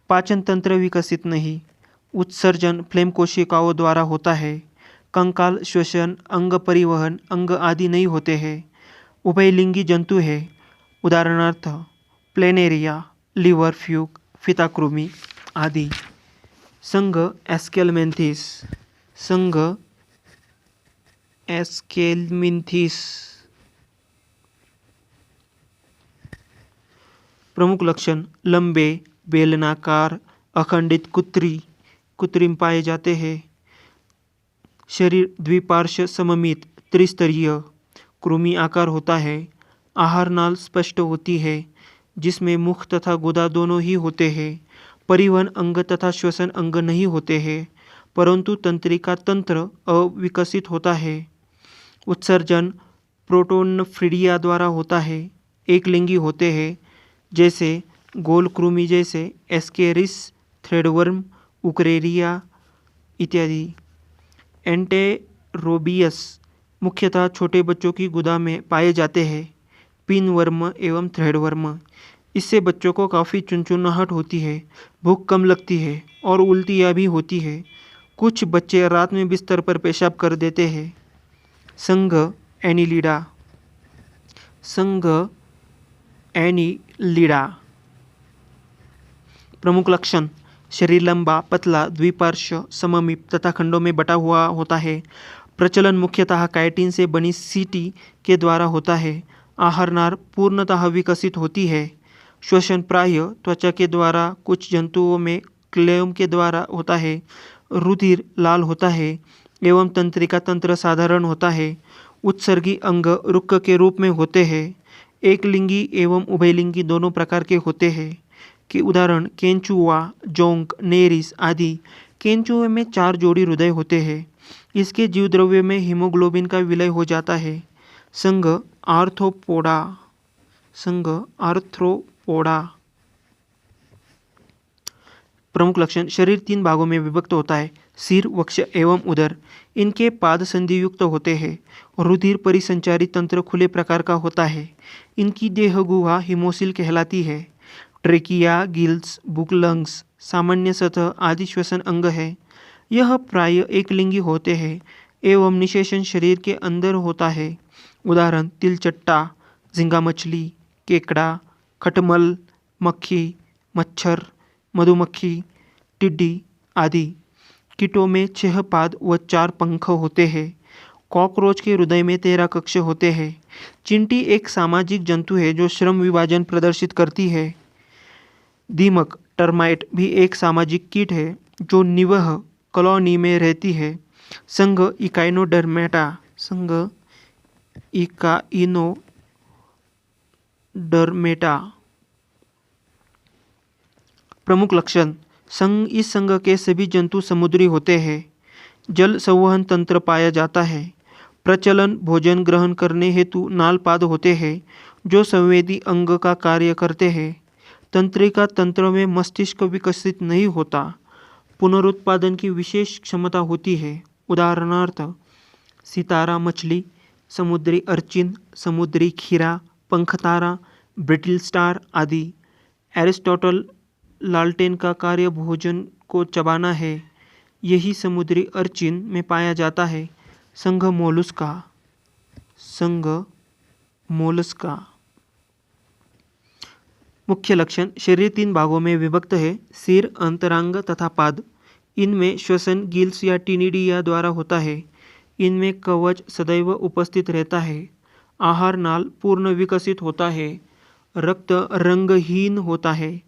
A: पाचन तंत्र विकसित नहीं। उत्सर्जन फ्लेम कोशिकाओं द्वारा होता है। कंकाल, श्वसन, अंग परिवहन, अंग आदि नहीं होते हैं। उभयलिंगी जंतु है। उदाहरणार्थ प्लेनेरिया, लिवर फ्यूग, फिताकृमि आदि। संघ एस्केलमेंथिस। संघ एस्केलमिन्थिस। प्रमुख लक्षण। लंबे, बेलनाकार, अखंडित कृत्रिम पाए जाते हैं। शरीर द्विपार्श्व सममित त्रिस्तरीय। कृमि आकार होता है। आहार नाल स्पष्ट होती है, जिसमें मुख तथा गुदा दोनों ही होते हैं। परिवहन अंग तथा श्वसन अंग नहीं होते हैं, परंतु तंत्रिका तंत्र अविकसित होता है। उत्सर्जन प्रोटोनफ्रिडिया द्वारा होता है। एक लिंगी होते हैं, जैसे गोल कृमि जैसे एस्केरिस, थ्रेडवर्म, उकरेरिया इत्यादि। एंटेरोबियस मुख्यतः छोटे बच्चों की गुदा में पाए जाते हैं। पिनवर्म एवं थ्रेडवर्म। इससे बच्चों को काफ़ी चुनचुनाहट होती है, भूख कम लगती है और उल्टियाँ भी होती है। कुछ बच्चे रात में बिस्तर पर पेशाब कर देते हैं। संघ एनिलिडा। संघ एनिलिडा। प्रमुख लक्षण। शरीर लंबा, पतला, द्विपार्श्व, सममित तथा खंडों में बटा हुआ होता है। प्रचलन मुख्यतः काइटिन से बनी सीटी के द्वारा होता है। आहार नार पूर्णतः विकसित होती है। श्वसन प्रायः त्वचा के द्वारा, कुछ जंतुओं में क्लेम के द्वारा होता है। रुधिर लाल होता है एवं तंत्रिका तंत्र साधारण होता है। उत्सर्गी अंग रुक्क के रूप में होते हैं। एक लिंगी एवं उभयलिंगी दोनों प्रकार के होते हैं। कि उदाहरण केंचुआ, जोंक, नेरिस आदि। केंचुए में 4 जोड़ी हृदय होते हैं। इसके जीवद्रव्य में हीमोग्लोबिन का विलय हो जाता है। संघ आर्थ्रोपोडा। संघ आर्थ्रोपोडा। प्रमुख लक्षण, शरीर 3 भागों में विभक्त होता है, सिर, वक्ष एवं उदर। इनके पाद संधि युक्त होते हैं। रुधिर परिसंचारी तंत्र खुले प्रकार का होता है। इनकी देह गुहा हिमोसिल कहलाती है। ट्रेकिया, गिल्स, बुक, लंग्स, सामान्य सतह आदि श्वसन अंग है। यह प्राय एक लिंगी होते हैं एवं निषेचन शरीर के अंदर होता है। उदाहरण तिलचट्टा, झींगा मछली, केकड़ा, खटमल, मक्खी, मच्छर, मधुमक्खी, टिड्डी आदि। कीटों में 6 पाद व 4 पंख होते हैं। कॉकरोच के हृदय में 13 कक्ष होते हैं। चींटी एक सामाजिक जंतु है जो श्रम विभाजन प्रदर्शित करती है। दीमक टर्माइट भी एक सामाजिक कीट है जो निवह कॉलोनी में रहती है। संघ इकाइनोडर्मेटा। संघ इकाइनोडर्मेटा। प्रमुख लक्षण, इस संघ के सभी जंतु समुद्री होते हैं। जल संवहन तंत्र पाया जाता है। प्रचलन भोजन ग्रहण करने हेतु नालपाद होते हैं जो संवेदी अंग का कार्य करते हैं। तंत्रिका तंत्र में मस्तिष्क विकसित नहीं होता। पुनरुत्पादन की विशेष क्षमता होती है। उदाहरणार्थ सितारा मछली, समुद्री अर्चिन, समुद्री खीरा, पंखतारा, ब्रिटल स्टार आदि। एरिस्टोटल लालटेन का कार्य भोजन को चबाना है। यही समुद्री अर्चिन में पाया जाता है। संघ मोलस्का। संघ मोलस्का। मुख्य लक्षण, शरीर 3 भागों में विभक्त है, सिर, अंतरांग तथा पाद। इनमें श्वसन गिल्स या टिनिडिया द्वारा होता है। इनमें कवच सदैव उपस्थित रहता है। आहार नाल पूर्ण विकसित होता है। रक्त रंगहीन होता है।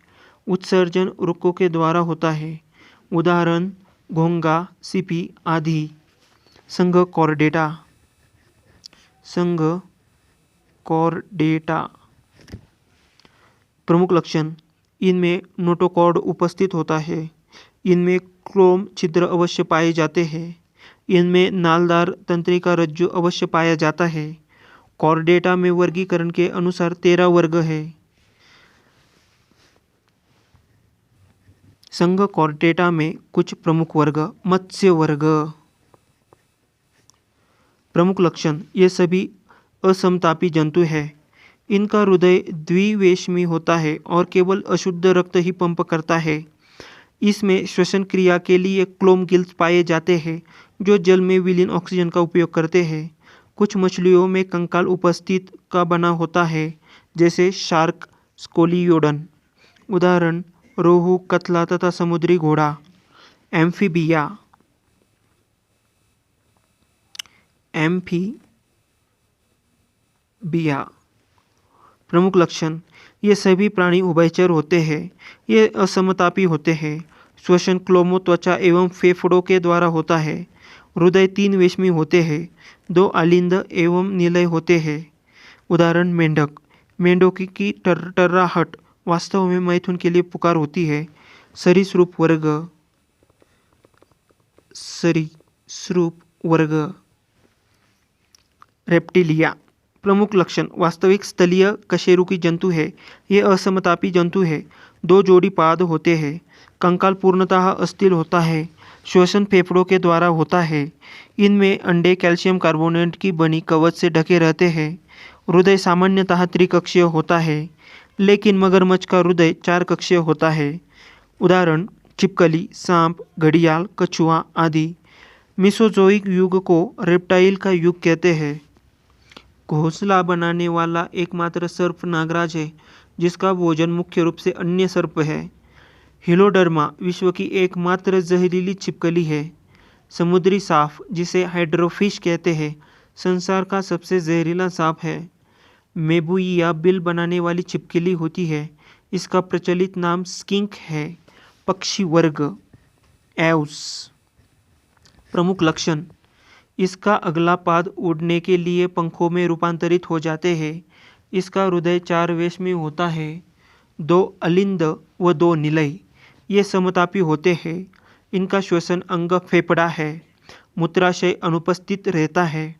A: उत्सर्जन रुक्कों के द्वारा होता है। उदाहरण घोंघा, सीपी आदि। संघ कॉर्डेटा। संघ कॉर्डेटा। प्रमुख लक्षण, इनमें नोटोकॉर्ड उपस्थित होता है। इनमें क्लोम छिद्र अवश्य पाए जाते हैं। इनमें नालदार तंत्रिका रज्जु अवश्य पाया जाता है। कॉर्डेटा में वर्गीकरण के अनुसार 13 वर्ग है। संघ कॉर्डेटा में कुछ प्रमुख वर्ग। मत्स्य वर्ग। प्रमुख लक्षण, ये सभी असमतापी जंतु है। इनका हृदय द्विवेशमी होता है और केवल अशुद्ध रक्त ही पंप करता है। इसमें श्वसन क्रिया के लिए क्लोम गिल्स पाए जाते हैं जो जल में विलीन ऑक्सीजन का उपयोग करते हैं। कुछ मछलियों में कंकाल उपस्थित का बना होता है जैसे शार्क, स्कोलियोडन। उदाहरण रोहू, कतला तथा समुद्री घोड़ा। एम्फीबिया। एम्फीबिया। प्रमुख लक्षण, ये सभी प्राणी उभयचर होते हैं। ये असमतापी होते हैं। श्वसन क्लोमो त्वचा एवं फेफड़ों के द्वारा होता है। हृदय 3 वेशमी होते हैं। 2 आलिंद एवं निलय होते हैं। उदाहरण मेंढक। मेंढकों की टर्राहट वास्तव में मैथुन के लिए पुकार होती है। सरीसृप वर्ग। सरीसृप वर्ग। रेप्टिलिया। प्रमुख लक्षण, वास्तविक स्थलीय कशेरुकी जंतु है। ये असमतापी जंतु है। 2 जोड़ी पाद होते हैं। कंकाल पूर्णतः अस्थिर होता है। श्वसन फेफड़ों के द्वारा होता है। इनमें अंडे कैल्शियम कार्बोनेट की बनी कवच से ढके रहते हैं। हृदय सामान्यतः त्रिकक्षीय होता है, लेकिन मगरमच्छ का हृदय 4 कक्षीय होता है। उदाहरण छिपकली, सांप, घड़ियाल, कछुआ आदि। मिसोजोइक युग को रेप्टाइल का युग कहते हैं। घोंसला बनाने वाला एकमात्र सर्प नागराज है जिसका भोजन मुख्य रूप से अन्य सर्प है। हिलोडर्मा विश्व की एकमात्र जहरीली छिपकली है। समुद्री सांप, जिसे हाइड्रोफिश कहते हैं, संसार का सबसे जहरीला सांप है। मेबुइया बिल बनाने वाली छिपकली होती है। इसका प्रचलित नाम स्किंक है। पक्षी वर्ग। एव्स। प्रमुख लक्षण: इसका अगला पाद उड़ने के लिए पंखों में रूपांतरित हो जाते हैं। इसका हृदय 4 वेश में होता है, 2 अलिंद व 2 निलय। ये समतापी होते हैं। इनका श्वसन अंग फेफड़ा है। मूत्राशय अनुपस्थित रहता है।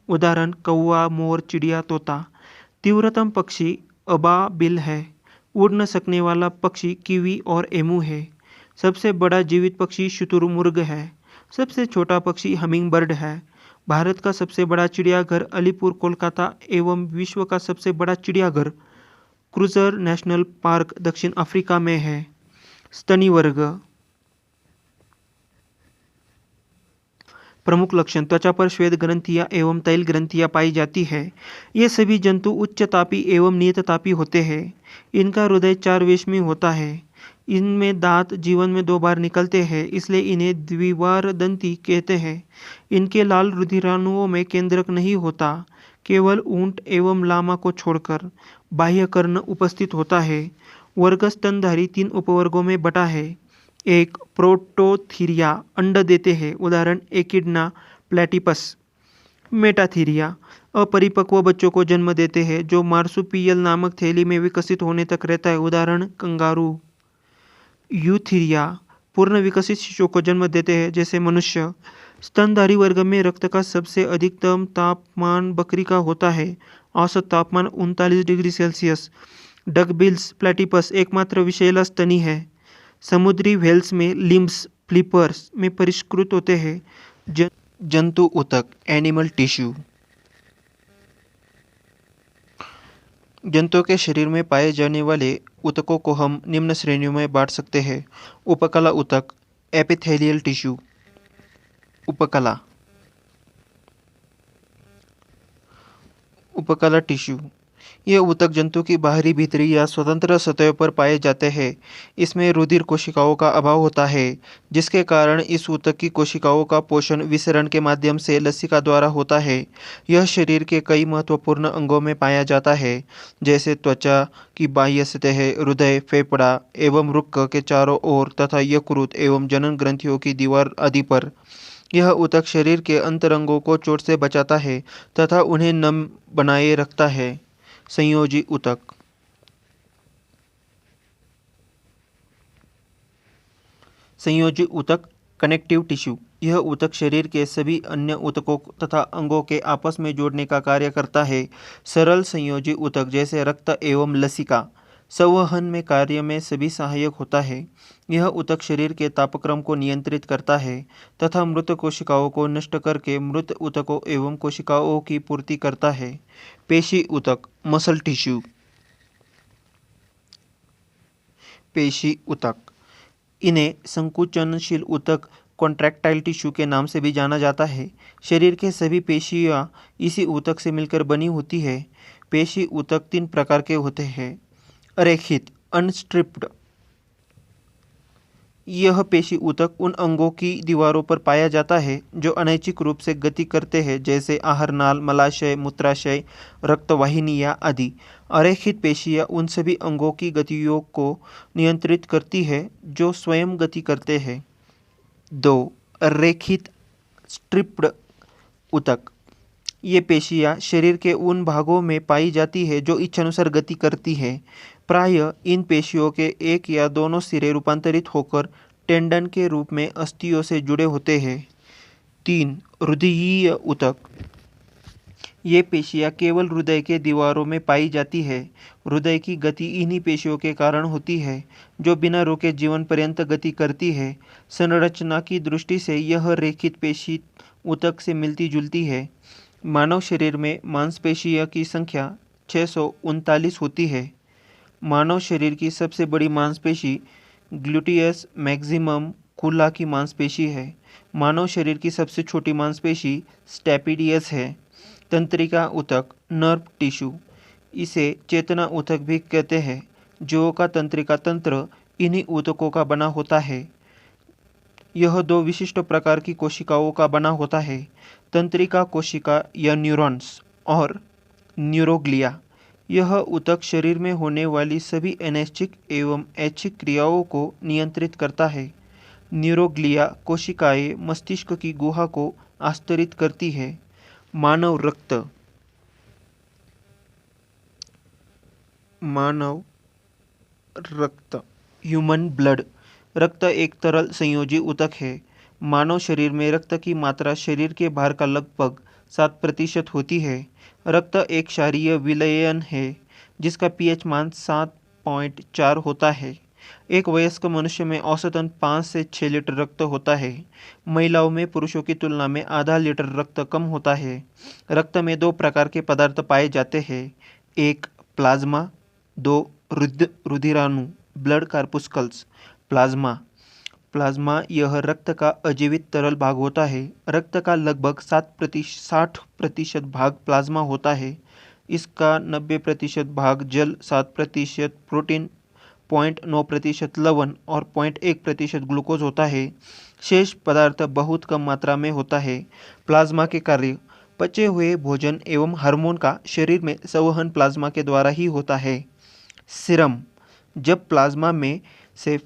A: उदाहरण: कौवा, मोर, चिड़िया, तोता। तीव्रतम पक्षी अबाबिल है। उड़ न सकने वाला पक्षी कीवी और एमू है। सबसे बड़ा जीवित पक्षी शुतुरमुर्ग है। सबसे छोटा पक्षी हमिंग बर्ड है। भारत का सबसे बड़ा चिड़ियाघर अलीपुर कोलकाता एवं विश्व का सबसे बड़ा चिड़ियाघर क्रूजर नेशनल पार्क दक्षिण अफ्रीका में है। स्तनी वर्ग। प्रमुख लक्षण: त्वचा पर श्वेत ग्रंथियां एवं तैल ग्रंथियां पाई जाती है। ये सभी जंतु उच्च तापी एवं नियततापी होते हैं। इनका हृदय 4 वेश में होता है। इनमें दांत जीवन में 2 बार निकलते हैं, इसलिए इन्हें द्विवारदंती कहते हैं। इनके लाल रुधिराणुओं में केंद्रक नहीं होता। केवल ऊंट एवं लामा को छोड़कर बाह्य कर्ण उपस्थित होता है। वर्ग स्तनधारी 3 उपवर्गों में बटा है। 1. प्रोटोथीरिया अंड देते हैं। उदाहरण: एकिडना प्लेटिपस। मेटाथीरिया अपरिपक्व बच्चों को जन्म देते हैं, जो मार्सुपियल नामक थैली में विकसित होने तक रहता है। उदाहरण: कंगारू। यूथीरिया पूर्ण विकसित शिशुओं को जन्म देते हैं, जैसे मनुष्य। स्तनधारी वर्ग में रक्त का सबसे अधिकतम तापमान बकरी का होता है। औसत तापमान 39 डिग्री सेल्सियस। डकबिल्स प्लेटिपस एकमात्र विषैला स्तनी है। समुद्री व्हेल्स में लिम्स फ्लिपर्स में परिष्कृत होते हैं। जंतु ऊतक एनिमल टिश्यू। जंतुओं के शरीर में पाए जाने वाले ऊतकों को हम निम्न श्रेणियों में बांट सकते हैं। उपकला ऊतक एपिथेलियल टिश्यू। उपकला टिश्यू ये ऊतक जंतु की बाहरी, भीतरी या स्वतंत्र सतहों पर पाए जाते हैं। इसमें रुधिर कोशिकाओं का अभाव होता है, जिसके कारण इस ऊतक की कोशिकाओं का पोषण विसरण के माध्यम से लसिका द्वारा होता है। यह शरीर के कई महत्वपूर्ण अंगों में पाया जाता है, जैसे त्वचा की बाह्य सतह, हृदय, फेफड़ा एवं वृक्क के चारों ओर तथा यकृत एवं जनन ग्रंथियों की दीवार आदि पर। यह ऊतक शरीर के अंतरंगों को चोट से बचाता है तथा उन्हें नम बनाए रखता है। संयोजी ऊतक। संयोजी ऊतक कनेक्टिव टिश्यू। यह ऊतक शरीर के सभी अन्य ऊतकों तथा अंगों के आपस में जोड़ने का कार्य करता है। सरल संयोजी ऊतक जैसे रक्त एवं लसिका संवहन में कार्य में सभी सहायक होता है। यह ऊतक शरीर के तापक्रम को नियंत्रित करता है तथा मृत कोशिकाओं को नष्ट करके मृत ऊतकों एवं कोशिकाओं की पूर्ति करता है। पेशी ऊतक मसल टिश्यू। पेशी ऊतक इन्हें संकुचनशील ऊतक कॉन्ट्रैक्टाइल टिश्यू के नाम से भी जाना जाता है। शरीर के सभी पेशियां इसी ऊतक से मिलकर बनी होती है। पेशी ऊतक 3 प्रकार के होते हैं। अरेखित अनस्ट्रिप्ड। यह पेशी ऊतक उन अंगों की दीवारों पर पाया जाता है जो अनैच्छिक रूप से गति करते हैं, जैसे आहारनाल, मलाशय, मूत्राशय, रक्तवाहिनियाँ आदि। अरेखित पेशियाँ उन सभी अंगों की गतियों को नियंत्रित करती है जो स्वयं गति करते हैं। 2. रेखित स्ट्रिप्ड ऊतक। ये पेशियाँ शरीर के उन भागों में पाई जाती है जो इच्छानुसार गति करती है। प्रायः इन पेशियों के एक या दोनों सिरे रूपांतरित होकर टेंडन के रूप में अस्थियों से जुड़े होते हैं। 3. हृदयीय ऊतक। ये पेशियाँ केवल हृदय के दीवारों में पाई जाती है। हृदय की गति इन्हीं पेशियों के कारण होती है, जो बिना रोके जीवन पर्यंत गति करती है। संरचना की दृष्टि से यह रेखित पेशी ऊतक से मिलती जुलती है। मानव शरीर में मांसपेशियों की संख्या 639 होती है। मानव शरीर की सबसे बड़ी मांसपेशी ग्लूटियस मैक्सिमम खुला की मांसपेशी है। मानव शरीर की सबसे छोटी मांसपेशी स्टेपिडियस है। तंत्रिका ऊतक नर्व टिश्यू, इसे चेतना ऊतक भी कहते हैं। जीवों का तंत्रिका तंत्र इन्हीं ऊतकों का बना होता है। यह 2 विशिष्ट प्रकार की कोशिकाओं का बना होता है, तंत्रिका कोशिका या न्यूरॉन्स और न्यूरोग्लिया। यह ऊतक शरीर में होने वाली सभी अनैच्छिक एवं ऐच्छिक क्रियाओं को नियंत्रित करता है। न्यूरोग्लिया कोशिकाएं मस्तिष्क की गुहा को आस्तरित करती है। मानव रक्त ह्यूमन ब्लड। रक्त एक तरल संयोजी ऊतक है। मानव शरीर में रक्त की मात्रा शरीर के भार का लगभग 7% होती है। रक्त एक क्षारीय विलयन है जिसका पीएच मान 7.4 होता है। एक वयस्क मनुष्य में औसतन 5 से 6 लीटर रक्त होता है। महिलाओं में पुरुषों की तुलना में आधा लीटर रक्त कम होता है। रक्त में 2 प्रकार के पदार्थ पाए जाते हैं, एक प्लाज्मा, 2 रुधिराणु ब्लड कार्पुस्कल्स। प्लाज्मा यह रक्त का अजीवित तरल भाग होता है। रक्त का लगभग 60% भाग प्लाज्मा होता है। इसका 90% भाग जल, 7% प्रोटीन, 0.9% लवण और 0.1% ग्लूकोज होता है। शेष पदार्थ बहुत कम मात्रा में होता है। प्लाज्मा के कार्य: पचे हुए भोजन एवं हार्मोन का शरीर में संवहन प्लाज्मा के द्वारा ही होता है। सीरम: जब प्लाज्मा में से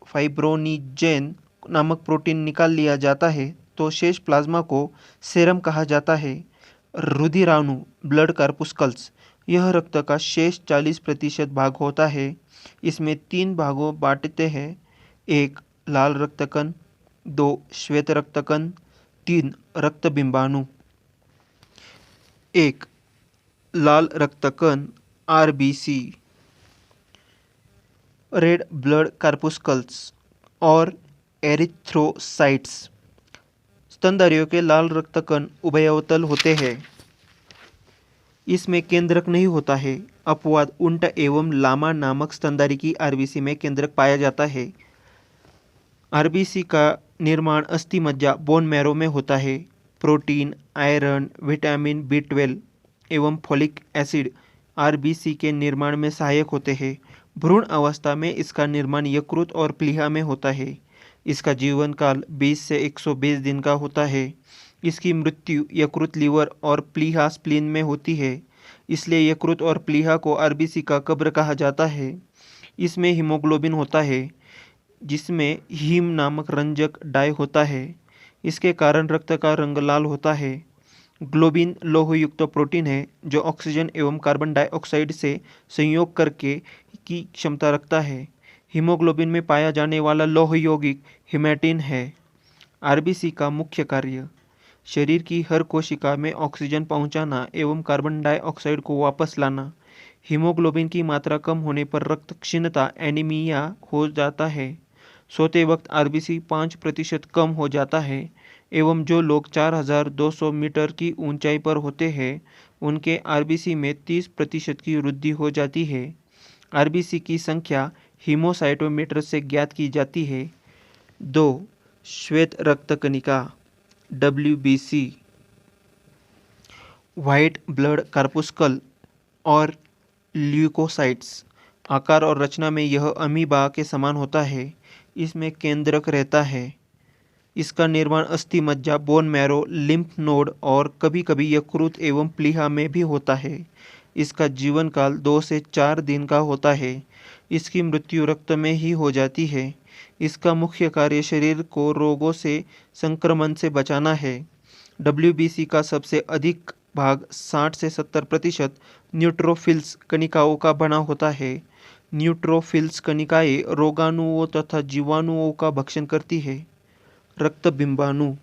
A: फाइब्रोनिजेन नामक प्रोटीन निकाल लिया जाता है तो शेष प्लाज्मा को सीरम कहा जाता है। रुधिराणु ब्लड कार्पुस्कल्स: यह रक्त का शेष 40% भाग होता है। इसमें 3 भागों बांटते हैं, 1 लाल रक्त कण, 2 श्वेत रक्त कण, 3 रक्त बिंबाणु। 1 लाल रक्त कण आरबीसी रेड ब्लड कार्पुस्कल्स और एरिथ्रोसाइट्स। स्तनधारियों के लाल रक्त कण उभयतल होते हैं। इसमें केंद्रक नहीं होता है। अपवाद उंट एवं लामा नामक स्तनधारी की आरबीसी में केंद्रक पाया जाता है। आरबीसी का निर्माण अस्थि मज्जा बोन मैरो में होता है। प्रोटीन, आयरन, विटामिन बी12 एवं फोलिक एसिड आरबीसी के निर्माण में सहायक होते हैं। भ्रूण अवस्था में इसका निर्माण यकृत और प्लीहा में होता है। इसका जीवन काल 20 से 120 दिन का होता है। इसकी मृत्यु यकृत, लीवर और प्लीहा स्प्लीन में होती है। इसलिए यकृत और प्लीहा को आरबीसी का कब्र कहा जाता है। इसमें हीमोग्लोबिन होता है जिसमें हीम नामक रंजक डाई होता है। इसके कारण रक्त का रंग लाल होता है। ग्लोबिन लौहयुक्त प्रोटीन है जो ऑक्सीजन एवं कार्बन डाइऑक्साइड से संयोग करके की क्षमता रखता है। हीमोग्लोबिन में पाया जाने वाला लौह यौगिक हीमैटिन है। आरबीसी का मुख्य कार्य: शरीर की हर कोशिका में ऑक्सीजन पहुंचाना एवं कार्बन डाइऑक्साइड को वापस लाना। हीमोग्लोबिन की मात्रा कम होने पर रक्त क्षीणता एनीमिया हो जाता है। सोते वक्त आरबीसी 5% कम हो जाता है एवं जो लोग 4200 मीटर की ऊंचाई पर होते हैं उनके आरबीसी में 30% की वृद्धि हो जाती है। आरबीसी की संख्या हीमोसाइटोमीटर से ज्ञात की जाती है। 2 श्वेत रक्त कणिका WBC व्हाइट ब्लड कार्पुस्कल और ल्यूकोसाइट्स। आकार और रचना में यह अमीबा के समान होता है। इसमें केंद्रक रहता है। इसका निर्माण अस्थि मज्जा, बोन मैरो, लिम्फ नोड और कभी-कभी यकृत एवं प्लीहा में भी होता है। इसका जीवन काल 2 से 4 दिन का होता है। इसकी मृत्यु रक्त में ही हो जाती है। इसका मुख्य कार्य शरीर को रोगों से संक्रमण से बचाना है। WBC का सबसे अधिक भाग 60 से 70% न्यूट्रोफिल्स कणिकाओं का बना होता है। न्यूट्रोफिल्स कणिकाएं रोगाणुओं तथा जीवाणुओं का भक्षण करती है। रक्त बिंबाणु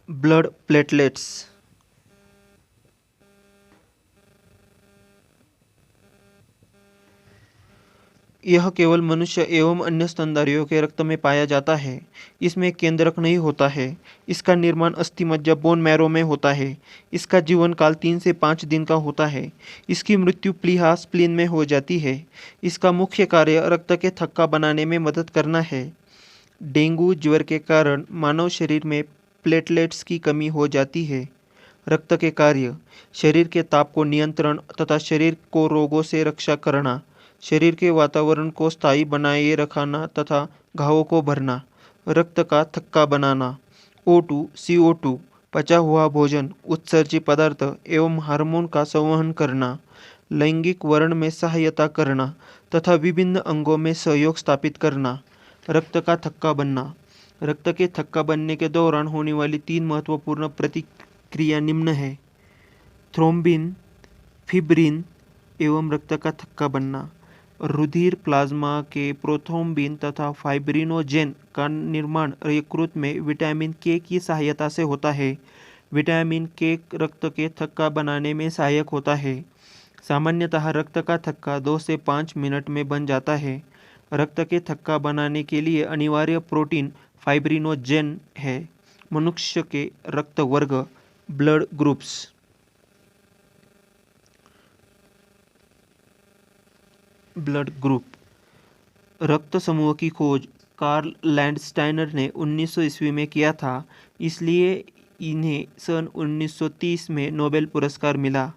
A: ब्लड प्लेटलेट्स। यह केवल मनुष्य एवं अन्य स्तनधारियों के रक्त में पाया जाता है। इसमें केंद्रक नहीं होता है। इसका निर्माण अस्थि मज्जा, बोन मैरो में होता है। इसका जीवन काल 3 से 5 दिन का होता है। इसकी मृत्यु प्लीहा स्प्लीन में हो जाती है। इसका मुख्य कार्य रक्त के थक्का बनाने में मदद करना है। डेंगू ज्वर के कारण मानव शरीर में प्लेटलेट्स की कमी हो जाती है। रक्त के कार्य: शरीर के ताप को नियंत्रण तथा शरीर को रोगों से रक्षा करना, शरीर के वातावरण को स्थायी बनाए रखना तथा घावों को भरना, रक्त का थक्का बनाना। O2 CO2 पचा हुआ भोजन, उत्सर्जित पदार्थ एवं हार्मोन का संवहन करना। लैंगिक वर्ण में सहायता करना तथा विभिन्न अंगों में सहयोग स्थापित करना। रक्त का थक्का बनना। रक्त के थक्का बनने के दौरान होने वाली 3 महत्वपूर्ण प्रतिक्रिया निम्न है: थ्रोम्बिन, फिब्रिन एवं रक्त का थक्का बनना। रुधिर प्लाज्मा के प्रोथ्रोम्बिन तथा फाइब्रिनोजेन का निर्माण यकृत में विटामिन के की सहायता से होता है। विटामिन के रक्त के थक्का बनाने में सहायक होता है। सामान्यतः रक्त का थक्का 2 से 5 मिनट में बन जाता है। रक्त के थक्का बनाने के लिए अनिवार्य प्रोटीन फाइब्रिनोजेन है। मनुष्य के रक्त वर्ग, ब्लड ग्रुप्स। Blood group. रक्त समूह की खोज कार्ल लैंडस्टाइनर ने 1900 ईस्वी में किया था, इसलिए इन्हें सन 1930 में नोबेल पुरस्कार मिला।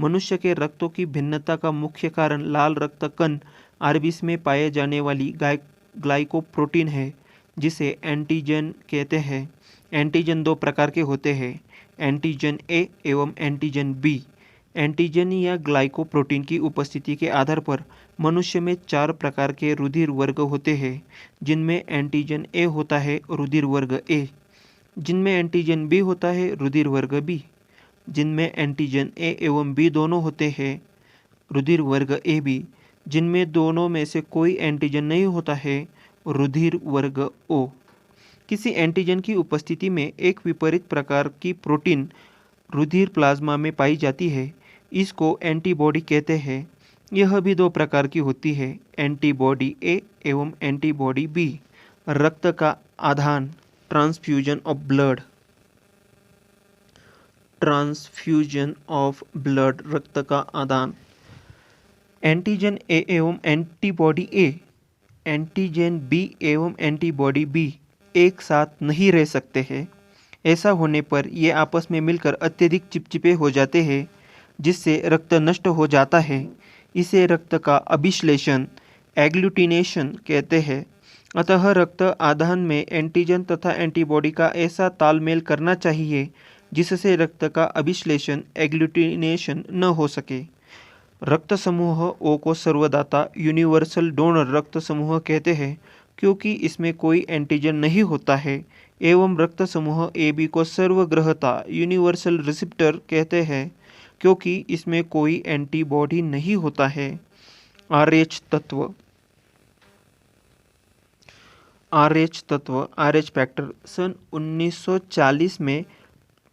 A: मनुष्य के रक्तों की भिन्नता का मुख्य कारण लाल रक्त कण आरबीसी में पाए जाने वाली ग्लाइकोप्रोटीन है, जिसे एंटीजन कहते हैं। एंटीजन 2 प्रकार के होते हैं, एंटीजन ए एवं एंटीजन बी। एंटीजन या ग्लाइकोप्रोटीन की उपस्थिति के आधार पर मनुष्य में 4 प्रकार के रुधिर वर्ग होते हैं, जिनमें एंटीजन ए होता है रुधिर वर्ग ए, जिनमें एंटीजन बी होता है रुधिर वर्ग बी, जिनमें एंटीजन ए एवं बी दोनों होते हैं रुधिर वर्ग ए बी, जिनमें दोनों में से कोई एंटीजन नहीं होता है रुधिर वर्ग ओ। किसी एंटीजन की उपस्थिति में एक विपरीत प्रकार की प्रोटीन रुधिर प्लाज्मा में पाई जाती है, इसको एंटीबॉडी कहते हैं। यह भी 2 प्रकार की होती है, एंटीबॉडी ए एवं एंटीबॉडी बी। रक्त का आदान, transfusion of blood. Transfusion of blood, रक्त का आदान। एंटीजन ए एवं एंटीबॉडी ए, एंटीजन बी एवं एंटीबॉडी बी एक साथ नहीं रह सकते हैं। ऐसा होने पर ये आपस में मिलकर अत्यधिक चिपचिपे हो जाते हैं, जिससे रक्त नष्ट हो जाता है। इसे रक्त का अभिश्लेषण, एग्लूटिनेशन कहते हैं। अतः रक्त आदान में एंटीजन तथा एंटीबॉडी का ऐसा तालमेल करना चाहिए जिससे रक्त का अभिश्लेषण, एग्लूटिनेशन न हो सके। रक्त समूह ओ को सर्वदाता, यूनिवर्सल डोनर रक्त समूह कहते हैं, क्योंकि इसमें कोई एंटीजन नहीं होता है, एवं रक्त समूह ए बी को सर्वग्रहता, यूनिवर्सल रिसिप्टर कहते हैं, क्योंकि इसमें कोई एंटीबॉडी नहीं होता है। आरएच तत्व। आरएच तत्व, आरएच फैक्टर। सन 1940 में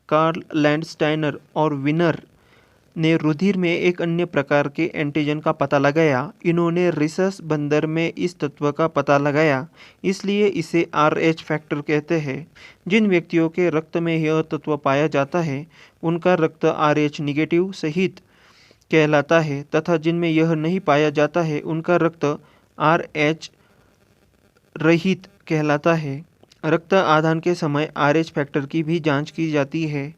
A: कार्ल लैंडस्टाइनर और विनर ने रुधिर में एक अन्य प्रकार के एंटीजन का पता लगाया। इन्होंने रिसस बंदर में इस तत्व का पता लगाया, इसलिए इसे आरएच फैक्टर कहते हैं। जिन व्यक्तियों के रक्त में यह तत्व पाया जाता है, उनका रक्त आरएच निगेटिव सहित कहलाता है, तथा जिनमें यह नहीं पाया जाता है, उनका रक्त आरएच रहित कहलाता है। रक्त आदान के समय आरएच फैक्टर की भी जांच की जाती है।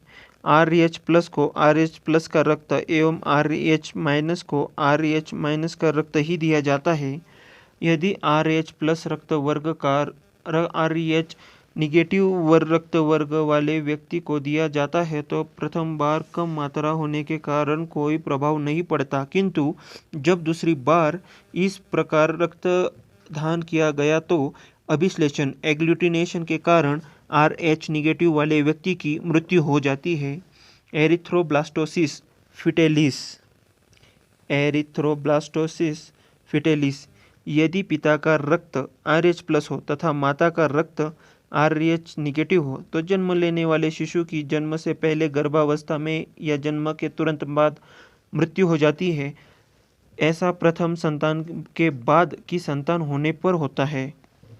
A: आरएच प्लस को आरएच प्लस का रक्त एवं आरएच माइनस को आरएच माइनस का रक्त ही दिया जाता है। यदि आरएच प्लस रक्त वर्ग का आरएच निगेटिव रक्त वर्ग वाले व्यक्ति को दिया जाता है तो प्रथम बार कम मात्रा होने के कारण कोई प्रभाव नहीं पड़ता, किंतु जब दूसरी बार इस प्रकार रक्त दान किया गया तो अभिश्लेषण, एग्लूटिनेशन के कारण आरएच निगेटिव वाले व्यक्ति की मृत्यु हो जाती है। Erythroblastosis fetalis. Erythroblastosis fetalis. यदि पिता का रक्त आरएच प्लस हो तथा माता का रक्त आरएच निगेटिव हो तो जन्म लेने वाले शिशु की जन्म से पहले गर्भावस्था में या जन्म के तुरंत बाद मृत्यु हो जाती है। ऐसा प्रथम संतान के बाद की संतान होने पर होता है।